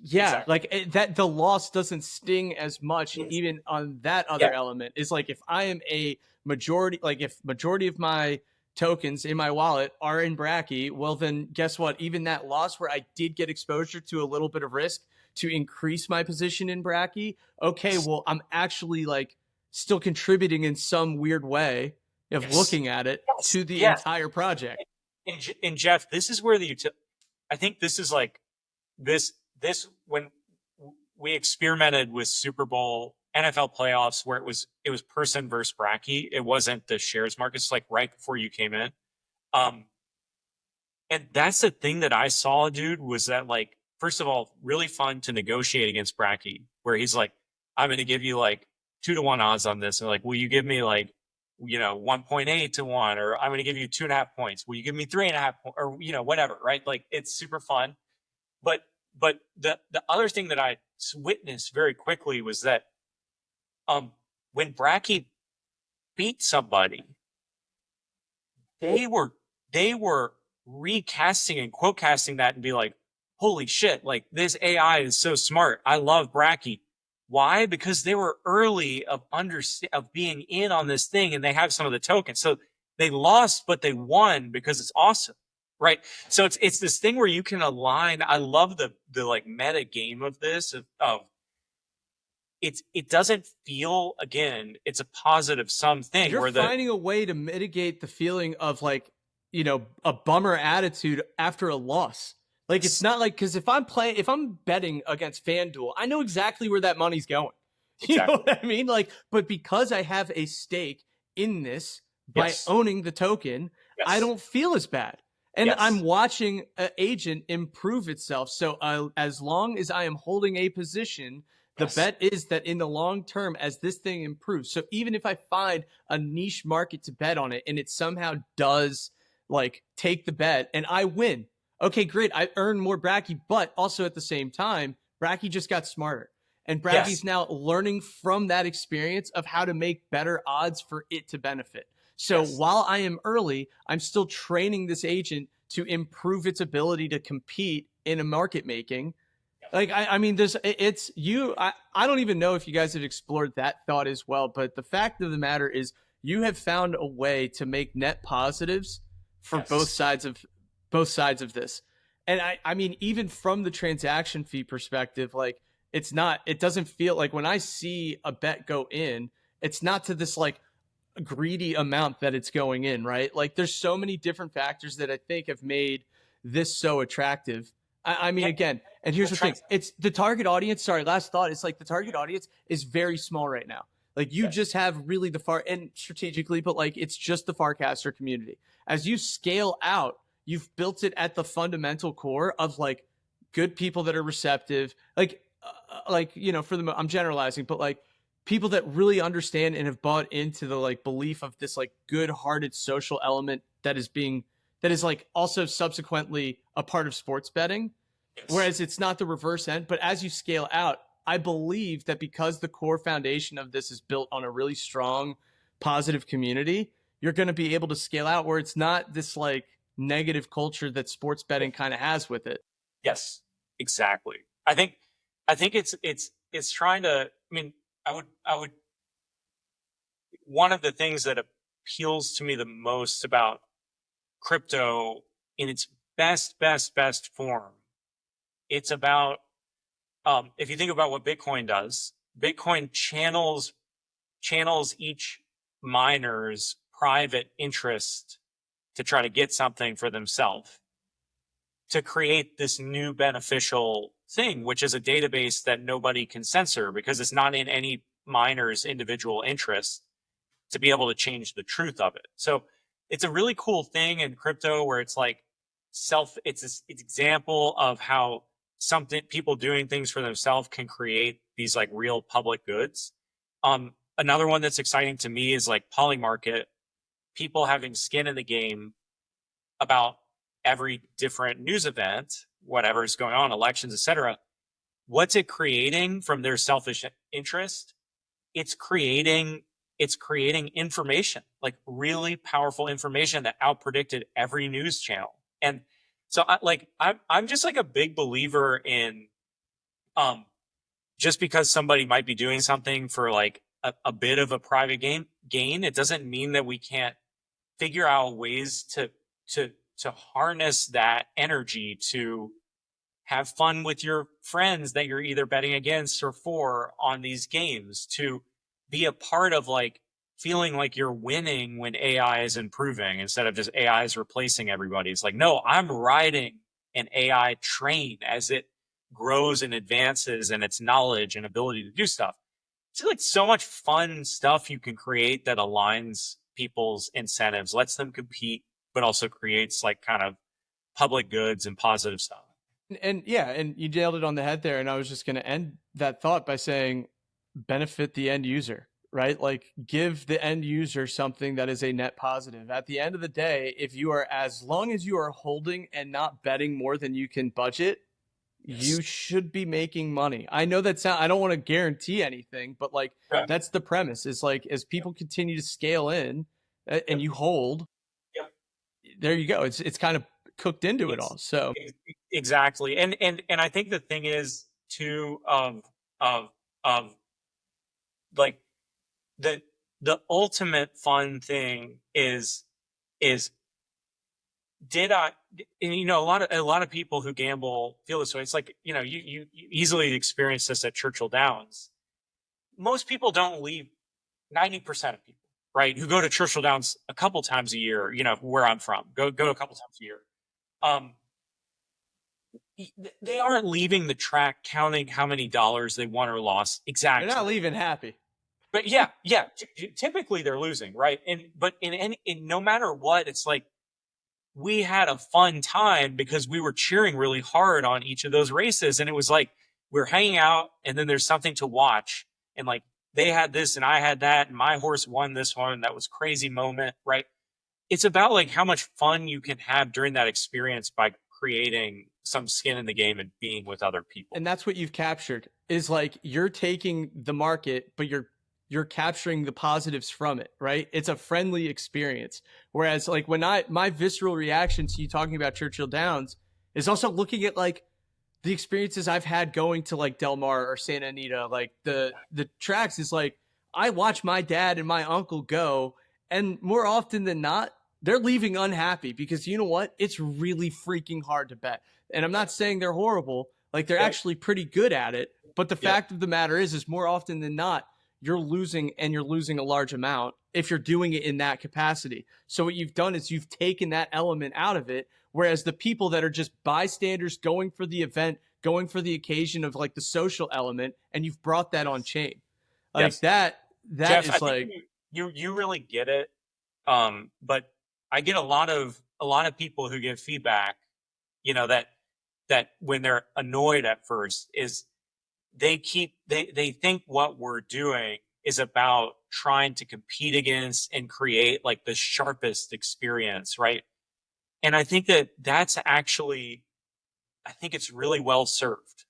yeah, Exactly. like that the loss doesn't sting as much even on that other Yeah. element. Is like if I am a majority, like if majority of my tokens in my wallet are in Bracky, well then guess what? Even that loss where I did get exposure to a little bit of risk to increase my position in Bracky, okay, Yes. well I'm actually like still contributing in some weird way of Yes. looking at it Yes. to the Yes. entire project. And Jeff, this is where I think this is like this when we experimented with Super Bowl NFL playoffs where it was person versus bracky. It wasn't the shares markets like right before you came in. Um, and that's the thing that I saw, dude, was that like, first of all, really fun to negotiate against Bracky, where he's like, I'm going to give you like 2-1 odds on this. And like, will you give me like, 1.8 to 1, or I'm going to give you 2.5 points. Will you give me 3.5 or, whatever, right? Like it's super fun. But, the other thing that I witnessed very quickly was that, when Bracky beat somebody, they were they were recasting and quote casting that and be like, holy shit, like this AI is so smart. I love Bracky. Why? Because they were early of being in on this thing and they have some of the tokens. So they lost, but they won because it's awesome. Right. So it's this thing where you can align. I love the like meta game of this of it doesn't feel, again, it's a positive sum thing You're where the finding a way to mitigate the feeling of like, a bummer attitude after a loss. Like it's not like because if I'm betting against FanDuel, I know exactly where that money's going. You know exactly. what I mean? Like, but because I have a stake in this by Yes. owning the token, I Yes. don't feel as bad. And I'm Yes. watching an agent improve itself. So as long as I am holding a position, the Yes. bet is that in the long term, as this thing improves, so even if I find a niche market to bet on it and it somehow does like take the bet and I win, okay, great. I earn more Bracky, but also at the same time, Bracky just got smarter. And Yes. Bracky's now learning from that experience of how to make better odds for it to benefit. So Yes. while I am early, I'm still training this agent to improve its ability to compete in a market making. Like I mean, there's it's you. I don't even know if you guys have explored that thought as well. But the fact of the matter is, you have found a way to make net positives for Yes. both sides of this. And I mean, even from the transaction fee perspective, like it's not. It doesn't feel like when I see a bet go in, it's not to this like greedy amount that it's going in, right? Like there's so many different factors that I think have made this so attractive. I mean, Yeah. again, and here's The the thing: trans- it's the target audience. Sorry, last thought. It's like the target audience is very small right now. Like you yes. just have really the far and strategically, but like it's just the Farcaster community. As you scale out, you've built it at the fundamental core of like good people that are receptive. Like for the I'm generalizing, but like people that really understand and have bought into the like belief of this like good-hearted social element that is like also subsequently a part of sports betting, Yes. whereas it's not the reverse end. But as you scale out, I believe that because the core foundation of this is built on a really strong positive community, you're going to be able to scale out where it's not this like negative culture that sports betting kind of has with it. Yes. Exactly. I think it's trying to. I mean, I would. One of the things that appeals to me the most about crypto in its best form, it's about, if you think about what Bitcoin does, Bitcoin channels each miner's private interest to try to get something for themselves to create this new beneficial thing, which is a database that nobody can censor because it's not in any miner's individual interest to be able to change the truth of it. So it's a really cool thing in crypto where it's like it's an example of how something people doing things for themselves can create these like real public goods. Another one that's exciting to me is like Polymarket, people having skin in the game about every different news event, whatever's going on, elections, etc. What's it creating from their selfish interest? It's creating information, like really powerful information that outpredicted every news channel. And so I'm just like a big believer in just because somebody might be doing something for like a bit of a private gain, it doesn't mean that we can't figure out ways to harness that energy to have fun with your friends that you're either betting against or for on these games, to be a part of like feeling like you're winning when AI is improving instead of just AI is replacing everybody. It's like, no, I'm riding an AI train as it grows and advances in its knowledge and ability to do stuff. It's like so much fun stuff you can create that aligns people's incentives, lets them compete, but also creates like kind of public goods and positive stuff. And yeah, and you nailed it on the head there. And I was just going to end that thought by saying benefit the end user, right? Like give the end user something that is a net positive. At the end of the day, if you are, as long as you are holding and not betting more than you can budget, Yes. you should be making money. I know I don't want to guarantee anything, but like Yeah. that's the premise, is like as people continue to scale in and you hold, there you go. It's kind of cooked into it all. So exactly. And I think the thing is too of like the ultimate fun thing is did I, and you know, a lot of people who gamble feel this way. It's like, you know, you easily experience this at Churchill Downs. Most people don't leave, 90% of people, right, who go to Churchill Downs a couple times a year, you know, where I'm from, go a couple times a year. Um, they aren't leaving the track counting how many dollars they won or lost exactly. they're not leaving happy. But yeah, typically they're losing, right? But in no matter what, it's like we had a fun time because we were cheering really hard on each of those races, and it was like we're hanging out, and then there's something to watch, and like they had this and I had that, and my horse won this one. That was crazy moment, right? It's about like how much fun you can have during that experience by creating some skin in the game and being with other people. And that's what you've captured, is like you're taking the market, but you're capturing the positives from it, right? It's a friendly experience. Whereas like when my visceral reaction to you talking about Churchill Downs is also looking at like the experiences I've had going to like Del Mar or Santa Anita, like the tracks, is like I watch my dad and my uncle go, and more often than not, they're leaving unhappy because you know what? It's really freaking hard to bet. And I'm not saying they're horrible, like they're actually pretty good at it. But the fact of the matter is more often than not, you're losing, and you're losing a large amount if you're doing it in that capacity. So what you've done is you've taken that element out of it. Whereas the people that are just bystanders going for the event, going for the occasion of like the social element, and you've brought that on chain. Like that Jeff, is like you really get it. But I get a lot of people who give feedback, you know, that when they're annoyed at first is they think what we're doing is about trying to compete against and create like the sharpest experience, right? And I think that's actually, I think it's really well served,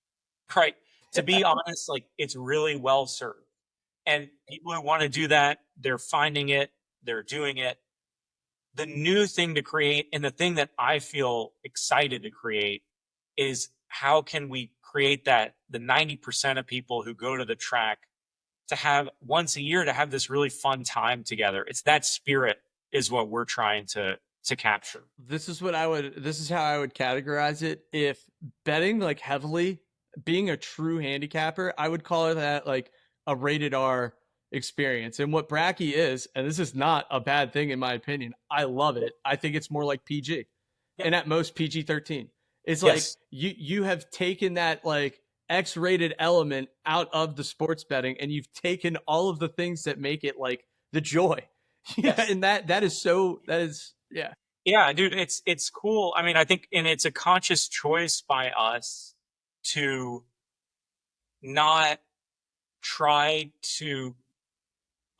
right? To be honest, like it's really well served. And people who want to do that, they're finding it, they're doing it. The new thing to create, and the thing that I feel excited to create, is how can we create that the 90% of people who go to the track to have once a year to have this really fun time together. It's that spirit is what we're trying to capture. This is how I would categorize it. If betting like heavily, being a true handicapper, I would call it that like a rated R experience. And what Bracky is, and this is not a bad thing in my opinion, I love it. I think it's more like PG, and at most PG-13. It's like Yes. you have taken that like X-rated element out of the sports betting, and you've taken all of the things that make it like the joy. Yeah, Yes. and that is so that is yeah. Yeah, dude, it's cool. I mean, I think, and it's a conscious choice by us to not try to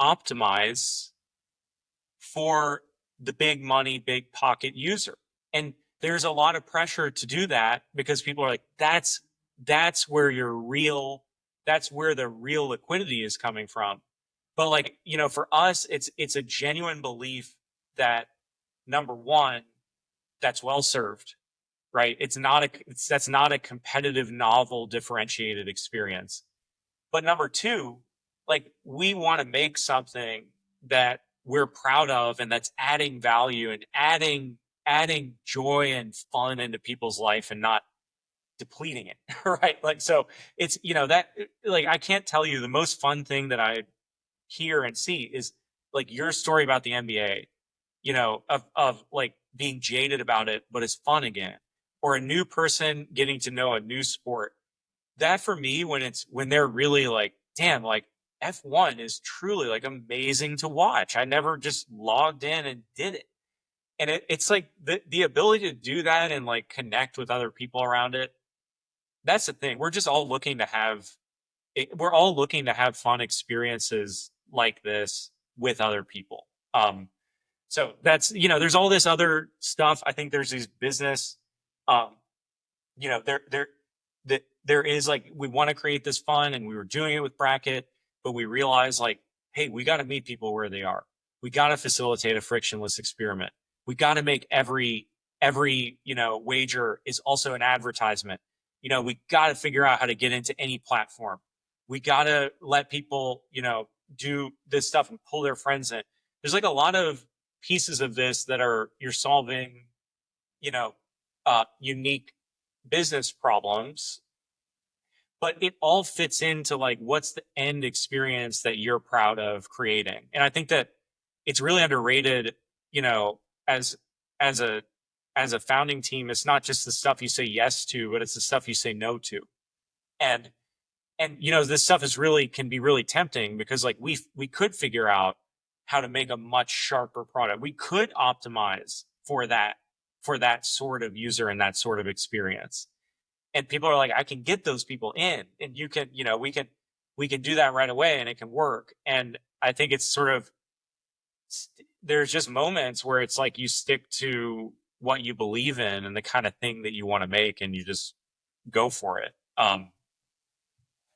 optimize for the big money, big pocket user. And there's a lot of pressure to do that because people are like, that's where that's where the real liquidity is coming from. But like, for us, it's a genuine belief that number one, that's well served, right? That's not a competitive, novel, differentiated experience. But number two, like we want to make something that we're proud of and that's adding value and adding joy and fun into people's life and not depleting it. Right. Like, so it's, that like, I can't tell you the most fun thing that I hear and see is like your story about the NBA, of like being jaded about it, but it's fun again, or a new person getting to know a new sport. That for me, when they're really like, damn, like F1 is truly like amazing to watch. I never just logged in and did it. And it's like the ability to do that and like connect with other people around it. That's the thing. We're all looking to have fun experiences like this with other people. So that's, there's all this other stuff. I think there's these business, um, there is like, we want to create this fun and we were doing it with Bracket, but we realized like, hey, we got to meet people where they are. We got to facilitate a frictionless experiment. We got to make every, wager is also an advertisement. We got to figure out how to get into any platform. We got to let people, do this stuff and pull their friends in. There's like a lot of pieces of this that you're solving, unique business problems, but it all fits into like what's the end experience that you're proud of creating. And I think that it's really underrated, as as a as a founding team. It's not just the stuff you say yes to, but it's the stuff you say no to. And this stuff can be really tempting because like we could figure out how to make a much sharper product. We could optimize for that sort of user and that sort of experience. And people are like, I can get those people in, and you can, we can do that right away, and it can work. And I think it's sort of there's just moments where it's like you stick to what you believe in and the kind of thing that you want to make, and you just go for it.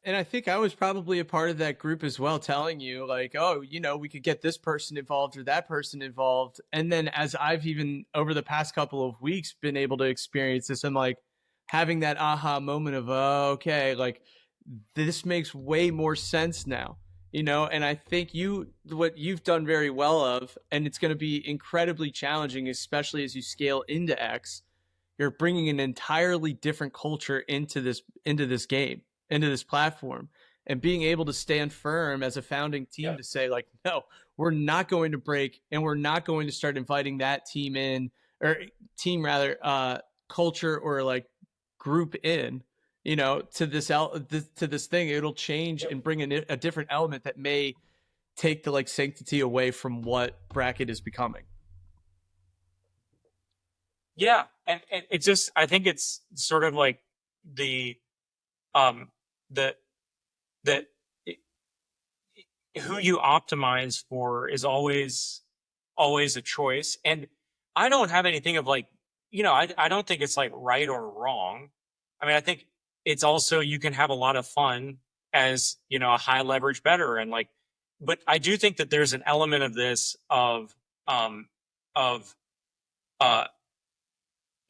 And I think I was probably a part of that group as well, telling you like, oh, we could get this person involved or that person involved. And then as I've even over the past couple of weeks been able to experience this, I'm like having that aha moment of, oh, okay, like this makes way more sense now, and I think what you've done very well of, and it's going to be incredibly challenging, especially as you scale into X. You're bringing an entirely different culture into this game, into this platform, and being able to stand firm as a founding team Yeah. to say like, no, we're not going to break, and we're not going to start inviting that team in, or team rather, culture or like group in, to this thing. It'll change Yep. and bring a different element that may take the like sanctity away from what Bracket is becoming. Yeah, and it's just I think it's sort of like the um the the who you optimize for is always a choice. And I don't have anything of like, I don't think it's like right or wrong. I mean, I think it's also you can have a lot of fun as, a high leverage better, and like, but I do think that there's an element of this um of uh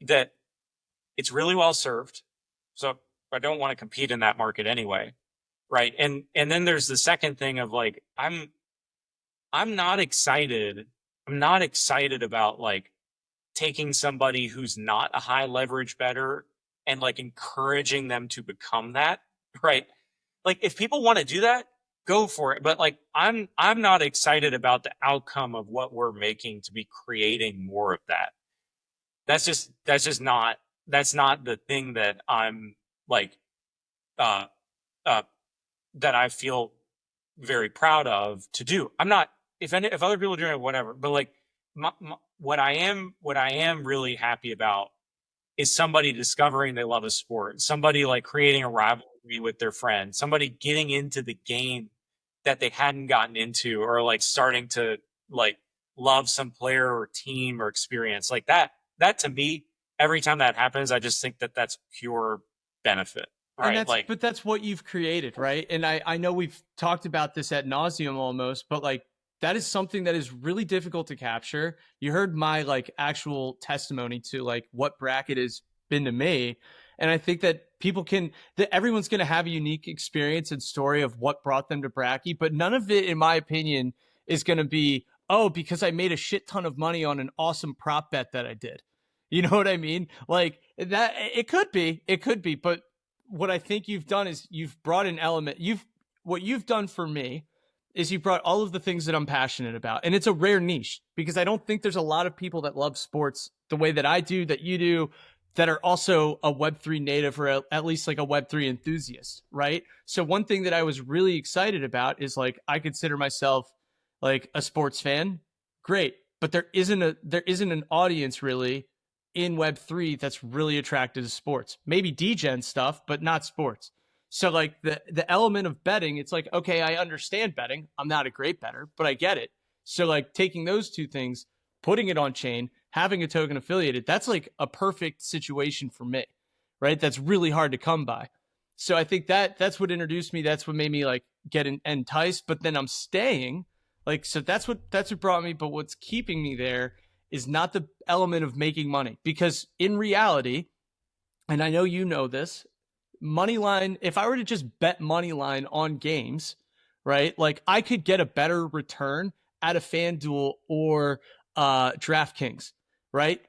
that it's really well served. So I don't want to compete in that market anyway. Right. And then there's the second thing of like, I'm not excited. I'm not excited about like taking somebody who's not a high leverage better and like encouraging them to become that. Right. Like if people want to do that, go for it. But like I'm not excited about the outcome of what we're making to be creating more of that. That's just not that's not the thing that I'm like, uh, uh, that I feel very proud of to do. I'm not, if other people are doing it, whatever, but like what I am really happy about is somebody discovering they love a sport, somebody like creating a rivalry with their friend, somebody getting into the game that they hadn't gotten into, or like starting to like love some player or team or experience like that. That to me, every time that happens, I just think that that's pure benefit, And right? Like, that's what you've created, right? And I know we've talked about this ad nauseum almost, but like that is something that is really difficult to capture. You heard my like actual testimony to like what bracket has been to me. And I think that that everyone's going to have a unique experience and story of what brought them to bracket, but none of it, in my opinion, is going to be, oh, because I made a shit ton of money on an awesome prop bet that I did. You know what I mean? Like that, it could be, but what I think you've done is you've brought an element. What you've done for me is you brought all of the things that I'm passionate about. And it's a rare niche because I don't think there's a lot of people that love sports the way that I do, that you do, that are also a Web3 native or at least like a Web3 enthusiast, right? So one thing that I was really excited about is like I consider myself like a sports fan. Great. But there isn't an audience really in Web3 that's really attracted to sports. Maybe DGen stuff, but not sports. So like the element of betting, it's like, okay, I understand betting. I'm not a great bettor, but I get it. So like taking those two things, putting it on chain, having a token affiliated, that's like a perfect situation for me, right? That's really hard to come by. So I think that's what introduced me. That's what made me like get enticed. But then I'm staying, like, so that's what brought me. But what's keeping me there is not the element of making money, because in reality, and I know you know this, money line, if I were to just bet money line on games, right? Like I could get a better return at a FanDuel or DraftKings, right?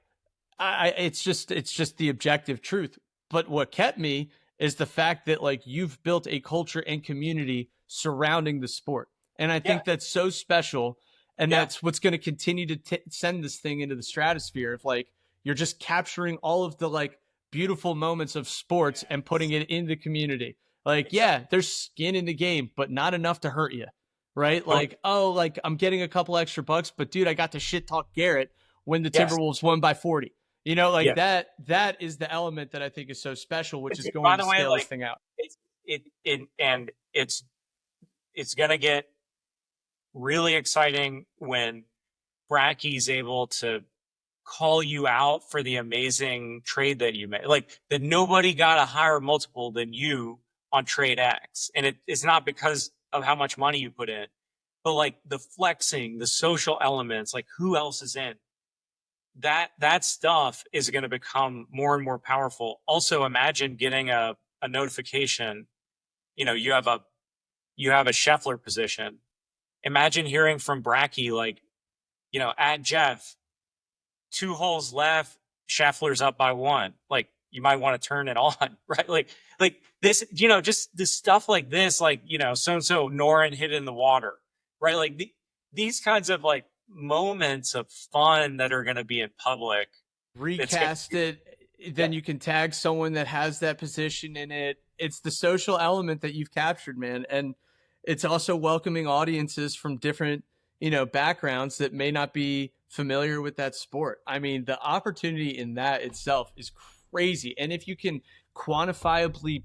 It's just the objective truth. But what kept me is the fact that like you've built a culture and community surrounding the sport, and I yeah, think that's so special. And yeah, that's what's going to continue to send this thing into the stratosphere. If like you're just capturing all of the like beautiful moments of sports and putting it in the community. Like, exactly. yeah, there's skin in the game, but not enough to hurt you, right? Totally. Like, oh, like I'm getting a couple extra bucks, but dude, I got to shit talk Garrett when the Yes. Timberwolves won by 40. You know, like Yes. that is the element that I think is so special, which is going By to the way, scale this like thing out. and it's gonna get really exciting when Bracky's able to call you out for the amazing trade that you made. Like that nobody got a higher multiple than you on trade X. And it's not because of how much money you put in, but like the flexing, the social elements, like who else is in. That stuff is going to become more and more powerful. Also, imagine getting a notification. You know, you have a Scheffler position. Imagine hearing from Bracky like, you know, at Jeff, 2 holes left, Scheffler's up by one. Like you might want to turn it on, right? Like this, you know, just the stuff like this, like, you know, so and so Norin hit in the water, right? Like these kinds of like moments of fun that are going to be in public. It's gonna, Recast it, yeah, then you can tag someone that has that position in it. It's the social element that you've captured, man. And it's also welcoming audiences from different, backgrounds that may not be familiar with that sport. I mean, the opportunity in that itself is crazy. And if you can quantifiably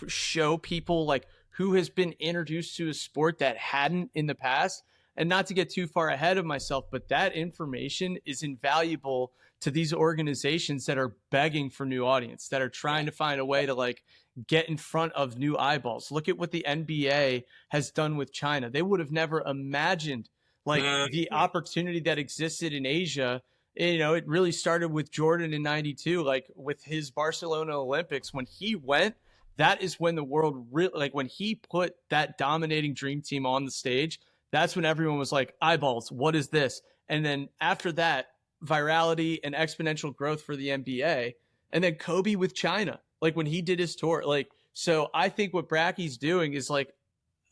show people like who has been introduced to a sport that hadn't in the past, and not to get too far ahead of myself, but that information is invaluable to these organizations that are begging for new audience, that are trying to find a way to like get in front of new eyeballs. Look at what the NBA has done with China. They would have never imagined like the opportunity that existed in Asia. It really started with Jordan in 92, like with his Barcelona Olympics. When he went, that is when the world really, like when he put that dominating dream team on the stage, that's when everyone was like, eyeballs, what is this? And then after that, virality and exponential growth for the NBA. And then Kobe with China, like when he did his tour. Like, so I think what Bracky's doing is like,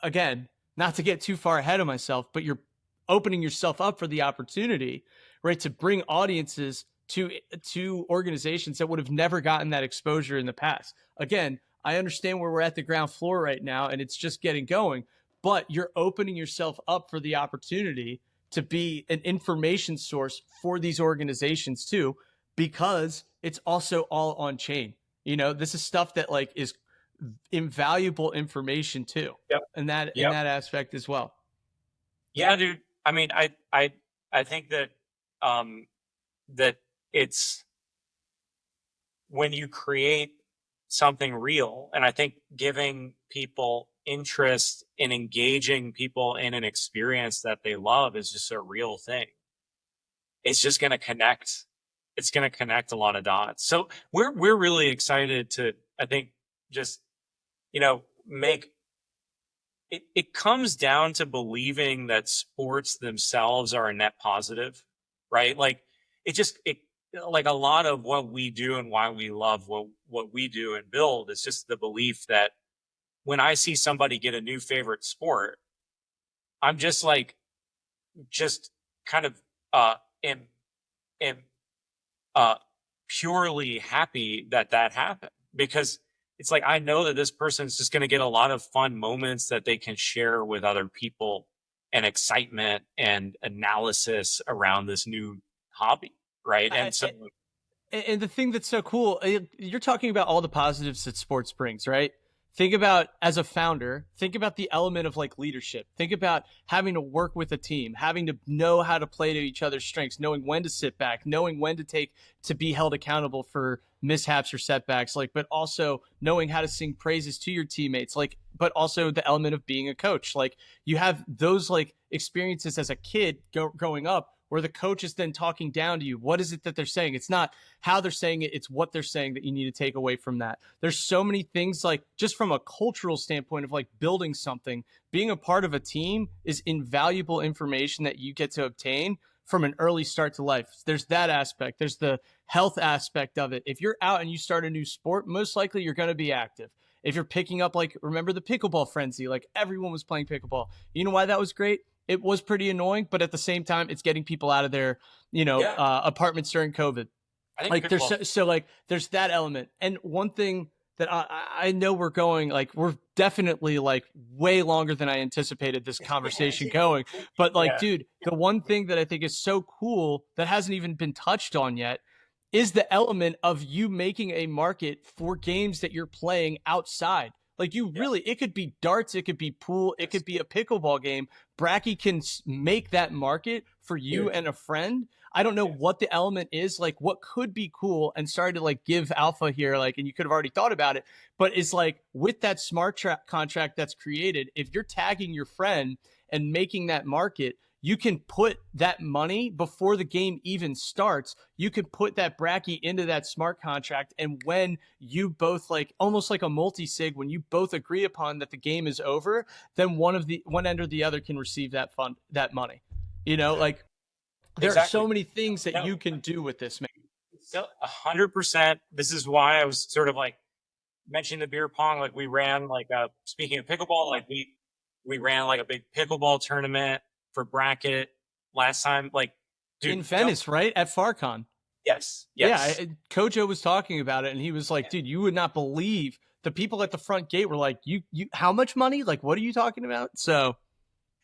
again, not to get too far ahead of myself, but you're opening yourself up for the opportunity, right, to bring audiences to organizations that would have never gotten that exposure in the past. Again, I understand where we're at the ground floor right now and it's just getting going, but you're opening yourself up for the opportunity to be an information source for these organizations too, because it's also all on chain. This is stuff that like is invaluable information too. Yep. In that aspect as well. Yeah, dude. I mean, I think that that it's when you create something real, and I think giving people interest in engaging people in an experience that they love is just a real thing. It's just going to connect. It's going to connect a lot of dots. So we're really excited to, I think, just make it comes down to believing that sports themselves are a net positive, right? Like like a lot of what we do and why we love what we do and build is just the belief that when I see somebody get a new favorite sport, I'm just kind of am purely happy that happened, because it's like I know that this person's just going to get a lot of fun moments that they can share with other people, and excitement and analysis around this new hobby, right? And so And the thing that's so cool, you're talking about all the positives that sports brings, right? Think about, as a founder, think about the element of like leadership. Think about having to work with a team, having to know how to play to each other's strengths, knowing when to sit back, knowing when to be held accountable for mishaps or setbacks, like, but also knowing how to sing praises to your teammates, like, but also the element of being a coach. Like, you have those like experiences as a kid growing up, where the coach is then talking down to you. What is it that they're saying? It's not how they're saying it, it's what they're saying that you need to take away from that. There's so many things, like, just from a cultural standpoint of like building something, being a part of a team is invaluable information that you get to obtain from an early start to life. There's that aspect. There's the health aspect of it. If you're out and you start a new sport, most likely you're going to be active. If you're picking up, like, remember the pickleball frenzy, like everyone was playing pickleball. You know why that was great? It was pretty annoying, but at the same time, it's getting people out of their, apartments during COVID. I think Like, there's that element. And one thing that I know we're going, like, we're definitely like way longer than I anticipated this conversation going. But like, dude, the one thing that I think is so cool that hasn't even been touched on yet is the element of you making a market for games that you're playing outside. Like, it could be darts, it could be pool, it could be a pickleball game. Bracky can make that market for you and a friend. I don't know what the element is, like what could be cool, and sorry to like give alpha here, like, and you could have already thought about it, but it's like with that smart contract that's created, if you're tagging your friend and making that market, you can put that money before the game even starts. You can put that bracky into that smart contract. And when you both, like, almost like a multi-sig, when you both agree upon that the game is over, then one end or the other can receive that money. Like, there are so many things that you can do with this, man. 100%. This is why I was sort of like mentioning the beer pong. Like, we ran like speaking of pickleball, like we ran like a big pickleball tournament for bracket last time, like, dude, in Venice, right at FarCon. Yes. Yeah, Kojo was talking about it, and he was like, dude, you would not believe the people at the front gate were like, you how much money? Like, what are you talking about? So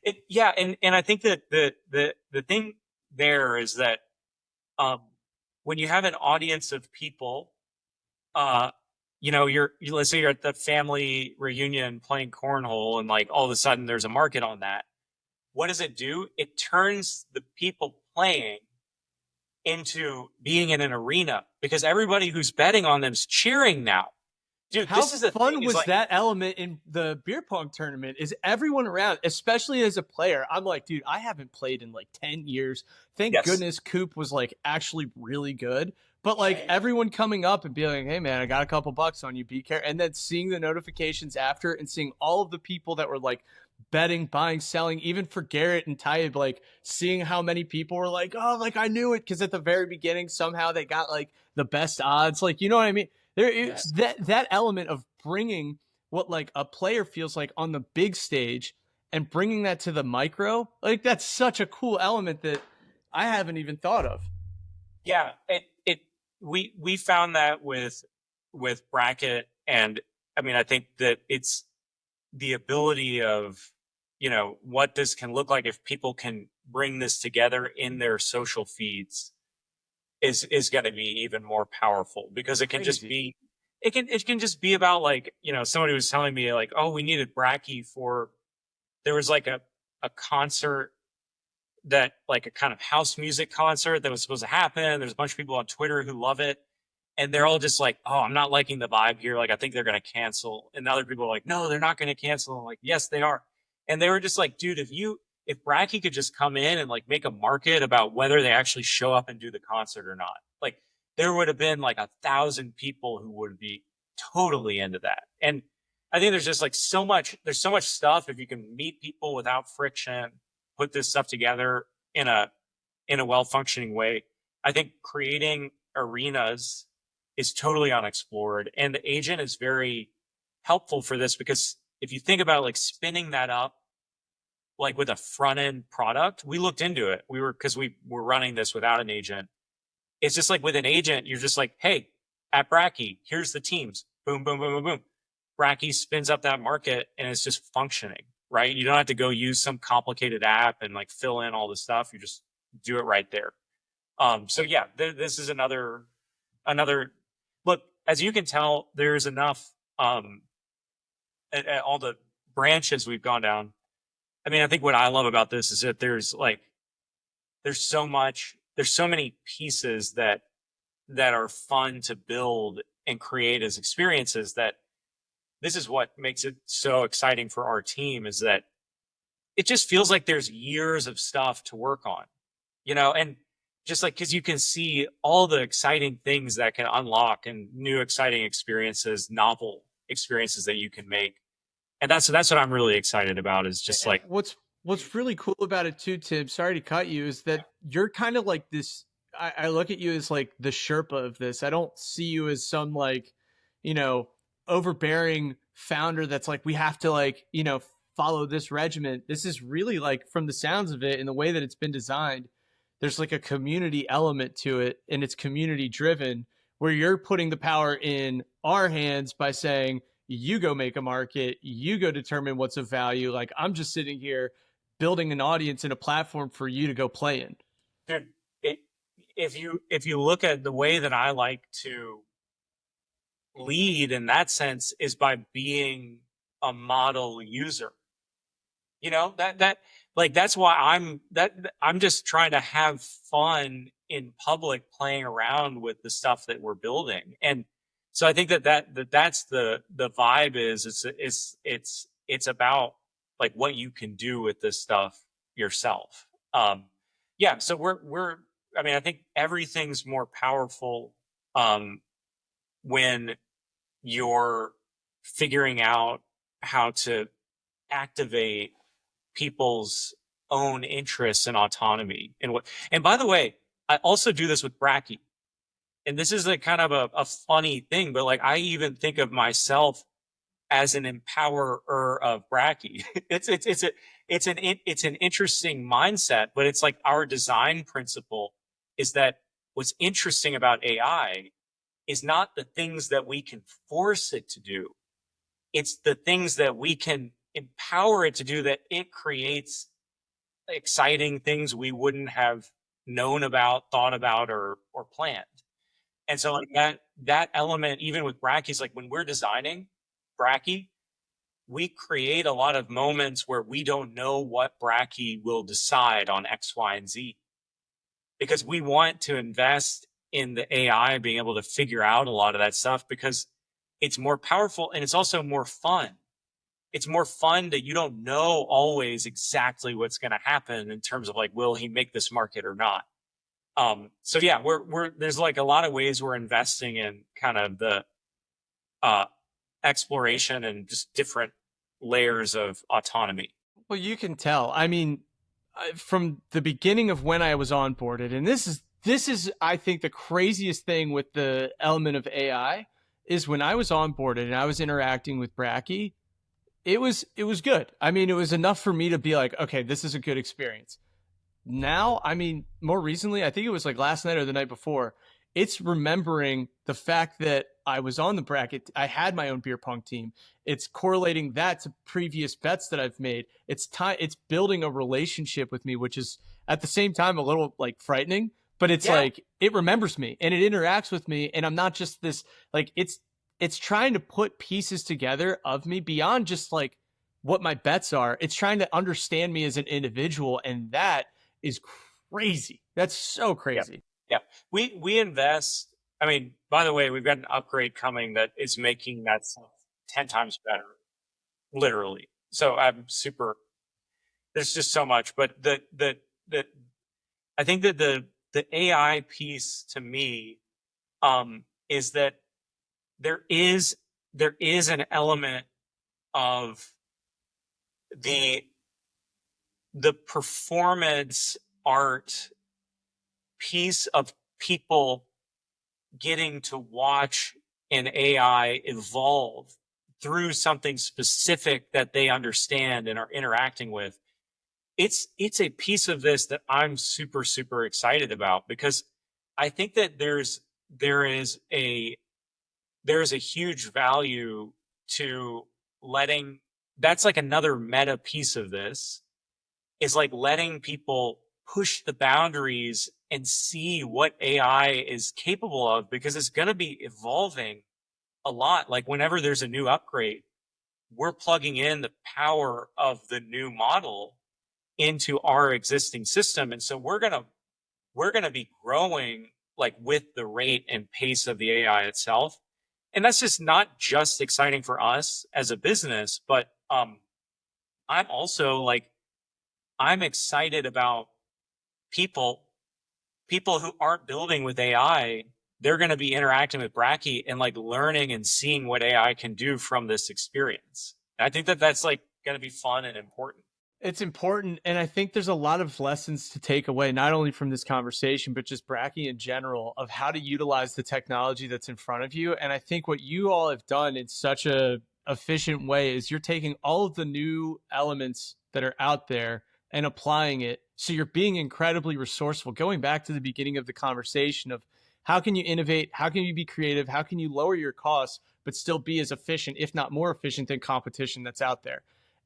and I think that the thing there is that when you have an audience of people, let's say you're at the family reunion playing cornhole, and like all of a sudden there's a market on that. What does it do? It turns the people playing into being in an arena, because everybody who's betting on them's cheering now. Dude, how fun was that element in the beer pong tournament? Is everyone around, especially as a player? I'm like, dude, I haven't played in like 10 years. Thank goodness Coop was like actually really good. But like everyone coming up and being like, hey man, I got a couple bucks on you, be careful. And then seeing the notifications after and seeing all of the people that were like betting, buying, selling, even for Garrett and Tyib, like seeing how many people were like, oh, like I knew it, because at the very beginning somehow they got like the best odds. Like, you know what I mean? There is that element of bringing what like a player feels like on the big stage and bringing that to the micro. Like, that's such a cool element that I haven't even thought of. Yeah, we found that with bracket, and I mean, I think that it's the ability of, what this can look like if people can bring this together in their social feeds is going to be even more powerful, because it can just Crazy. be, it can just be about, like, somebody was telling me, like, oh, we needed Bracky for, there was like a concert, that, like, a kind of house music concert that was supposed to happen. There's a bunch of people on Twitter who love it, and they're all just like, oh, I'm not liking the vibe here. Like, I think they're going to cancel. And other people are like, no, they're not going to cancel. I'm like, yes, they are. And they were just like, dude, if Bracky could just come in and, like, make a market about whether they actually show up and do the concert or not, like, there would have been like 1,000 people who would be totally into that. And I think there's just like there's so much stuff if you can meet people without friction, put this stuff together in a well functioning way. I think creating arenas is totally unexplored, and the agent is very helpful for this, because if you think about, like, spinning that up, like, with a front end product, we looked into it. Because we were running this without an agent. It's just like, with an agent, you're just like, hey, at Bracky, here's the teams. Boom, boom, boom, boom, boom. Bracky spins up that market and it's just functioning, right? You don't have to go use some complicated app and, like, fill in all the stuff. You just do it right there. So yeah, this is another look. As you can tell, there's enough, at all the branches we've gone down. I mean, I think what I love about this is that there's so many pieces that are fun to build and create as experiences, that this is what makes it so exciting for our team, is that it just feels like there's years of stuff to work on, and just like, because you can see all the exciting things that can unlock, and new exciting experiences, novel experiences that you can make. And that's what I'm really excited about, is just And like, what's really cool about it too, Tim, sorry to cut you, is that you're kind of like this. I look at you as like the Sherpa of this. I don't see you as some, like, you know, overbearing founder that's like, we have to, like, follow this regiment. This is really, like, from the sounds of it and the way that it's been designed, there's like a community element to it, and it's community driven, where you're putting the power in our hands by saying, you go make a market, you go determine what's of value. Like, I'm just sitting here building an audience and a platform for you to go play in. dude, it, if you look at the way that I like to lead in that sense, is by being a model user. That like, that's why I'm just trying to have fun in public, playing around with the stuff that we're building. And so I think that's the vibe, is it's about, like, what you can do with this stuff yourself. Yeah, so we're I mean, I think everything's more powerful, when you're figuring out how to activate people's own interests and autonomy. And by the way, I also do this with Bracky. And this is a kind of a funny thing, but, like, I even think of myself as an empowerer of Bracky. It's an interesting mindset, but it's like, our design principle is that what's interesting about AI is not the things that we can force it to do. It's the things that we can empower it to do, that it creates exciting things we wouldn't have known about, thought about, or planned. And so, like, that element, even with Bracky, is like, when we're designing Bracky, we create a lot of moments where we don't know what Bracky will decide on X, Y, and Z, because we want to invest in the AI being able to figure out a lot of that stuff, because it's more powerful, and it's also more fun. It's more fun that you don't know always exactly what's going to happen, in terms of, like, will he make this market or not? So yeah, there's, like, a lot of ways we're investing in kind of the exploration and just different layers of autonomy. Well, you can tell. I mean, from the beginning of when I was onboarded, and this is I think the craziest thing with the element of AI, is when I was onboarded and I was interacting with Bracky, it was good. I mean, it was enough for me to be like, okay, this is a good experience. Now, I mean, more recently, I think it was like last night or the night before, it's remembering the fact that I was on the bracket. I had my own beer pong team. It's correlating that to previous bets that I've made. It's building a relationship with me, which is at the same time a little like frightening, but it's Yeah. like it remembers me and it interacts with me, and I'm not just this like it's trying to put pieces together of me beyond just like what my bets are. It's trying to understand me as an individual, and that is crazy. That's so Yeah. crazy. Yeah. We invest. I mean, by the way, we've got an upgrade coming that is making that stuff 10 times better, literally. So I'm super, there's just so much, but the I think that the AI piece to me, is that there is, there is an element of the, the performance art piece of people getting to watch an AI evolve through something specific that they understand and are interacting with. It's a piece of this that I'm super excited about, because I think that there is a there is a huge value to letting, that's like another meta piece of this, is like letting people push the boundaries and see what AI is capable of, because it's going to be evolving a lot. Like whenever there's a new upgrade, we're plugging in the power of the new model into our existing system. And so we're going to be growing like with the rate and pace of the AI itself. And that's just not just exciting for us as a business, but I'm also like, I'm excited about people people who aren't building with AI. They're going to be interacting with Bracky and like learning and seeing what AI can do from this experience. I think that that's like going to be fun and important. It's important, and I think there's a lot of lessons to take away, not only from this conversation, but just Bracky in general, of how to utilize the technology that's in front of you. And I think what you all have done in such a efficient way is you're taking all of the new elements that are out there and applying it. So you're being incredibly resourceful. Going back to the beginning of the conversation of how can you innovate, how can you be creative, how can you lower your costs, but still be as efficient, if not more efficient, than competition that's out there.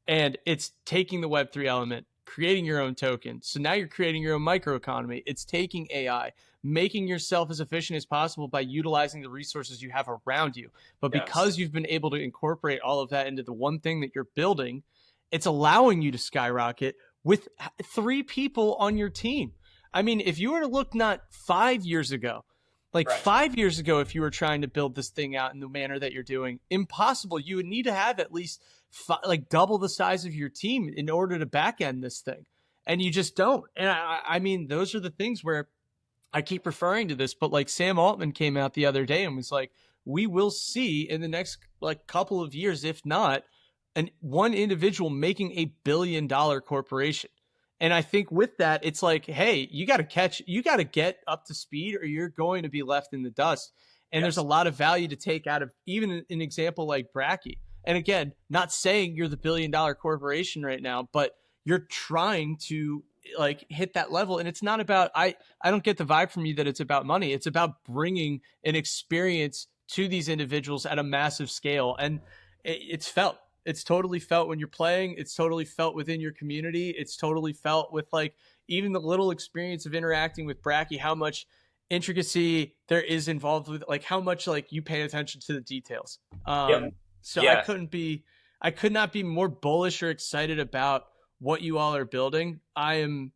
And it's taking the Web3 element, creating your own token. So now you're creating your own microeconomy. It's taking AI, making yourself as efficient as possible by utilizing the resources you have around you. But Yes. because you've been able to incorporate all of that into the one thing that you're building, it's allowing you to skyrocket with 3 people on your team. I mean, if you were to look not 5 years ago, like Right. 5 years ago, if you were trying to build this thing out in the manner that you're doing, impossible. You would need to have at least like double the size of your team in order to back end this thing. And you just don't. And I mean, those are the things where I keep referring to this, but like Sam Altman came out the other day and was like, we will see in the next like couple of years, if not, one individual making $1 billion corporation. And I think with that, it's like, hey, you got to get up to speed or you're going to be left in the dust. And there's a Yes. lot of value to take out of even an example like Bracky. And again, not saying you're the $1 billion corporation right now, but you're trying to like hit that level. And it's not about, I don't get the vibe from you that it's about money. It's about bringing an experience to these individuals at a massive scale. And it's felt. It's totally felt when you're playing. It's totally felt within your community. It's totally felt with like even the little experience of interacting with Bracky, how much intricacy there is involved with like how much like you pay attention to the details. Yep. So Yeah. I could not be more bullish or excited about what you all are building. I'm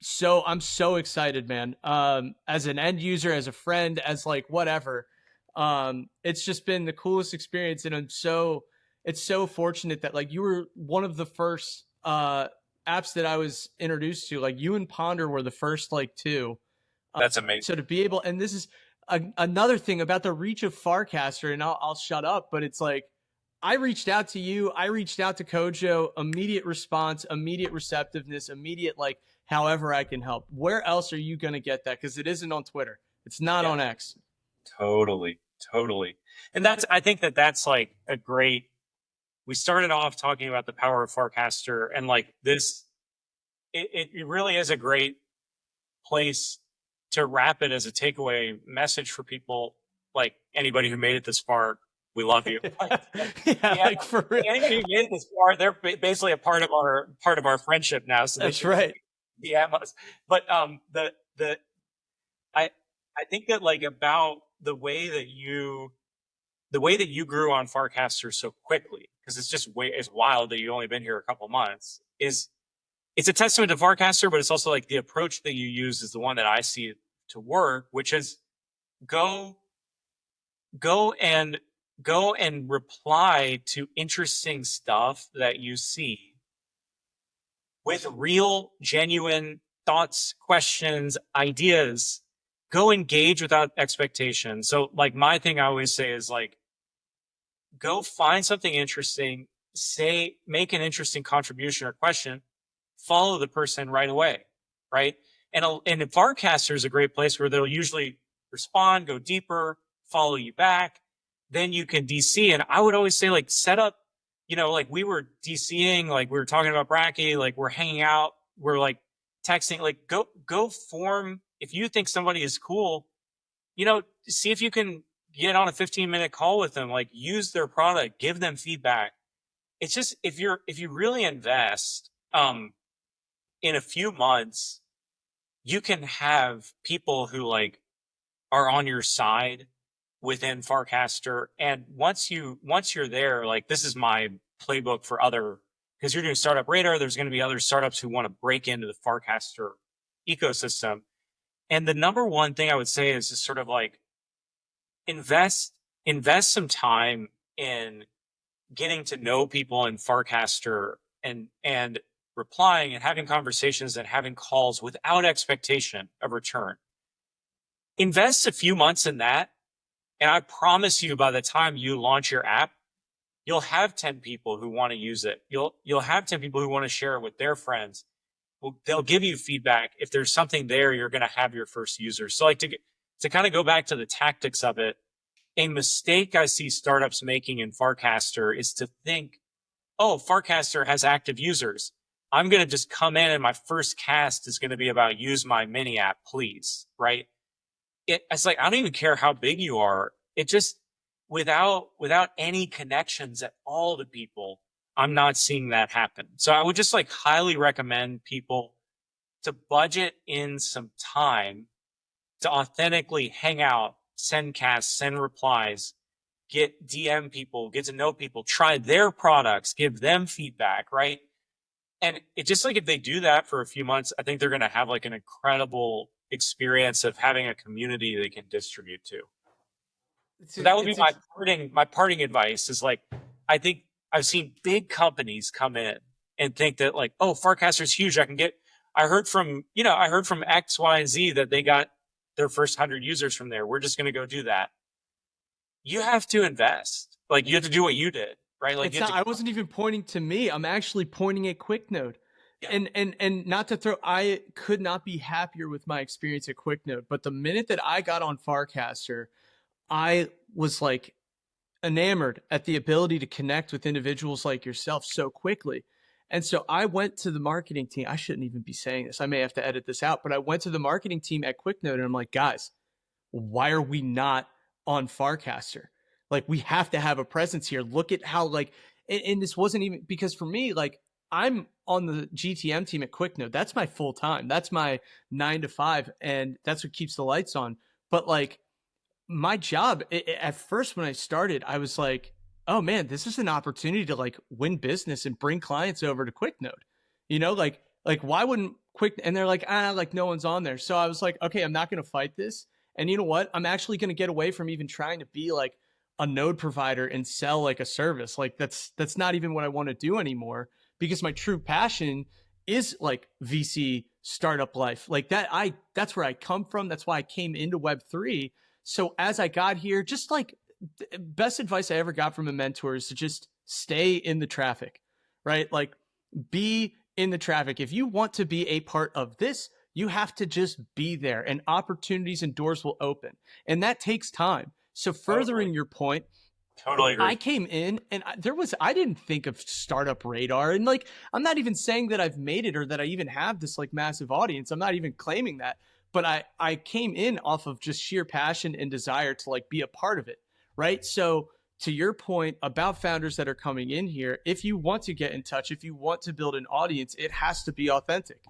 so excited, man. As an end user, as a friend, as like whatever. It's just been the coolest experience, and it's so fortunate that like you were one of the first apps that I was introduced to. Like you and Ponder were the first like two. That's amazing. So to be able, and this is another thing about the reach of Farcaster, and I'll shut up, but it's like I reached out to you, I reached out to Kojo, immediate response, immediate receptiveness, immediate like however I can help. Where else are you going to get that? Because it isn't on Twitter, it's not Yeah. on X. Totally. And that's, I think that that's like a great, we started off talking about the power of Farcaster, and like this, it really is a great place to wrap it as a takeaway message for people, like anybody who made it this far, we love you. Yeah, Yeah, like for real. anybody who made it this far, they're basically a part of our friendship now, so they That's should right. DM us. But the I I think that like about the way that you grew on Farcaster so quickly, because it's wild that you've only been here a couple months, is it's a testament to Farcaster, but it's also like the approach that you use is the one that I see to work, which is go go and go and reply to interesting stuff that you see with real, genuine thoughts, questions, ideas. Go engage without expectation. So, like, my thing I always say is like, go find something interesting, make an interesting contribution or question, follow the person right away, right? And Farcaster is a great place where they'll usually respond, go deeper, follow you back. Then you can DC. And I would always say, like, set up, like we were DCing, like we were talking about Bracky, like we're hanging out, we're like texting, like go form. If you think somebody is cool, see if you can get on a 15-minute call with them, like use their product, give them feedback. It's just, if you really invest, in a few months, you can have people who like are on your side within Farcaster. And once you're there, like this is my playbook for other, because you're doing Startup Radar, there's going to be other startups who want to break into the Farcaster ecosystem. And the number one thing I would say is just sort of like invest some time in getting to know people in Farcaster and replying and having conversations and having calls without expectation of return. Invest a few months in that, and I promise you, by the time you launch your app, you'll have 10 people who want to use it. You'll have 10 people who want to share it with their friends. Well, they'll give you feedback. If there's something there, you're going to have your first users. So like to kind of go back to the tactics of it, a mistake I see startups making in Farcaster is to think, oh, Farcaster has active users. I'm going to just come in and my first cast is going to be about use my mini app, please. Right? It's like, I don't even care how big you are. It just, without any connections at all to people, I'm not seeing that happen. So I would just like highly recommend people to budget in some time to authentically hang out, send casts, send replies, get DM people, get to know people, try their products, give them feedback, right? And it just like, if they do that for a few months, I think they're going to have like an incredible experience of having a community they can distribute to. So that would be my parting advice is like, I think I've seen big companies come in and think that like, oh, Farcaster's huge. I heard from X, Y, and Z that they got their first 100 users from there. We're just going to go do that. You have to invest. Like you have to do what you did, right? Like I wasn't even pointing to me. I'm actually pointing at QuickNode. Yeah. And not to throw, I could not be happier with my experience at QuickNode. But the minute that I got on Farcaster, I was like enamored at the ability to connect with individuals like yourself so quickly. And so I went to the marketing team. I shouldn't even be saying this. I may have to edit this out, but I went to the marketing team at QuickNode and I'm like, guys, why are we not on Farcaster? Like, we have to have a presence here. Look at how like, and this wasn't even because for me, like I'm on the GTM team at QuickNode. That's my full time. That's my 9 to 5. And that's what keeps the lights on. But like my job at first, when I started, I was like, oh man, this is an opportunity to like win business and bring clients over to QuickNode. Like why wouldn't and they're like, like no one's on there. So I was like, okay, I'm not going to fight this. And you know what? I'm actually going to get away from even trying to be like a node provider and sell like a service. Like that's not even what I want to do anymore, because my true passion is like VC startup life. Like that's where I come from. That's why I came into Web3. So as I got here, just like best advice I ever got from a mentor is to just stay in the traffic, right? Like be in the traffic. If you want to be a part of this, you have to just be there and opportunities and doors will open. And that takes time. So furthering your point, totally agree. I came in and I didn't think of Startup Radar. And like, I'm not even saying that I've made it or that I even have this like massive audience. I'm not even claiming that. but I came in off of just sheer passion and desire to like be a part of it, right? So to your point about founders that are coming in here, if you want to get in touch, if you want to build an audience, it has to be authentic.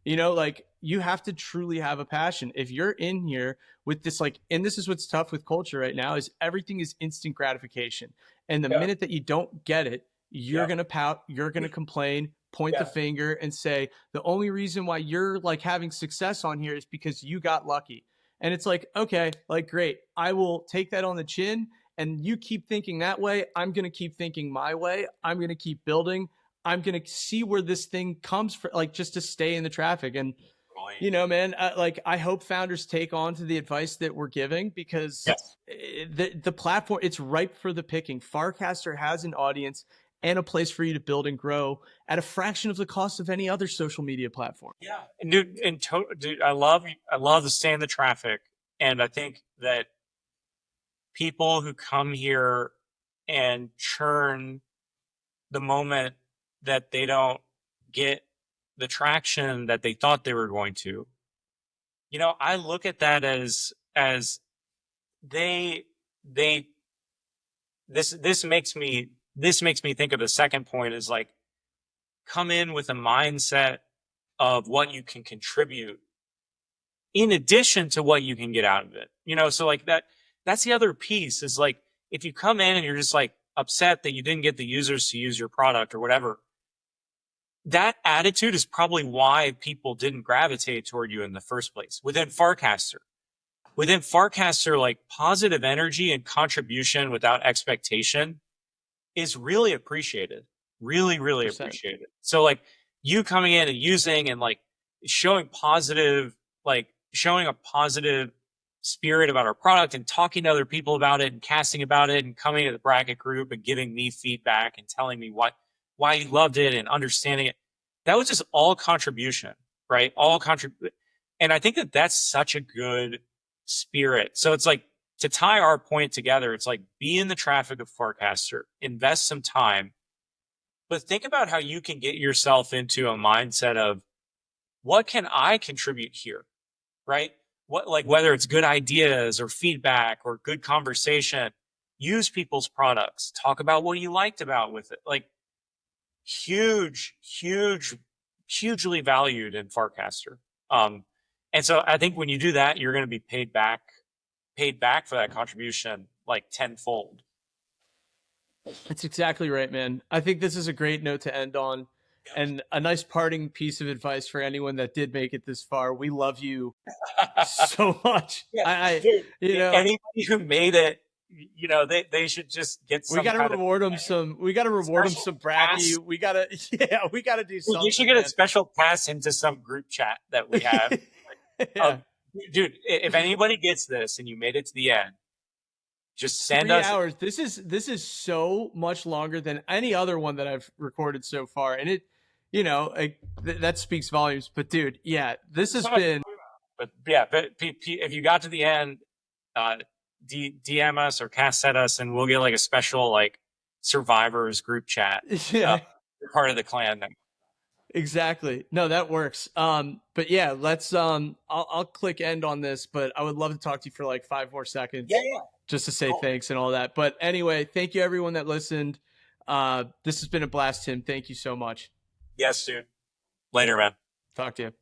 Like you have to truly have a passion. If you're in here with this, like, and this is what's tough with culture right now is everything is instant gratification. And the minute that you don't get it, you're going to pout, you're going to complain, point the finger and say, the only reason why you're like having success on here is because you got lucky. And it's like, okay, like, great. I will take that on the chin and you keep thinking that way. I'm going to keep thinking my way. I'm going to keep building. I'm going to see where this thing comes from, like just to stay in the traffic. And, man, like I hope founders take on to the advice that we're giving because the platform, it's ripe for the picking. Farcaster has an audience and a place for you to build and grow at a fraction of the cost of any other social media platform. Yeah. And dude, I love the stay in the traffic. And I think that people who come here and churn the moment that they don't get the traction that they thought they were going to, I look at that as this makes me think of the second point is like, come in with a mindset of what you can contribute in addition to what you can get out of it. So like that's the other piece is like, if you come in and you're just like upset that you didn't get the users to use your product or whatever, that attitude is probably why people didn't gravitate toward you in the first place. Within Farcaster, like positive energy and contribution without expectation is really appreciated. Really, really 100%. appreciated. So like you coming in and using and like showing a positive spirit about our product and talking to other people about it and casting about it and coming to the bracket group and giving me feedback and telling me why you loved it and understanding it. That was just all contribution, right? And I think that that's such a good spirit. So it's like to tie our point together, it's like be in the traffic of Farcaster, invest some time, but think about how you can get yourself into a mindset of what can I contribute here, right? Whether it's good ideas or feedback or good conversation, use people's products, talk about what you liked about with it. Like hugely valued in Farcaster. And so I think when you do that, you're going to be paid back for that contribution like tenfold. That's exactly right, man. I think this is a great note to end on and a nice parting piece of advice for anyone that did make it this far. We love you so much. Anybody who made it, they should just get some. We got to reward them some. We got to reward them some bracky. We got to do something. You should get a special pass into some group chat that we have. Dude, if anybody gets this and you made it to the end, just send 3 us. hours. This is so much longer than any other one that I've recorded so far, and it, that speaks volumes. But dude, this has been. But if you got to the end, DM us or cast at us, and we'll get like a special like survivors group chat. Yeah, part of the clan. Exactly. No, that works. But yeah, let's. I'll click end on this, but I would love to talk to you for like 5 more seconds. Yeah. Just to say thanks and all that. But anyway, thank you everyone that listened. This has been a blast, Tim. Thank you so much. Yes, dude. Later, man. Talk to you.